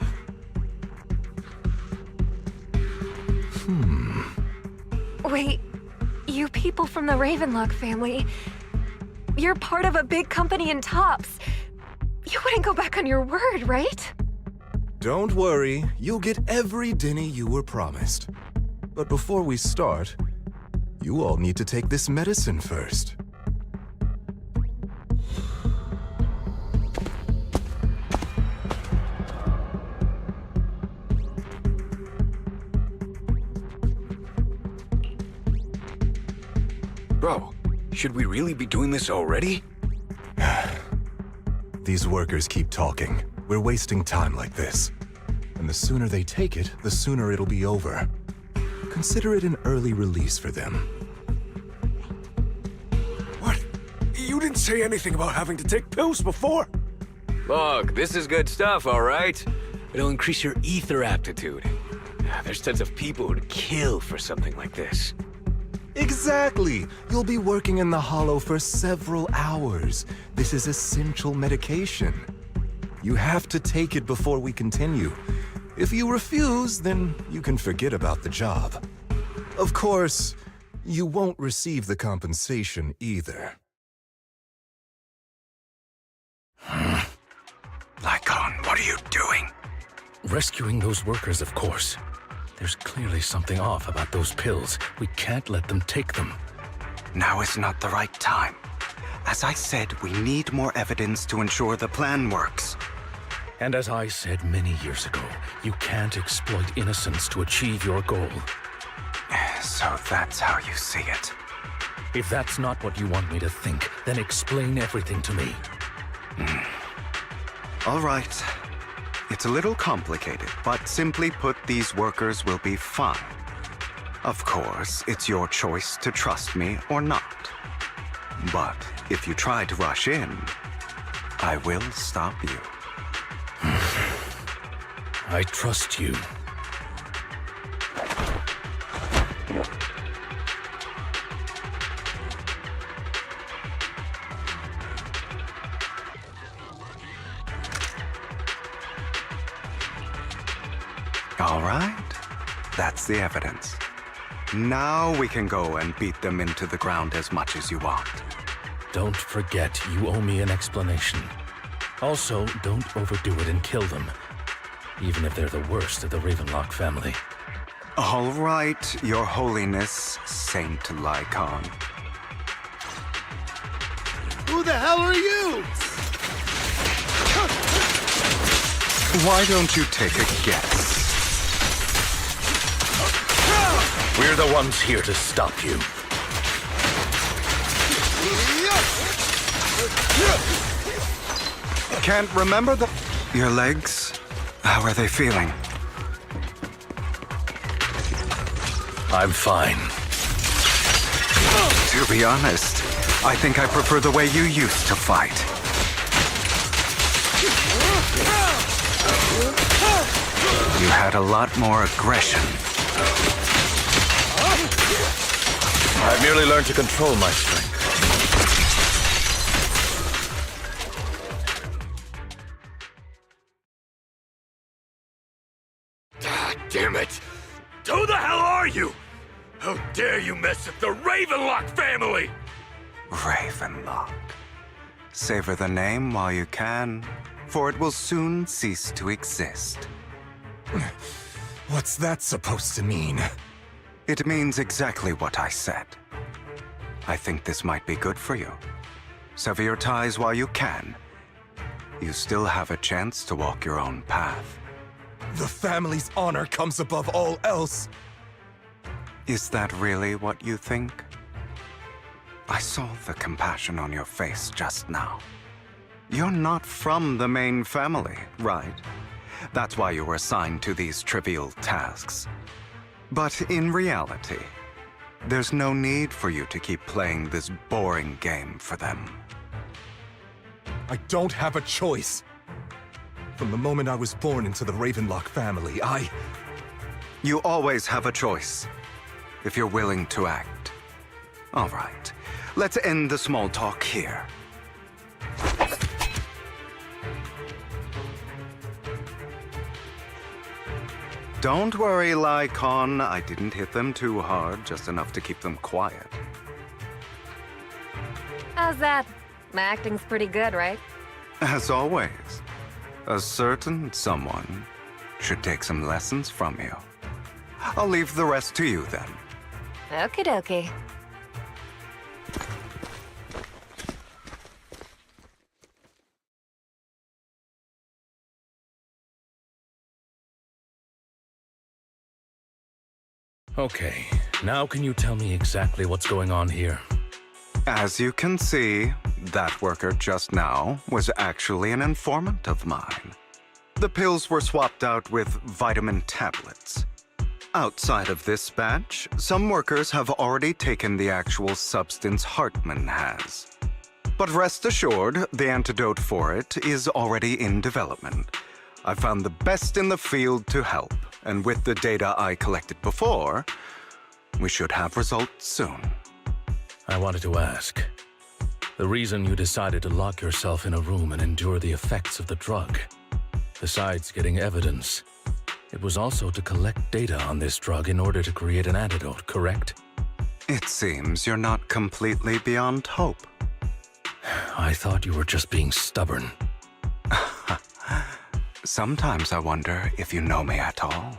Wait, you people from the Ravenlock family, you're part of a big company in Tops. You wouldn't go back on your word, right? Don't worry, you'll get every denny you were promised. But before we start, you all need to take this medicine first. Bro, should we really be doing this already? These workers keep talking. We're wasting time like this. And the sooner they take it, the sooner it'll be over. Consider it an early release for them. What? You didn't say anything about having to take pills before. Look, this is good stuff, all right? It'll increase your ether aptitude. There's tons of people who'd kill for something like this. Exactly! You'll be working in the hollow for several hours. This is essential medication. You have to take it before we continue. If you refuse, then you can forget about the job. Of course, you won't receive the compensation either. Lycon, what are you doing? Rescuing those workers, of course. There's clearly something off about those pills. We can't let them take them. Now is not the right time. As I said, we need more evidence to ensure the plan works. And as I said many years ago, you can't exploit innocence to achieve your goal. So that's how you see it. If that's not what you want me to think, then explain everything to me. All right. It's a little complicated, but simply put, these workers will be fine. Of course, it's your choice to trust me or not. But if you try to rush in, I will stop you. I trust you. That's the evidence. Now we can go and beat them into the ground as much as you want. Don't forget, you owe me an explanation. Also, don't overdo it and kill them, even if they're the worst of the Ravenlock family. All right, Your Holiness, Saint Lycon. Who the hell are you? Why don't you take a guess? We're the ones here to stop you. Can't remember the... Your legs? How are they feeling? I'm fine. To be honest, I think I prefer the way you used to fight. You had a lot more aggression. I merely learned to control my strength. Damn it! Who the hell are you? How dare you mess with the Ravenlock family? Ravenlock. Savor the name while you can, for it will soon cease to exist. What's that supposed to mean? It means exactly what I said. I think this might be good for you. Sever your ties while you can. You still have a chance to walk your own path. The family's honor comes above all else. Is that really what you think? I saw the compassion on your face just now. You're not from the main family, right? That's why you were assigned to these trivial tasks. But in reality, there's no need for you to keep playing this boring game for them. I don't have a choice. From the moment I was born into the Ravenlock family, You always have a choice, if you're willing to act. All right, let's end the small talk here. Don't worry, Lycon. I didn't hit them too hard, just enough to keep them quiet. How's that? My acting's pretty good, right? As always, a certain someone should take some lessons from you. I'll leave the rest to you then. Okie dokie. Okay, now can you tell me exactly what's going on here? As you can see, that worker just now was actually an informant of mine. The pills were swapped out with vitamin tablets. Outside of this batch, some workers have already taken the actual substance Hartman has. But rest assured, the antidote for it is already in development. I found the best in the field to help, and with the data I collected before, we should have results soon. I wanted to ask. The reason you decided to lock yourself in a room and endure the effects of the drug, besides getting evidence, it was also to collect data on this drug in order to create an antidote, correct? It seems you're not completely beyond hope. I thought you were just being stubborn. Sometimes I wonder if you know me at all.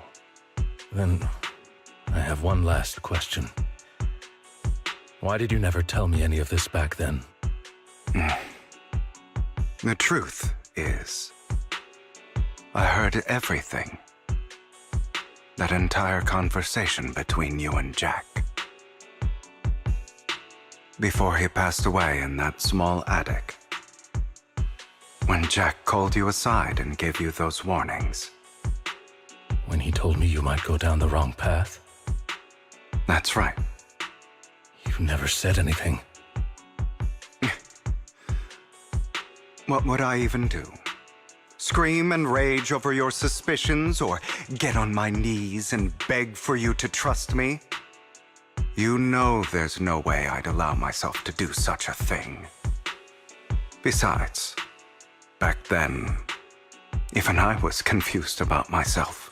Then, I have one last question. Why did you never tell me any of this back then? The truth is, I heard everything. That entire conversation between you and Jack. Before he passed away in that small attic. When Jack called you aside and gave you those warnings. When he told me you might go down the wrong path? That's right. You never said anything. What would I even do? Scream and rage over your suspicions, or get on my knees and beg for you to trust me? You know there's no way I'd allow myself to do such a thing. Besides, back then, even I was confused about myself.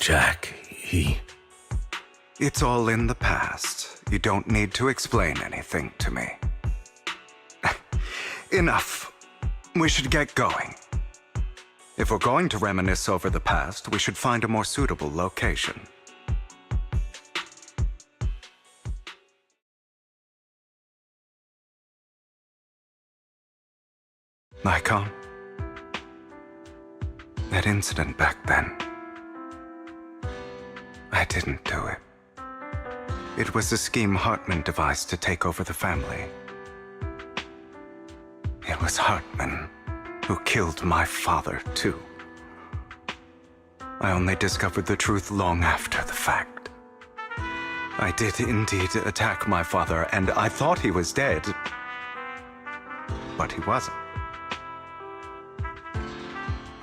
Jack, he... It's all in the past. You don't need to explain anything to me. Enough. We should get going. If we're going to reminisce over the past, we should find a more suitable location. Nikon? That incident back then. I didn't do it. It was a scheme Hartman devised to take over the family. It was Hartman who killed my father, too. I only discovered the truth long after the fact. I did indeed attack my father, and I thought he was dead. But he wasn't.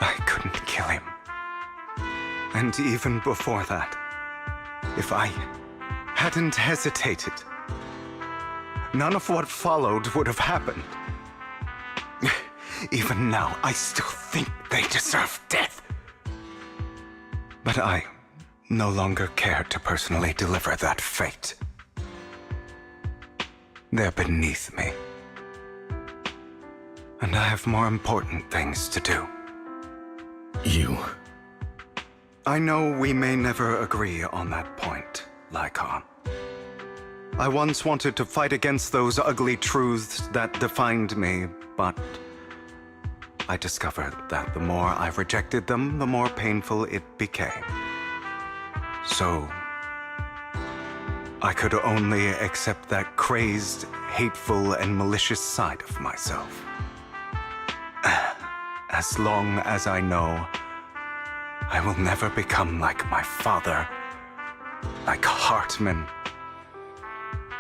I couldn't kill him. And even before that, if I hadn't hesitated, none of what followed would have happened. Even now, I still think they deserve death. But I no longer care to personally deliver that fate. They're beneath me. And I have more important things to do. You... I know we may never agree on that point, Lycon. I once wanted to fight against those ugly truths that defined me, but I discovered that the more I rejected them, the more painful it became. So, I could only accept that crazed, hateful, and malicious side of myself. As long as I know I will never become like my father, like Hartman,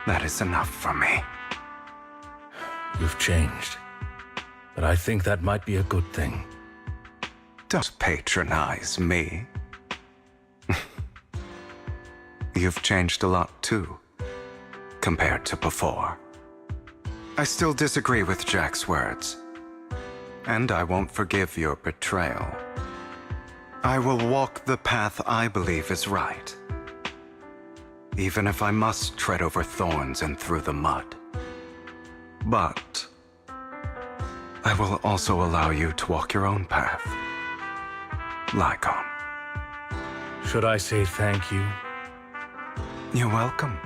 that is enough for me. You've changed. But I think that might be a good thing. Don't patronize me. You've changed a lot too, compared to before. I still disagree with Jack's words, and I won't forgive your betrayal. I will walk the path I believe is right, even if I must tread over thorns and through the mud. But I will also allow you to walk your own path. Lycon. Should I say thank you? You're welcome.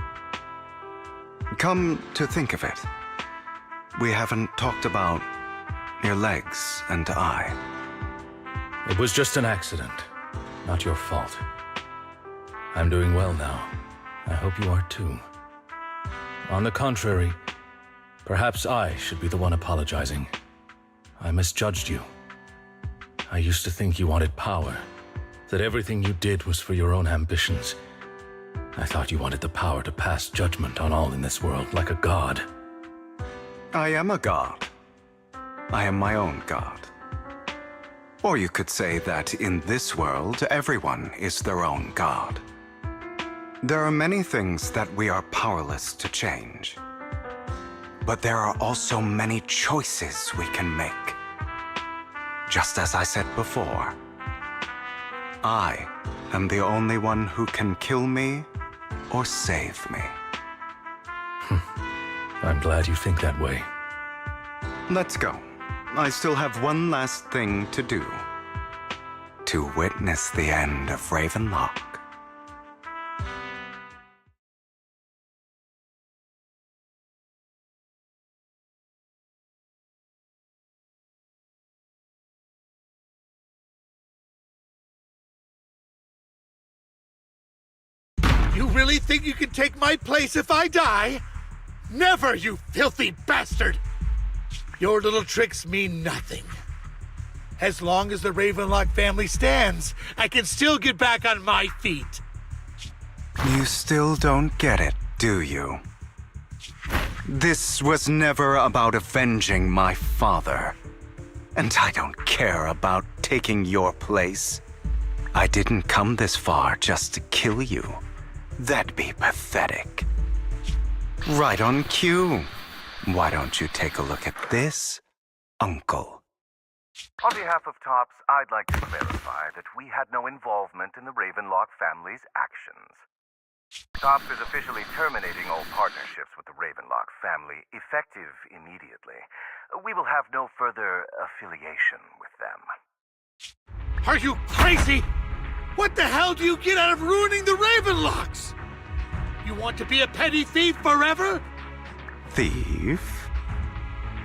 Come to think of it, we haven't talked about your legs and eye. It was just an accident, not your fault. I'm doing well now. I hope you are too. On the contrary, perhaps I should be the one apologizing. I misjudged you. I used to think you wanted power, that everything you did was for your own ambitions. I thought you wanted the power to pass judgment on all in this world like a god. I am a god. I am my own god. Or you could say that in this world, everyone is their own god. There are many things that we are powerless to change. But there are also many choices we can make. Just as I said before, I am the only one who can kill me or save me. I'm glad you think that way. Let's go. I still have one last thing to do. To witness the end of Ravenlock. You really think you can take my place if I die? Never, you filthy bastard! Your little tricks mean nothing. As long as the Ravenlock family stands, I can still get back on my feet. You still don't get it, do you? This was never about avenging my father. And I don't care about taking your place. I didn't come this far just to kill you. That'd be pathetic. Right on cue. Why don't you take a look at this, Uncle? On behalf of TOPS, I'd like to clarify that we had no involvement in the Ravenlock family's actions. TOPS is officially terminating all partnerships with the Ravenlock family, effective immediately. We will have no further affiliation with them. Are you crazy? What the hell do you get out of ruining the Ravenlocks? You want to be a petty thief forever? Thief?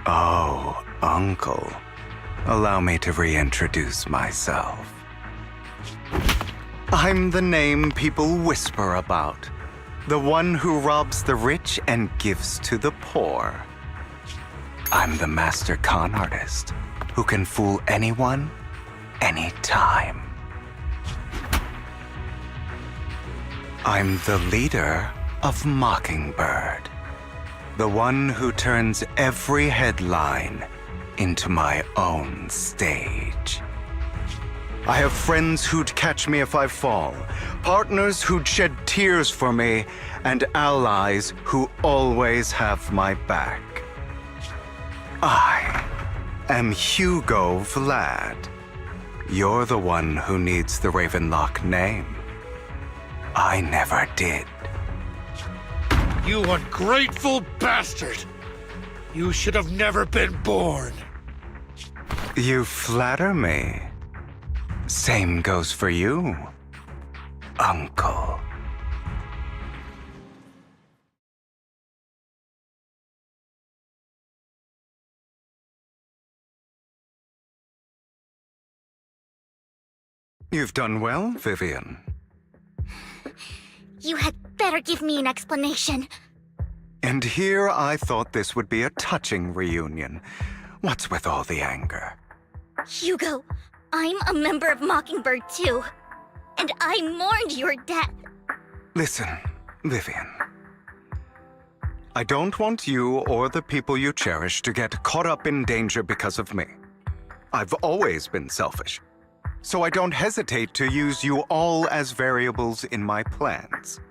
Oh, Uncle. Allow me to reintroduce myself. I'm the name people whisper about. The one who robs the rich and gives to the poor. I'm the master con artist who can fool anyone, anytime. I'm the leader of Mockingbird. The one who turns every headline into my own stage. I have friends who'd catch me if I fall, partners who'd shed tears for me, and allies who always have my back. I am Hugo Vlad. You're the one who needs the Ravenlock name. I never did. You ungrateful bastard! You should have never been born. You flatter me. Same goes for you, Uncle. You've done well, Vivian. You had better give me an explanation. And here I thought this would be a touching reunion. What's with all the anger? Hugo, I'm a member of Mockingbird too. And I mourned your death. Listen, Vivian. I don't want you or the people you cherish to get caught up in danger because of me. I've always been selfish, so I don't hesitate to use you all as variables in my plans.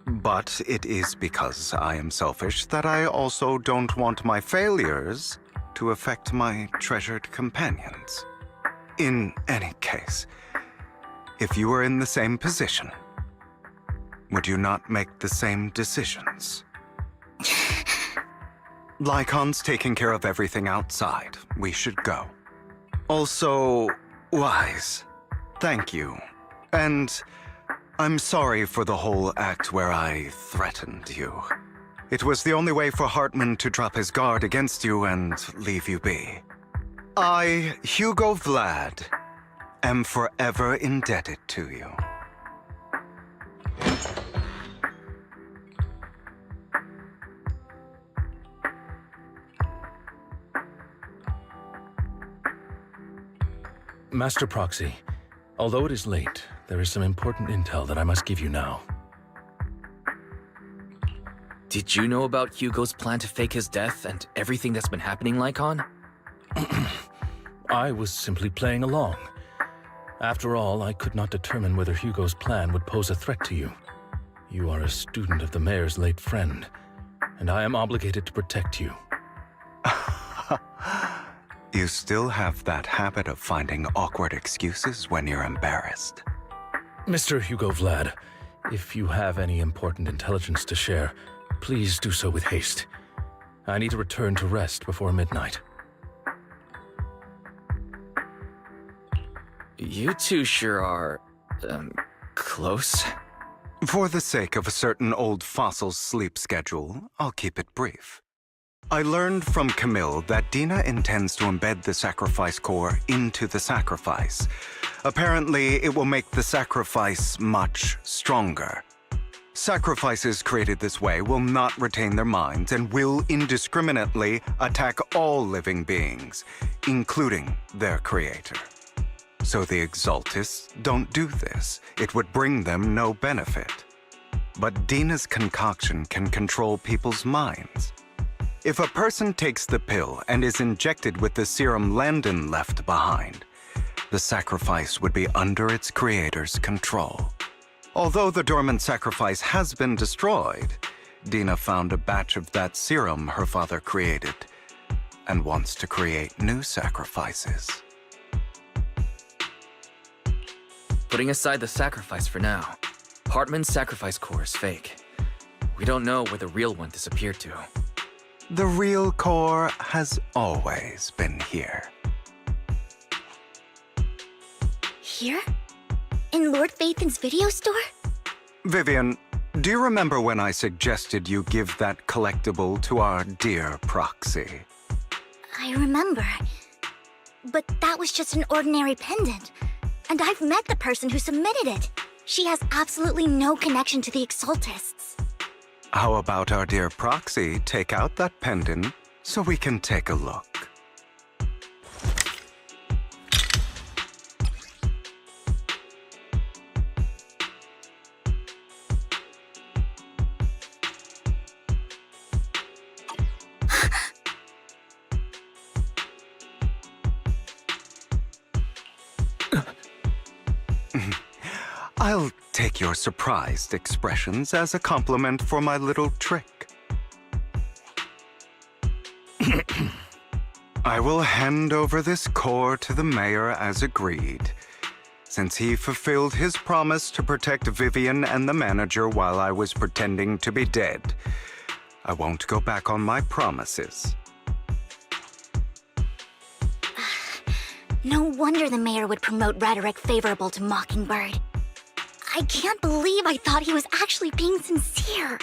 But it is because I am selfish that I also don't want my failures to affect my treasured companions. In any case, if you were in the same position, would you not make the same decisions? Lycon's taking care of everything outside. We should go. Also, Wise, thank you. And I'm sorry for the whole act where I threatened you. It was the only way for Hartman to drop his guard against you and leave you be. I, Hugo Vlad, am forever indebted to you. Master Proxy, although it is late, there is some important intel that I must give you now. Did you know about Hugo's plan to fake his death and everything that's been happening, Lycon? I was simply playing along. After all, I could not determine whether Hugo's plan would pose a threat to you. You are a student of the mayor's late friend, and I am obligated to protect you. You still have that habit of finding awkward excuses when you're embarrassed. Mr. Hugo Vlad, if you have any important intelligence to share, please do so with haste. I need to return to rest before midnight. You two sure are, close. For the sake of a certain old fossil's sleep schedule, I'll keep it brief. I learned from Camille that Dina intends to embed the sacrifice core into the sacrifice. Apparently, it will make the sacrifice much stronger. Sacrifices created this way will not retain their minds and will indiscriminately attack all living beings, including their creator. So the Exaltists don't do this. It would bring them no benefit. But Dina's concoction can control people's minds. If a person takes the pill and is injected with the serum Landon left behind, the sacrifice would be under its creator's control. Although the dormant sacrifice has been destroyed, Dina found a batch of that serum her father created and wants to create new sacrifices. Putting aside the sacrifice for now, Hartman's sacrifice core is fake. We don't know where the real one disappeared to. The real core has always been here. Here? In Lord Phaethon's video store? Vivian, do you remember when I suggested you give that collectible to our dear proxy? I remember. But that was just an ordinary pendant. And I've met the person who submitted it. She has absolutely no connection to the Exaltists. How about our dear proxy take out that pendant so we can take a look? I'll take your surprised expressions as a compliment for my little trick. I will hand over this core to the mayor as agreed, since he fulfilled his promise to protect Vivian and the manager while I was pretending to be dead. I won't go back on my promises. No wonder the mayor would promote rhetoric favorable to Mockingbird. I can't believe I thought he was actually being sincere.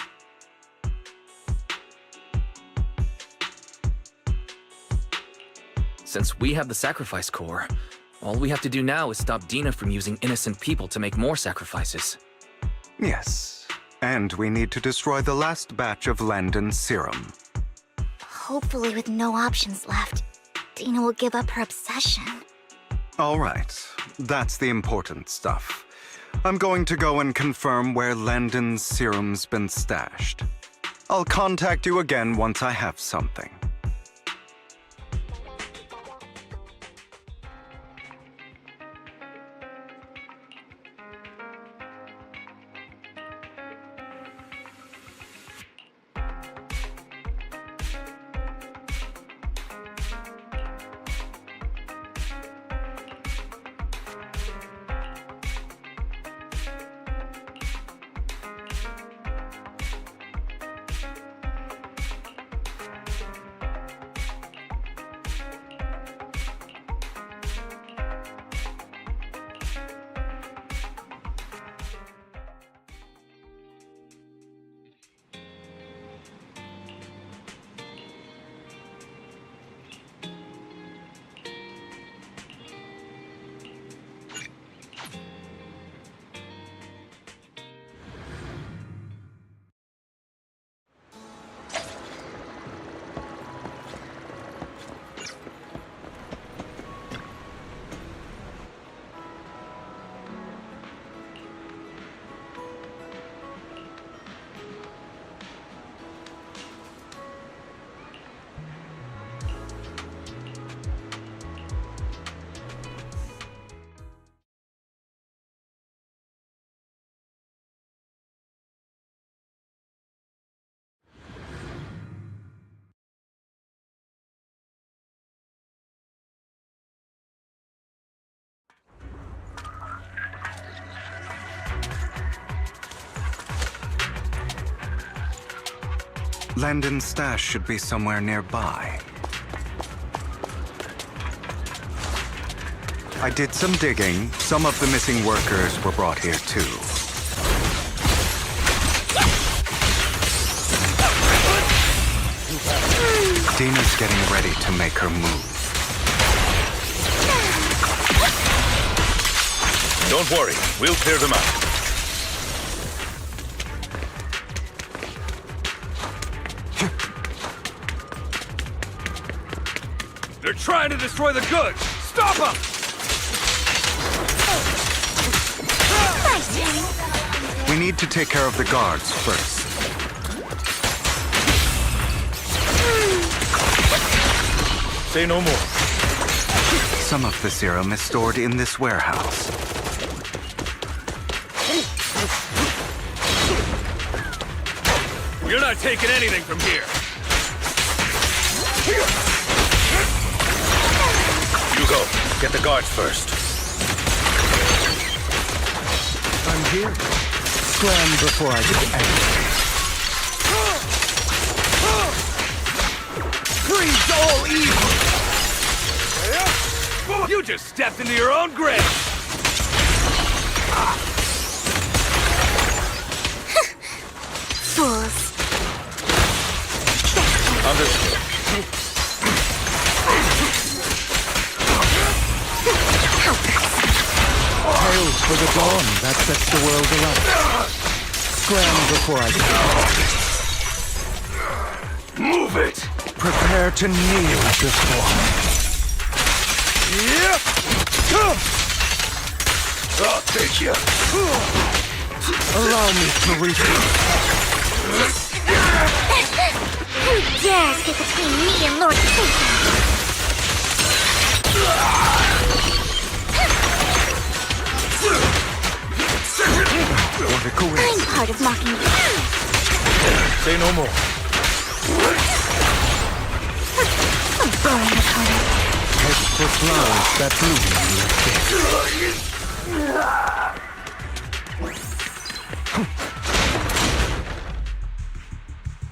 Since we have the sacrifice core, all we have to do now is stop Dina from using innocent people to make more sacrifices. Yes, and we need to destroy the last batch of Landon's serum. Hopefully with no options left, Dina will give up her obsession. All right, that's the important stuff. I'm going to go and confirm where Landon's serum's been stashed. I'll contact you again once I have something. Landon's stash should be somewhere nearby. I did some digging. Some of the missing workers were brought here too. Dina's getting ready to make her move. Don't worry, we'll clear them out. They're trying to destroy the goods! Stop them! We need to take care of the guards first. Say no more. Some of the serum is stored in this warehouse. You're not taking anything from here. You go. Get the guards first. here? Scram before I get angry. Freeze all evil! You just stepped into your own grave! Fools. Understood. Hail for the dawn that sets the world alight. Scram before I get Move it! Prepare to kneel before me. I'll take you. Allow me to refill. Who dares get between me and Lord Satan? What a coincidence. I'm part of Mockingbird. Say no more. A boring opponent. Head for flowers that bloom in your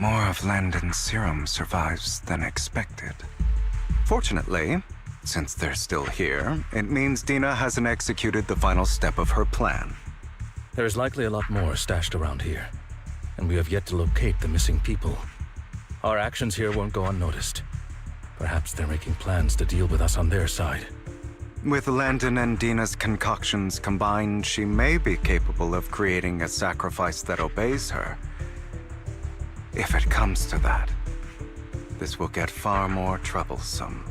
More of Landon's serum survives than expected. Fortunately, since they're still here, it means Dina hasn't executed the final step of her plan. There's likely a lot more stashed around here, and we have yet to locate the missing people. Our actions here won't go unnoticed. Perhaps they're making plans to deal with us on their side. With Landon and Dina's concoctions combined, she may be capable of creating a sacrifice that obeys her. If it comes to that, this will get far more troublesome.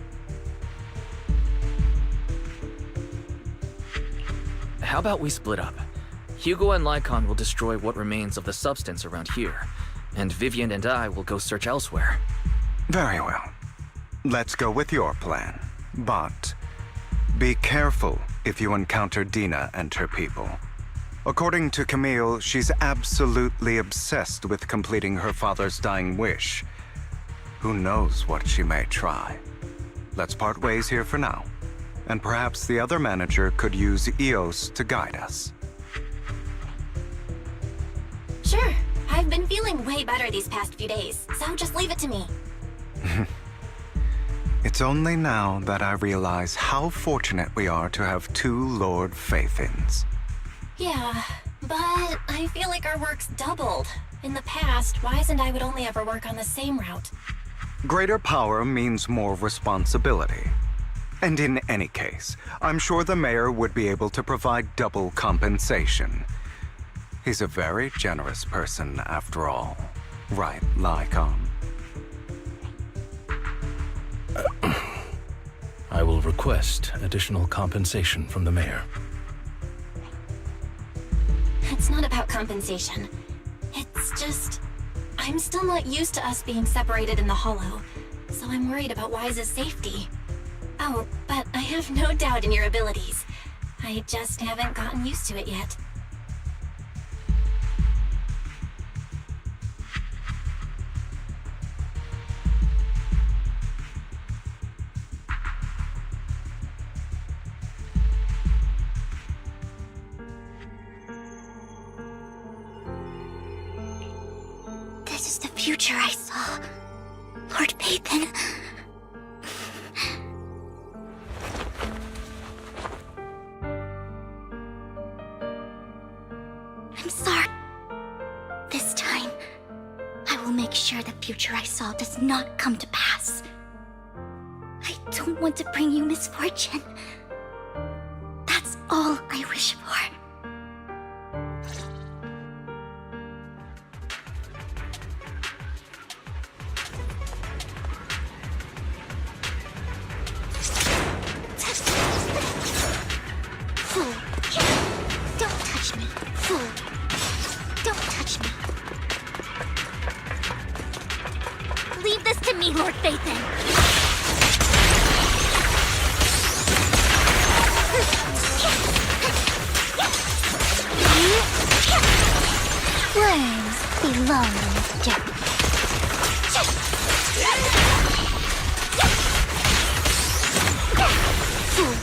How about we split up? Hugo and Lycon will destroy what remains of the substance around here, and Vivian and I will go search elsewhere. Very well. Let's go with your plan. But be careful if you encounter Dina and her people. According to Camille, she's absolutely obsessed with completing her father's dying wish. Who knows what she may try? Let's part ways here for now. And perhaps the other manager could use Eos to guide us. Sure. I've been feeling way better these past few days, so just leave it to me. It's only now that I realize how fortunate we are to have two Lord Faithins. Yeah, but I feel like our work's doubled. In the past, Wise and I would only ever work on the same route. Greater power means more responsibility. And in any case, I'm sure the mayor would be able to provide double compensation. He's a very generous person, after all. Right, Lycon? I will request additional compensation from the mayor. It's not about compensation. It's just... I'm still not used to us being separated in the Hollow, so I'm worried about Wise's safety. Oh, but I have no doubt in your abilities. I just haven't gotten used to it yet. This is the future I saw. Lord Pathan. I'm sorry. This time, I will make sure the future I saw does not come to pass. I don't want to bring you misfortune. That's all I wish for. Fool. Don't touch me. Fool. Don't touch me. Leave this to me, Lord Phaethon. Flames belong in the depth. Fool.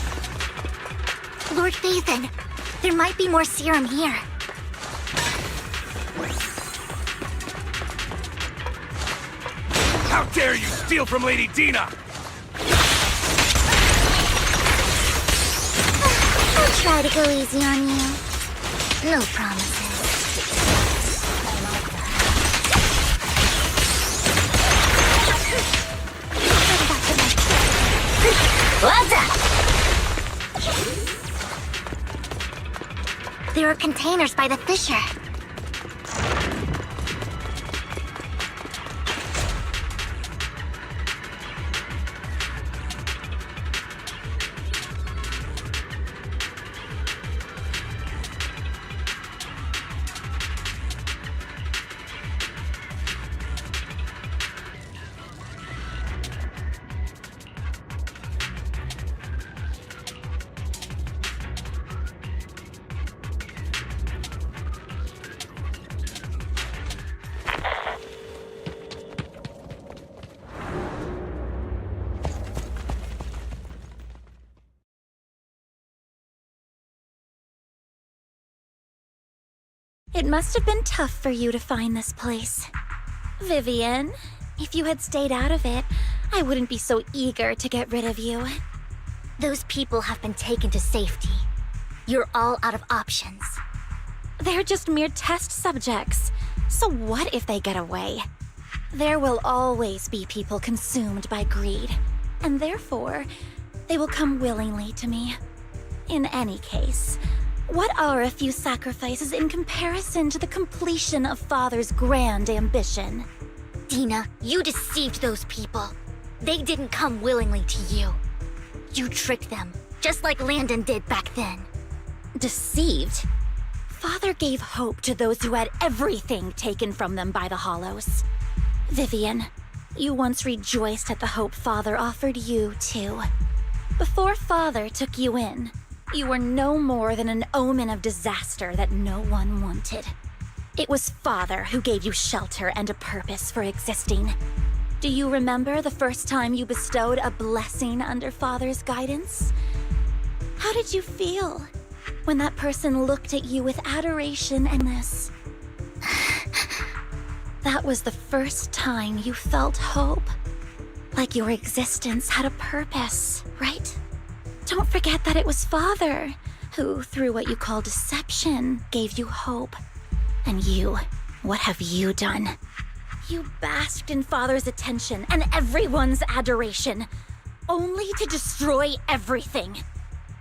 Lord Phaethon, there might be more serum here. How dare you steal from Lady Dina! I'll try to go easy on you. No promises. What's up? There are containers by the fissure. It must have been tough for you to find this place. Vivian, if you had stayed out of it, I wouldn't be so eager to get rid of you. Those people have been taken to safety. You're all out of options. They're just mere test subjects. So what if they get away? There will always be people consumed by greed, and therefore, they will come willingly to me. In any case, what are a few sacrifices in comparison to the completion of Father's grand ambition? Dina, you deceived those people. They didn't come willingly to you. You tricked them, just like Landon did back then. Deceived? Father gave hope to those who had everything taken from them by the Hollows. Vivian, you once rejoiced at the hope Father offered you, too. Before Father took you in, you were no more than an omen of disaster that no one wanted. It was Father who gave you shelter and a purpose for existing. Do you remember the first time you bestowed a blessing under Father's guidance? How did you feel when that person looked at you with adoration and this? That was the first time you felt hope. Like your existence had a purpose, right? Don't forget that it was Father who, through what you call deception, gave you hope. And you, what have you done? You basked in Father's attention and everyone's adoration, only to destroy everything.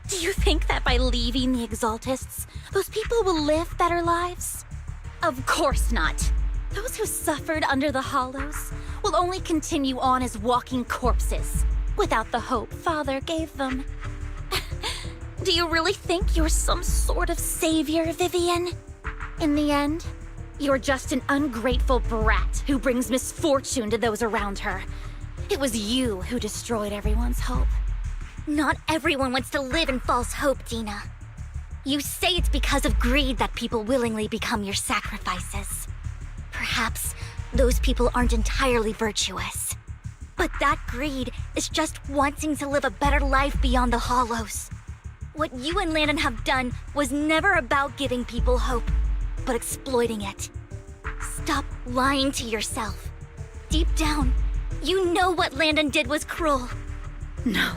Do you think that by leaving the Exaltists, those people will live better lives? Of course not. Those who suffered under the Hollows will only continue on as walking corpses, without the hope Father gave them. Do you really think you're some sort of savior, Vivian? In the end, you're just an ungrateful brat who brings misfortune to those around her. It was you who destroyed everyone's hope. Not everyone wants to live in false hope, Dina. You say it's because of greed that people willingly become your sacrifices. Perhaps those people aren't entirely virtuous. But that greed is just wanting to live a better life beyond the Hollows. What you and Landon have done was never about giving people hope, but exploiting it. Stop lying to yourself. Deep down, you know what Landon did was cruel. No.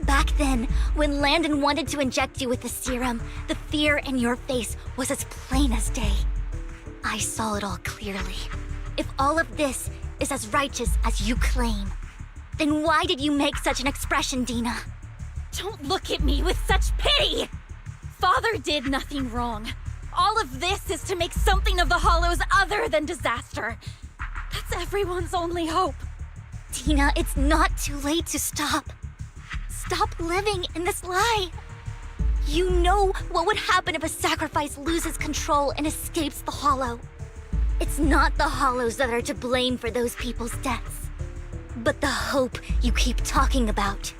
Back then, when Landon wanted to inject you with the serum, the fear in your face was as plain as day. I saw it all clearly. If all of this is as righteous as you claim, then why did you make such an expression, Dina? Don't look at me with such pity! Father did nothing wrong. All of this is to make something of the Hollows other than disaster. That's everyone's only hope. Dina, it's not too late to stop. Stop living in this lie. You know what would happen if a sacrifice loses control and escapes the Hollow. It's not the Hollows that are to blame for those people's deaths, but the hope you keep talking about.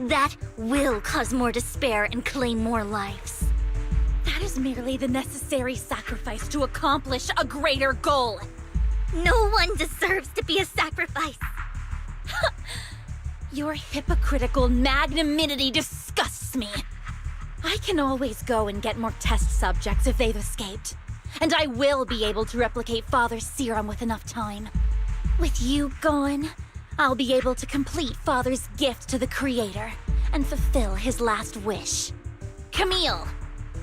That will cause more despair and claim more lives. That is merely the necessary sacrifice to accomplish a greater goal. No one deserves to be a sacrifice. Your hypocritical magnanimity disgusts me. I can always go and get more test subjects if they've escaped. And I will be able to replicate Father's serum with enough time. With you gone, I'll be able to complete Father's gift to the Creator and fulfill his last wish. Camille,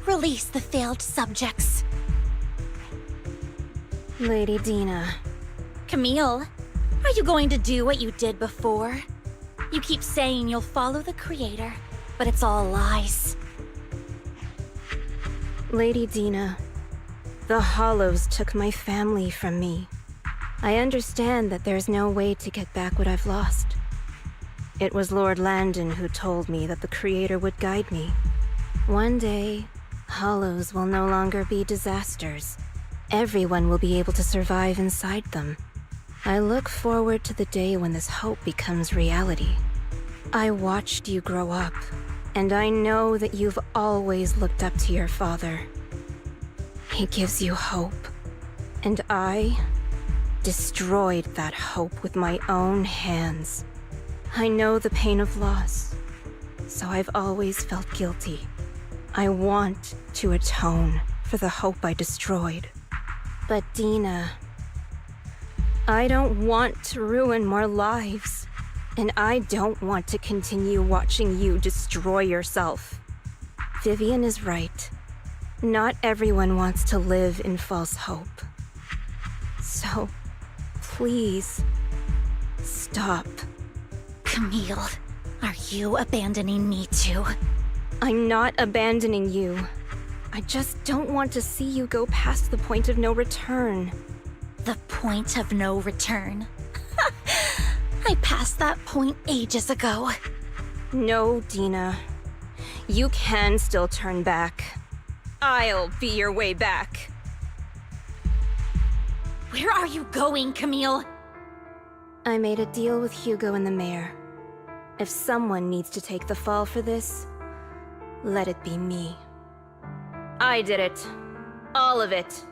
release the failed subjects. Lady Dina. Camille, are you going to do what you did before? You keep saying you'll follow the Creator, but it's all lies. Lady Dina, the Hollows took my family from me. I understand that there's no way to get back what I've lost. It was Lord Landon who told me that the Creator would guide me. One day, Hollows will no longer be disasters. Everyone will be able to survive inside them. I look forward to the day when this hope becomes reality. I watched you grow up, and I know that you've always looked up to your father. He gives you hope, and I destroyed that hope with my own hands. I know the pain of loss, so I've always felt guilty. I want to atone for the hope I destroyed. But Dina, I don't want to ruin more lives, and I don't want to continue watching you destroy yourself. Vivian is right. Not everyone wants to live in false hope. So, please, stop. Camille, are you abandoning me too? I'm not abandoning you. I just don't want to see you go past the point of no return. The point of no return? I passed that point ages ago. No, Dina. You can still turn back. I'll be your way back. Where are you going, Camille? I made a deal with Hugo and the mayor. If someone needs to take the fall for this, let it be me. I did it. All of it.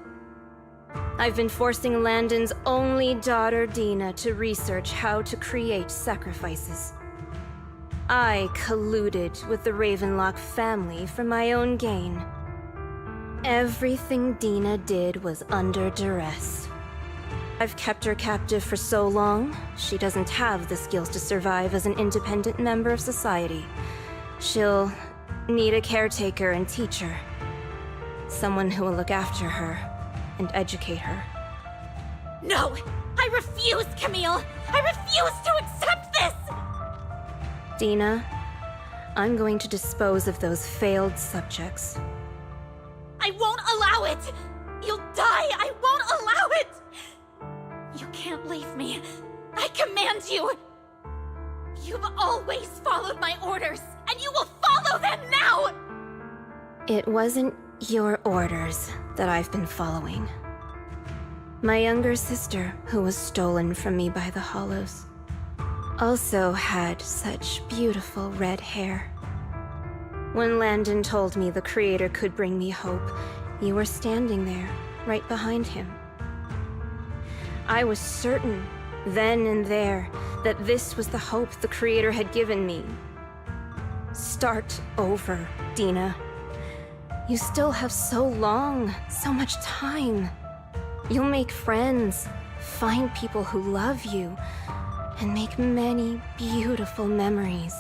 I've been forcing Landon's only daughter, Dina, to research how to create sacrifices. I colluded with the Ravenlock family for my own gain. Everything Dina did was under duress. I've kept her captive for so long, she doesn't have the skills to survive as an independent member of society. She'll need a caretaker and teacher. Someone who will look after her and educate her. No! I refuse, Camille! I refuse to accept this! Dina, I'm going to dispose of those failed subjects. I won't allow it! You'll die! I won't allow it! You can't leave me. I command you! You've always followed my orders, and you will follow them now! It wasn't your orders that I've been following. My younger sister, who was stolen from me by the Hollows, also had such beautiful red hair. When Landon told me the Creator could bring me hope, you were standing there, right behind him. I was certain, then and there, that this was the hope the Creator had given me. Start over, Dina. You still have so long, so much time. You'll make friends, find people who love you, and make many beautiful memories.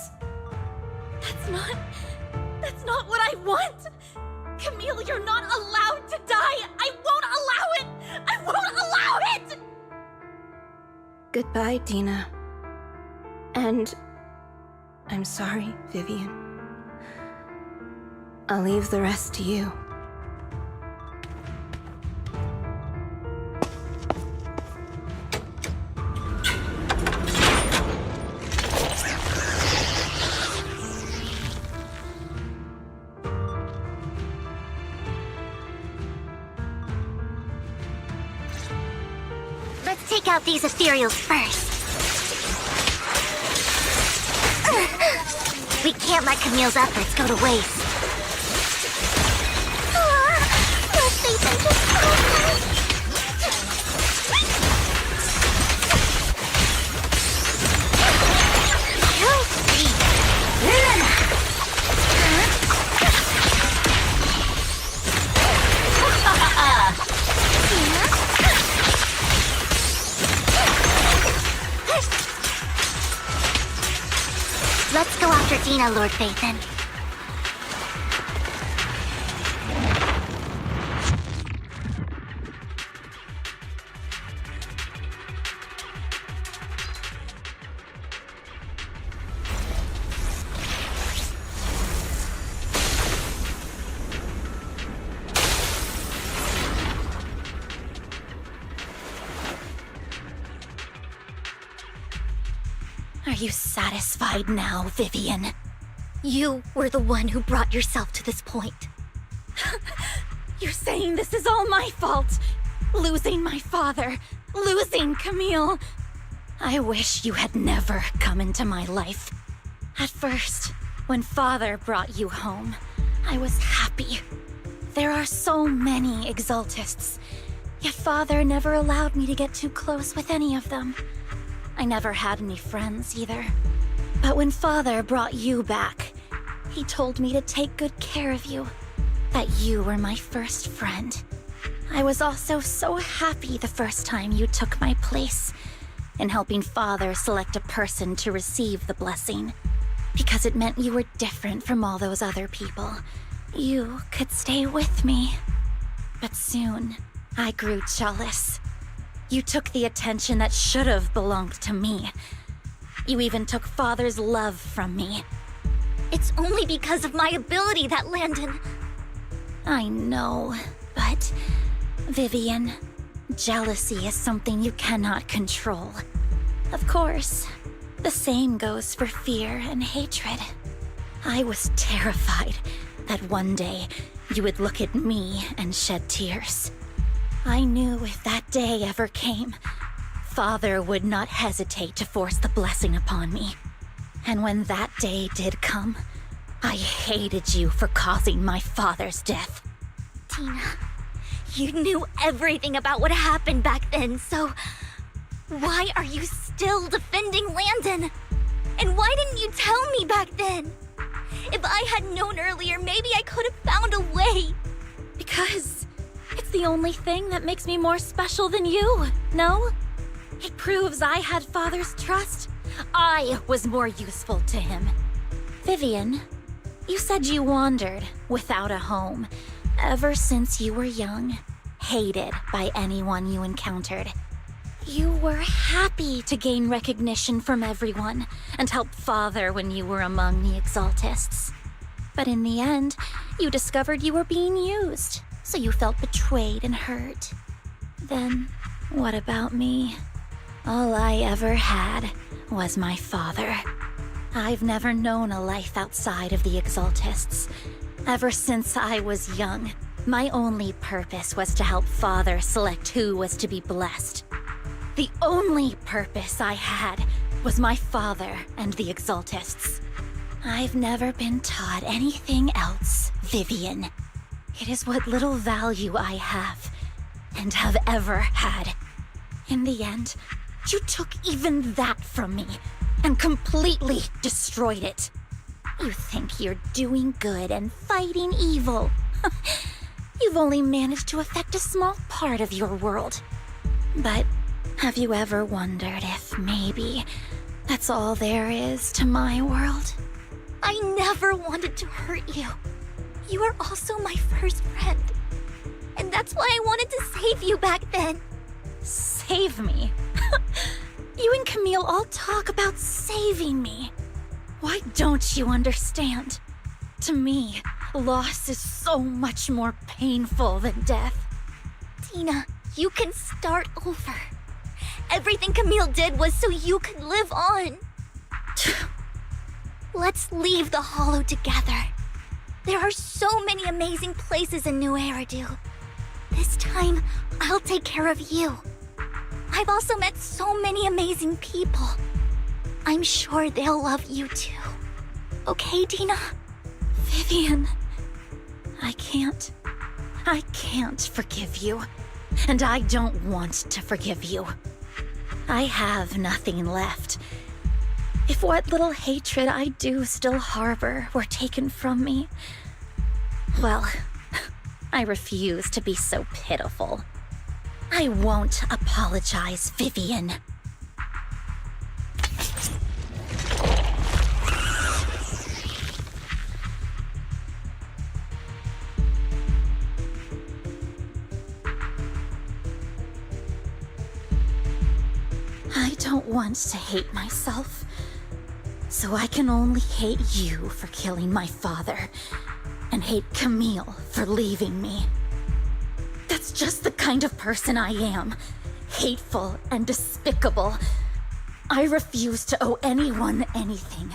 That's not what I want! Camille, you're not allowed to die! I won't allow it! I won't allow it! Goodbye, Dina. And I'm sorry, Vivian. I'll leave the rest to you. Let's take out these ethereals first. We can't let Camille's efforts go to waste. Let's face it, Dina, Lord Phaethon. Are you satisfied now, Vivian? You were the one who brought yourself to this point. You're saying this is all my fault. Losing my father, losing Camille. I wish you had never come into my life. At first, when Father brought you home, I was happy. There are so many Exaltists, yet Father never allowed me to get too close with any of them. I never had any friends either. But when Father brought you back, he told me to take good care of you, that you were my first friend. I was also so happy the first time you took my place in helping Father select a person to receive the blessing, because it meant you were different from all those other people. You could stay with me. But soon, I grew jealous. You took the attention that should have belonged to me. You even took Father's love from me. It's only because of my ability that Landon... I know, but... Vivian, jealousy is something you cannot control. Of course, the same goes for fear and hatred. I was terrified that one day you would look at me and shed tears. I knew if that day ever came, Father would not hesitate to force the blessing upon me. And when that day did come, I hated you for causing my father's death. Tina, you knew everything about what happened back then, so... why are you still defending Landon? And why didn't you tell me back then? If I had known earlier, maybe I could have found a way. Because it's the only thing that makes me more special than you, no? It proves I had Father's trust. I was more useful to him. Vivian, you said you wandered without a home ever since you were young, hated by anyone you encountered. You were happy to gain recognition from everyone and help Father when you were among the Exaltists. But in the end, you discovered you were being used, so you felt betrayed and hurt. Then, what about me? All I ever had was my father. I've never known a life outside of the Exaltists. Ever since I was young, my only purpose was to help Father select who was to be blessed. The only purpose I had was my father and the Exaltists. I've never been taught anything else, Vivian. It is what little value I have, and have ever had. In the end, you took even that from me, and completely destroyed it. You think you're doing good and fighting evil. You've only managed to affect a small part of your world. But have you ever wondered if maybe that's all there is to my world? I never wanted to hurt you. You were also my first friend. And that's why I wanted to save you back then. Save me? You and Camille all talk about saving me. Why don't you understand? To me, loss is so much more painful than death. Tina, you can start over. Everything Camille did was so you could live on. Let's leave the Hollow together. There are so many amazing places in New Eridu. This time, I'll take care of you. I've also met so many amazing people. I'm sure they'll love you too. Okay, Tina? Vivian, I can't forgive you. And I don't want to forgive you. I have nothing left. If what little hatred I do still harbor were taken from me, well, I refuse to be so pitiful. I won't apologize, Vivian. I don't want to hate myself. So I can only hate you for killing my father, and hate Camille for leaving me. That's just the kind of person I am. Hateful and despicable. I refuse to owe anyone anything.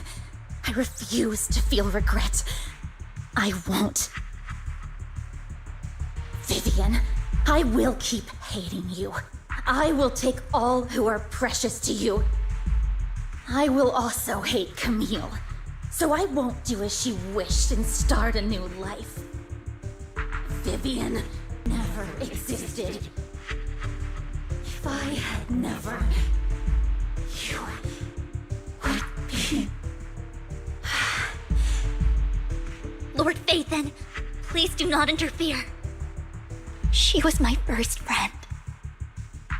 I refuse to feel regret. I won't. Vivian, I will keep hating you. I will take all who are precious to you. I will also hate Camille, so I won't do as she wished and start a new life. Vivian never existed. If I had never, you would be... Lord Phaethon, please do not interfere. She was my first friend.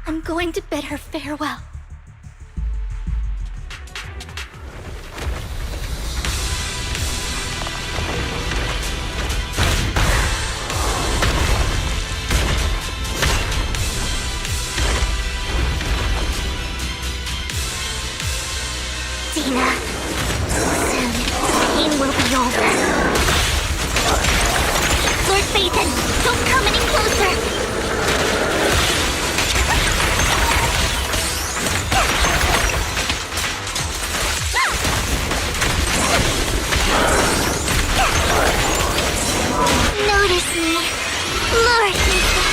I'm going to bid her farewell. Dina, soon, pain will be over. Lord Phaethon, don't come any closer! Notice me, Lord Phaethon.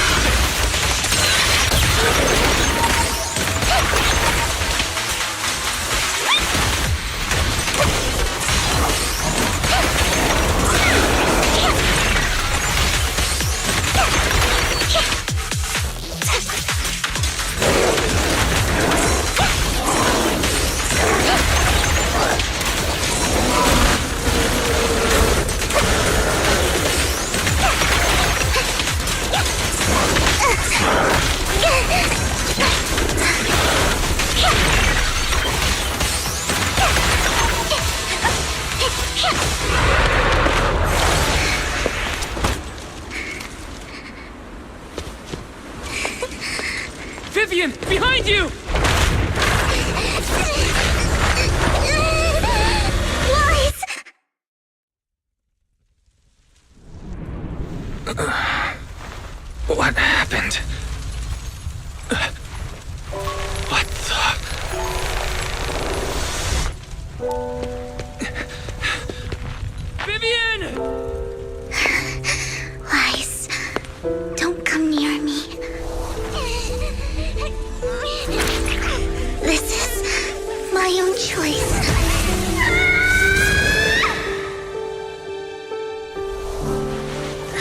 Vivian, behind you! Lies! What happened? What the... Vivian! Lies. Don't come near me. This is my own choice.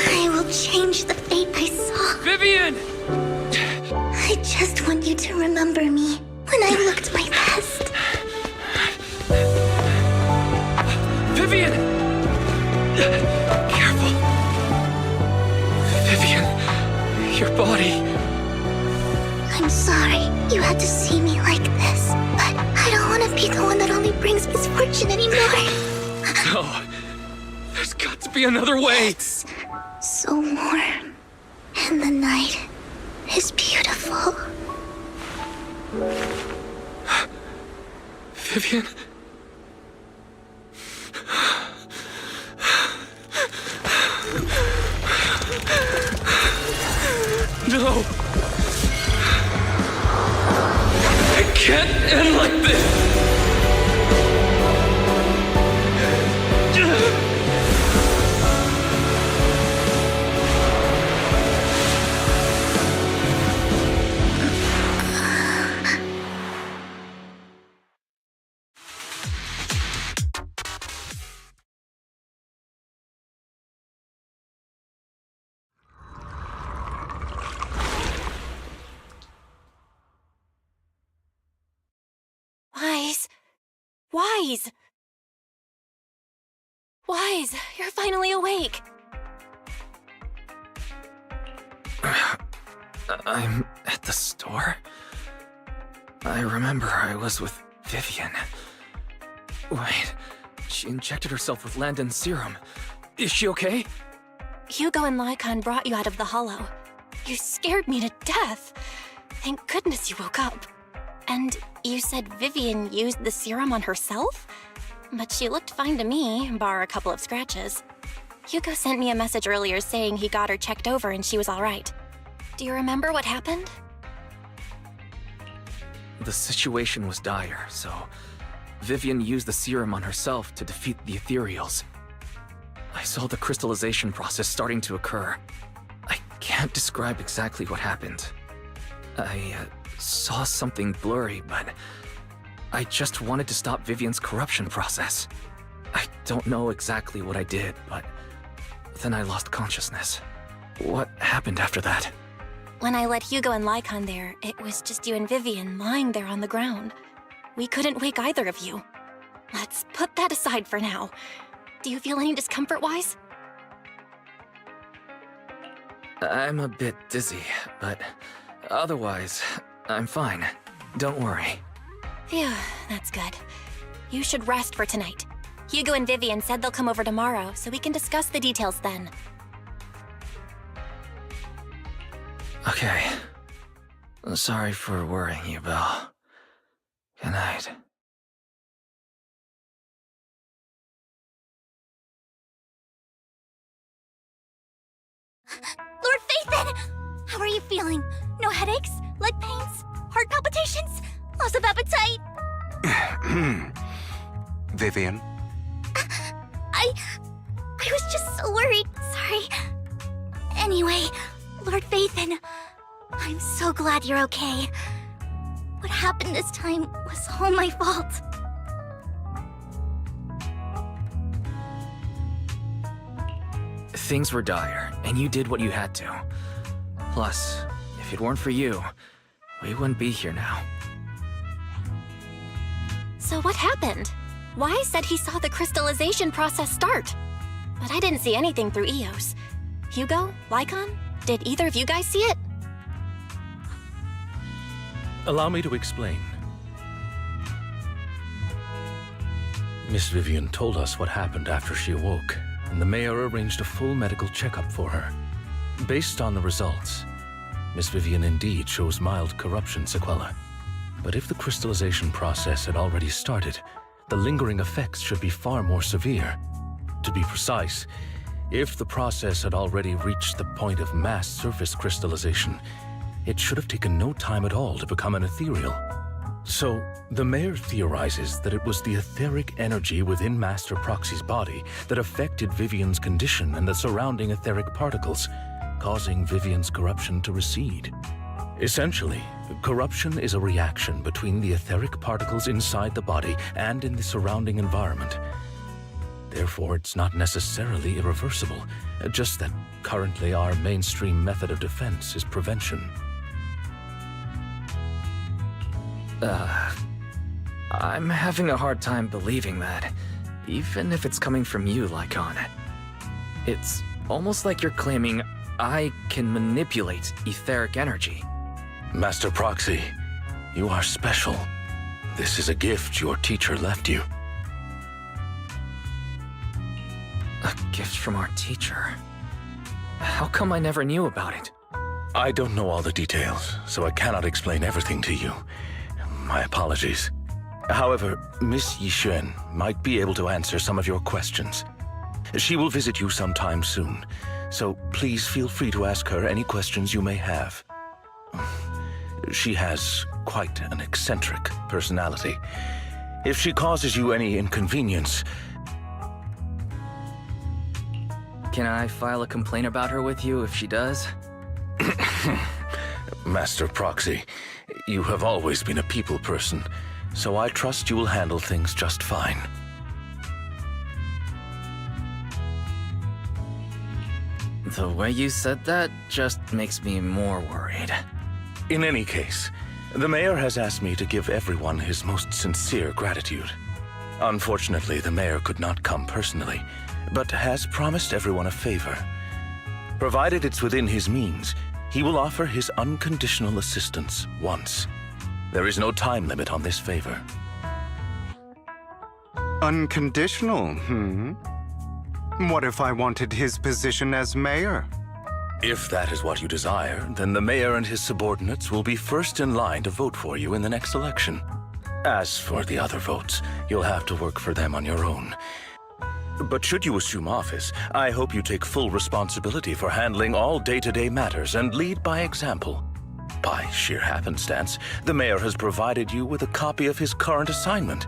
I will change the fate I saw. Vivian! I just want you to remember me when I looked my best. Vivian! Careful. Vivian, your body... I'm sorry you had to see me like this, but I don't want to be the one that only brings misfortune anymore. No. There's got to be another way. It's so warm, and the night is beautiful. Vivian? No. It can't end like this. Wise! Wise, you're finally awake. I'm at the store? I remember I was with Vivian. Wait, she injected herself with Landon's serum. Is she okay? Hugo and Lycon brought you out of the hollow. You scared me to death. Thank goodness you woke up. And you said Vivian used the serum on herself? But she looked fine to me, bar a couple of scratches. Hugo sent me a message earlier saying he got her checked over and she was all right. Do you remember what happened? The situation was dire, so Vivian used the serum on herself to defeat the ethereals. I saw the crystallization process starting to occur. I can't describe exactly what happened. I saw something blurry, but I just wanted to stop Vivian's corruption process. I don't know exactly what I did, but then I lost consciousness. What happened after that? When I let Hugo and Lycon there, it was just you and Vivian lying there on the ground. We couldn't wake either of you. Let's put that aside for now. Do you feel any discomfort-wise? I'm a bit dizzy, but otherwise, I'm fine. Don't worry. Phew, that's good. You should rest for tonight. Hugo and Vivian said they'll come over tomorrow, so we can discuss the details then. Okay. Sorry for worrying you, Belle. Good night. Lord Phaethon! How are you feeling? No headaches? Leg pains? Heart palpitations? Loss of appetite? Vivian? I was just so worried. Sorry. Anyway, Lord Phaethon, I'm so glad you're okay. What happened this time was all my fault. Things were dire, and you did what you had to. Plus, if it weren't for you, we wouldn't be here now. So what happened? Wai said he saw the crystallization process start. But I didn't see anything through Eos. Hugo? Lycon? Did either of you guys see it? Allow me to explain. Miss Vivian told us what happened after she awoke, and the mayor arranged a full medical checkup for her. Based on the results, Miss Vivian indeed shows mild corruption sequelae. But if the crystallization process had already started, the lingering effects should be far more severe. To be precise, if the process had already reached the point of mass surface crystallization, it should have taken no time at all to become an ethereal. So, the mayor theorizes that it was the etheric energy within Master Proxy's body that affected Vivian's condition and the surrounding etheric particles, causing Vivian's corruption to recede. Essentially, corruption is a reaction between the etheric particles inside the body and in the surrounding environment. Therefore, it's not necessarily irreversible, just that currently our mainstream method of defense is prevention. I'm having a hard time believing that, even if it's coming from you, Lycon. It's almost like you're claiming I can manipulate etheric energy. Master Proxy, you are special. This is a gift your teacher left you. A gift from our teacher? How come I never knew about it? I don't know all the details, so I cannot explain everything to you. My apologies. However, Miss Yixuan might be able to answer some of your questions. She will visit you sometime soon, so please feel free to ask her any questions you may have. She has quite an eccentric personality. If she causes you any inconvenience... Can I file a complaint about her with you if she does? Master Proxy, you have always been a people person, so I trust you will handle things just fine. The way you said that just makes me more worried. In any case, the mayor has asked me to give everyone his most sincere gratitude. Unfortunately, the mayor could not come personally, but has promised everyone a favor. Provided it's within his means, he will offer his unconditional assistance once. There is no time limit on this favor. Unconditional, What if I wanted his position as mayor? If that is what you desire, then the mayor and his subordinates will be first in line to vote for you in the next election. As for the other votes, you'll have to work for them on your own. But should you assume office, I hope you take full responsibility for handling all day-to-day matters and lead by example. By sheer happenstance, the mayor has provided you with a copy of his current assignment,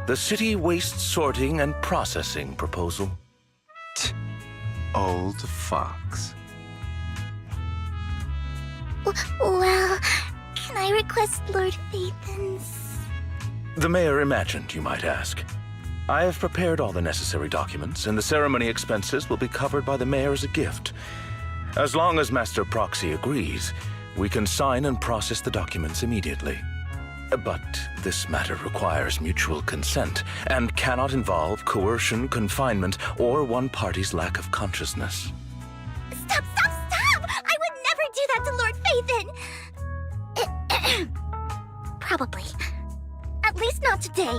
the City Waste Sorting and Processing proposal. Old fox. Well, can I request Lord Phaethon's? The mayor imagined you might ask. I have prepared all the necessary documents, and the ceremony expenses will be covered by the mayor as a gift. As long as Master Proxy agrees, we can sign and process the documents immediately. But this matter requires mutual consent and cannot involve coercion, confinement, or one party's lack of consciousness. Stop! I would never do that to Lord Phaethon! Probably. At least not today.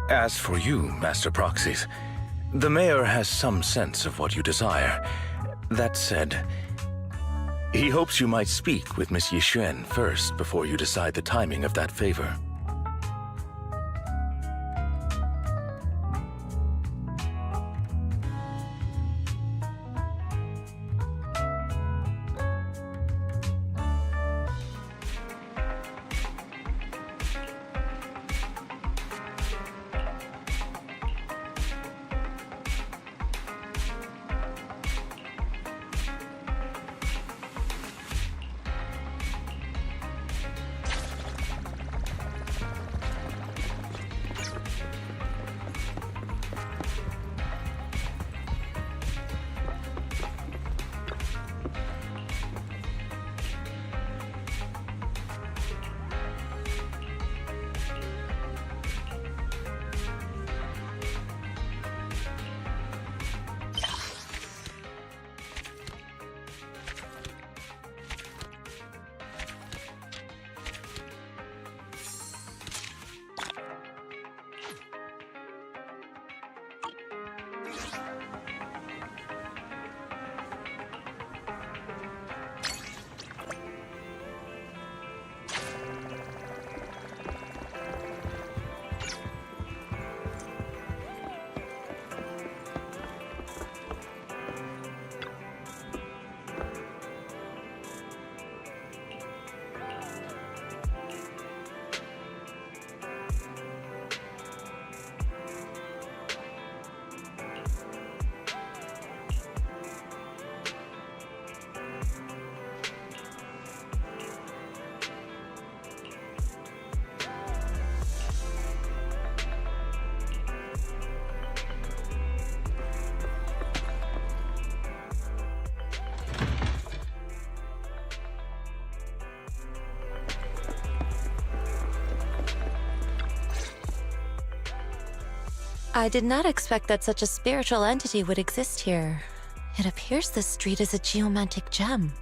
As for you, Master Proxies, the mayor has some sense of what you desire. That said, he hopes you might speak with Miss Yixuan first before you decide the timing of that favor. I did not expect that such a spiritual entity would exist here. It appears this street is a geomantic gem.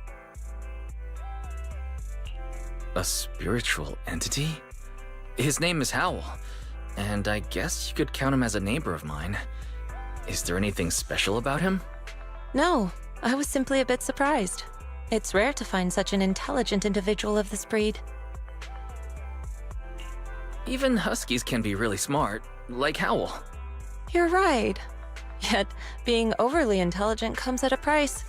A spiritual entity? His name is Howl, and I guess you could count him as a neighbor of mine. Is there anything special about him? No, I was simply a bit surprised. It's rare to find such an intelligent individual of this breed. Even huskies can be really smart, like Howl. You're right. Yet, being overly intelligent comes at a price.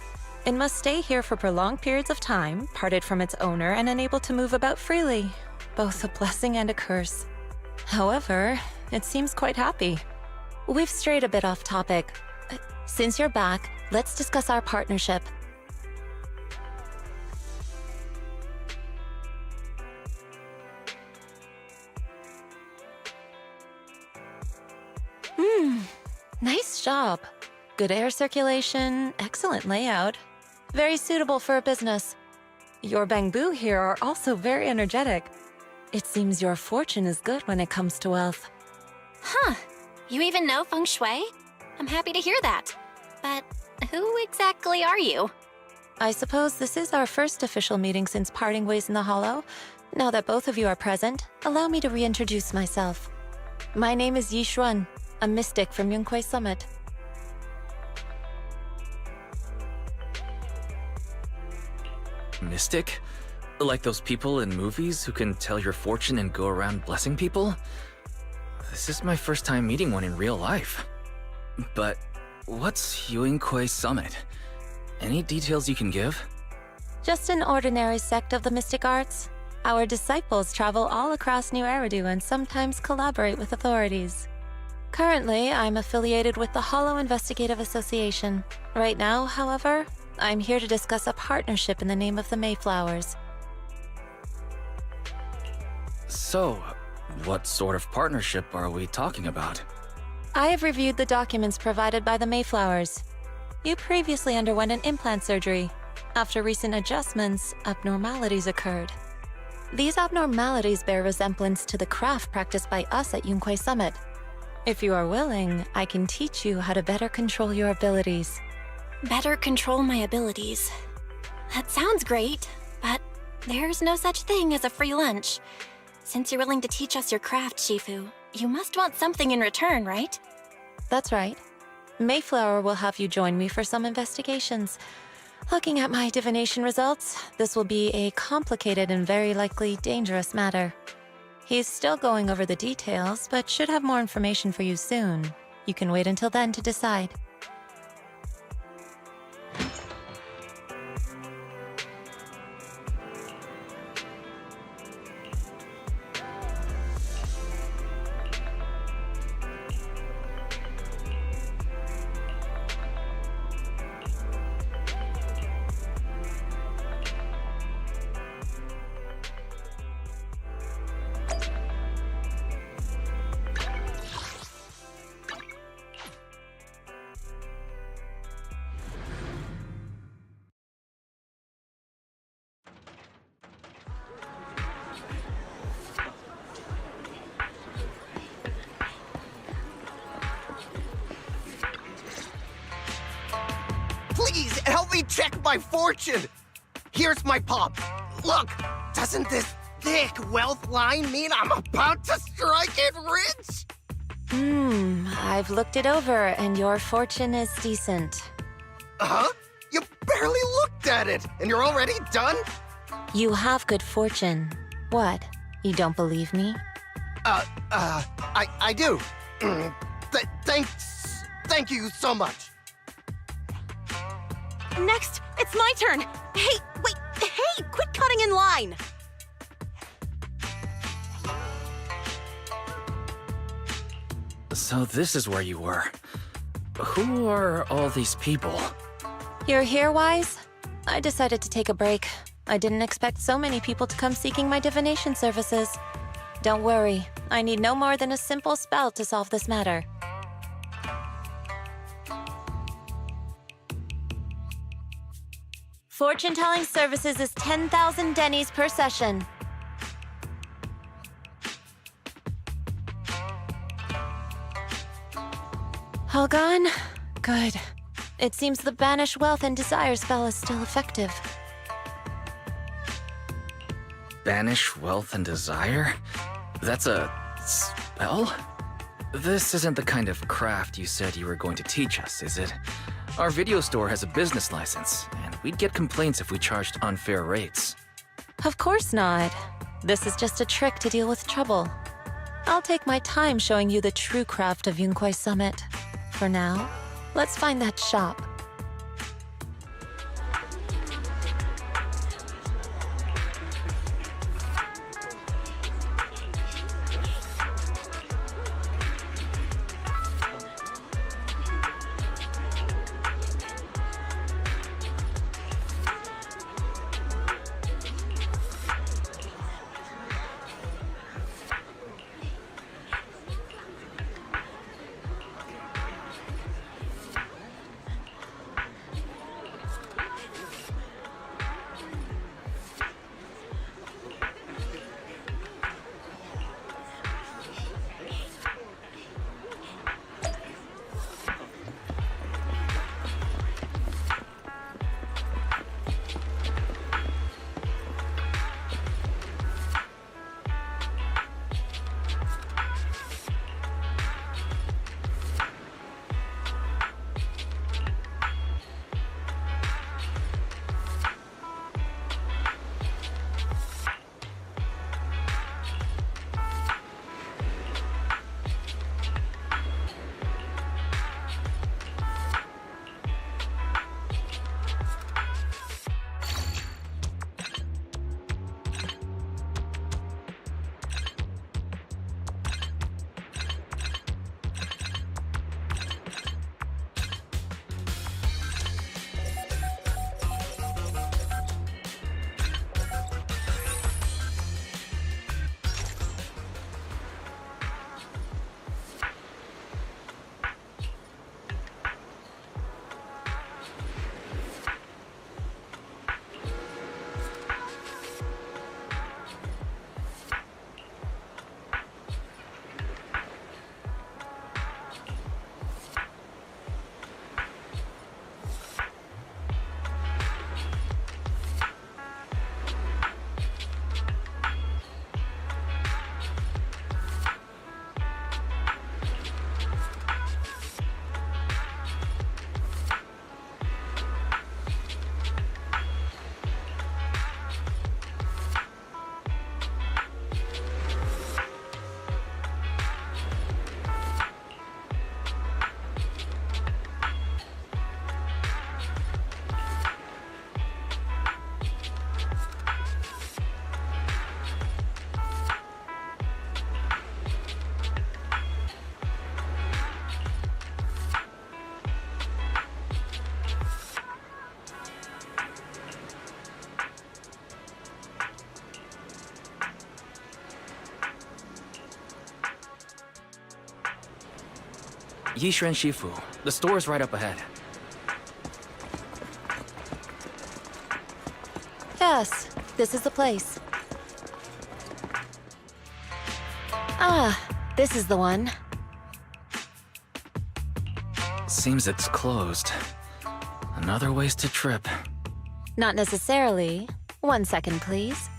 It must stay here for prolonged periods of time, parted from its owner and unable to move about freely. Both a blessing and a curse. However, it seems quite happy. We've strayed a bit off topic. Since you're back, let's discuss our partnership. Nice job. Good air circulation, excellent layout. Very suitable for a business. Your bangboo here are also very energetic. It seems your fortune is good when it comes to wealth. Huh. You even know feng shui? I'm happy to hear that. But who exactly are you? I suppose this is our first official meeting since parting ways in the Hollow. Now that both of you are present, allow me to reintroduce myself. My name is Yixuan, a mystic from Yunquei Summit. mystic? Like those people in movies who can tell your fortune and go around blessing people? This is my first time meeting one in real life. But what's Yuinkui Summit? Any details you can give? Just an ordinary sect of the mystic arts. Our disciples travel all across New Eridu and sometimes collaborate with authorities. Currently, I'm affiliated with the Hollow Investigative Association. Right now, however, I'm here to discuss a partnership in the name of the Mayflowers. So, what sort of partnership are we talking about? I have reviewed the documents provided by the Mayflowers. You previously underwent an implant surgery. After recent adjustments, abnormalities occurred. These abnormalities bear resemblance to the craft practiced by us at Yuinkui Summit. If you are willing, I can teach you how to better control your abilities. Better control my abilities. That sounds great, but there's no such thing as a free lunch. Since you're willing to teach us your craft, Shifu, you must want something in return, right? That's right. Mayflower will have you join me for some investigations. Looking at my divination results, this will be a complicated and very likely dangerous matter. He's still going over the details, but should have more information for you soon. You can wait until then to decide. Please, help me check my fortune! Here's my palm. Look, doesn't this thick wealth line mean I'm about to strike it rich? I've looked it over, and your fortune is decent. Huh? You barely looked at it, and you're already done? You have good fortune. What? You don't believe me? I do. Thank you so much. Next, it's my turn. Hey, wait, hey, quit cutting in line. So this is where you were. Who are all these people? You're here, Wise? I decided to take a break. I didn't expect so many people to come seeking my divination services. Don't worry, I need no more than a simple spell to solve this matter. Fortune-telling services is 10,000 dennies per session. All gone? Good. It seems the Banish Wealth and Desire spell is still effective. Banish Wealth and Desire? That's a spell? This isn't the kind of craft you said you were going to teach us, is it? Our video store has a business license, and we'd get complaints if we charged unfair rates. Of course not. This is just a trick to deal with trouble. I'll take my time showing you the true craft of Yuinkui Summit. For now, let's find that shop. Yishuan Shifu. The store's right up ahead. Yes, this is the place. Ah, this is the one. Seems it's closed. Another wasted trip. Not necessarily. 1 second, please.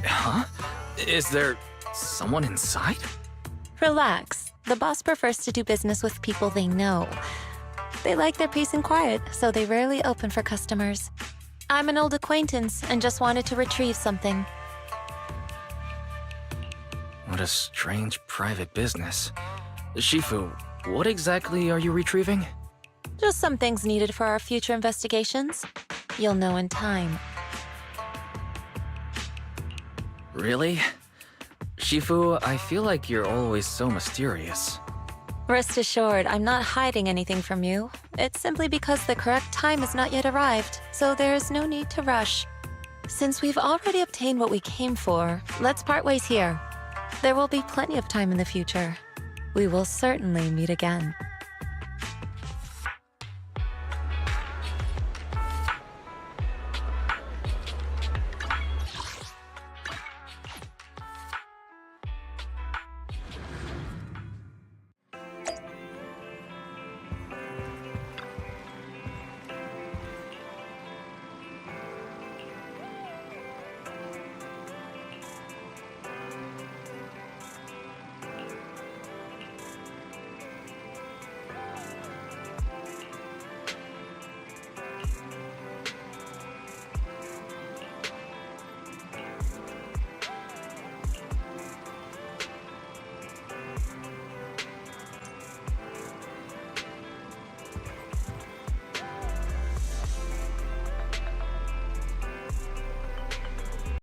Huh? Is there someone inside? Relax. The boss prefers to do business with people they know. They like their peace and quiet, so they rarely open for customers. I'm an old acquaintance and just wanted to retrieve something. What a strange private business. Shifu, what exactly are you retrieving? Just some things needed for our future investigations. You'll know in time. Really? Shifu, I feel like you're always so mysterious. Rest assured, I'm not hiding anything from you. It's simply because the correct time has not yet arrived, so there is no need to rush. Since we've already obtained what we came for, let's part ways here. There will be plenty of time in the future. We will certainly meet again.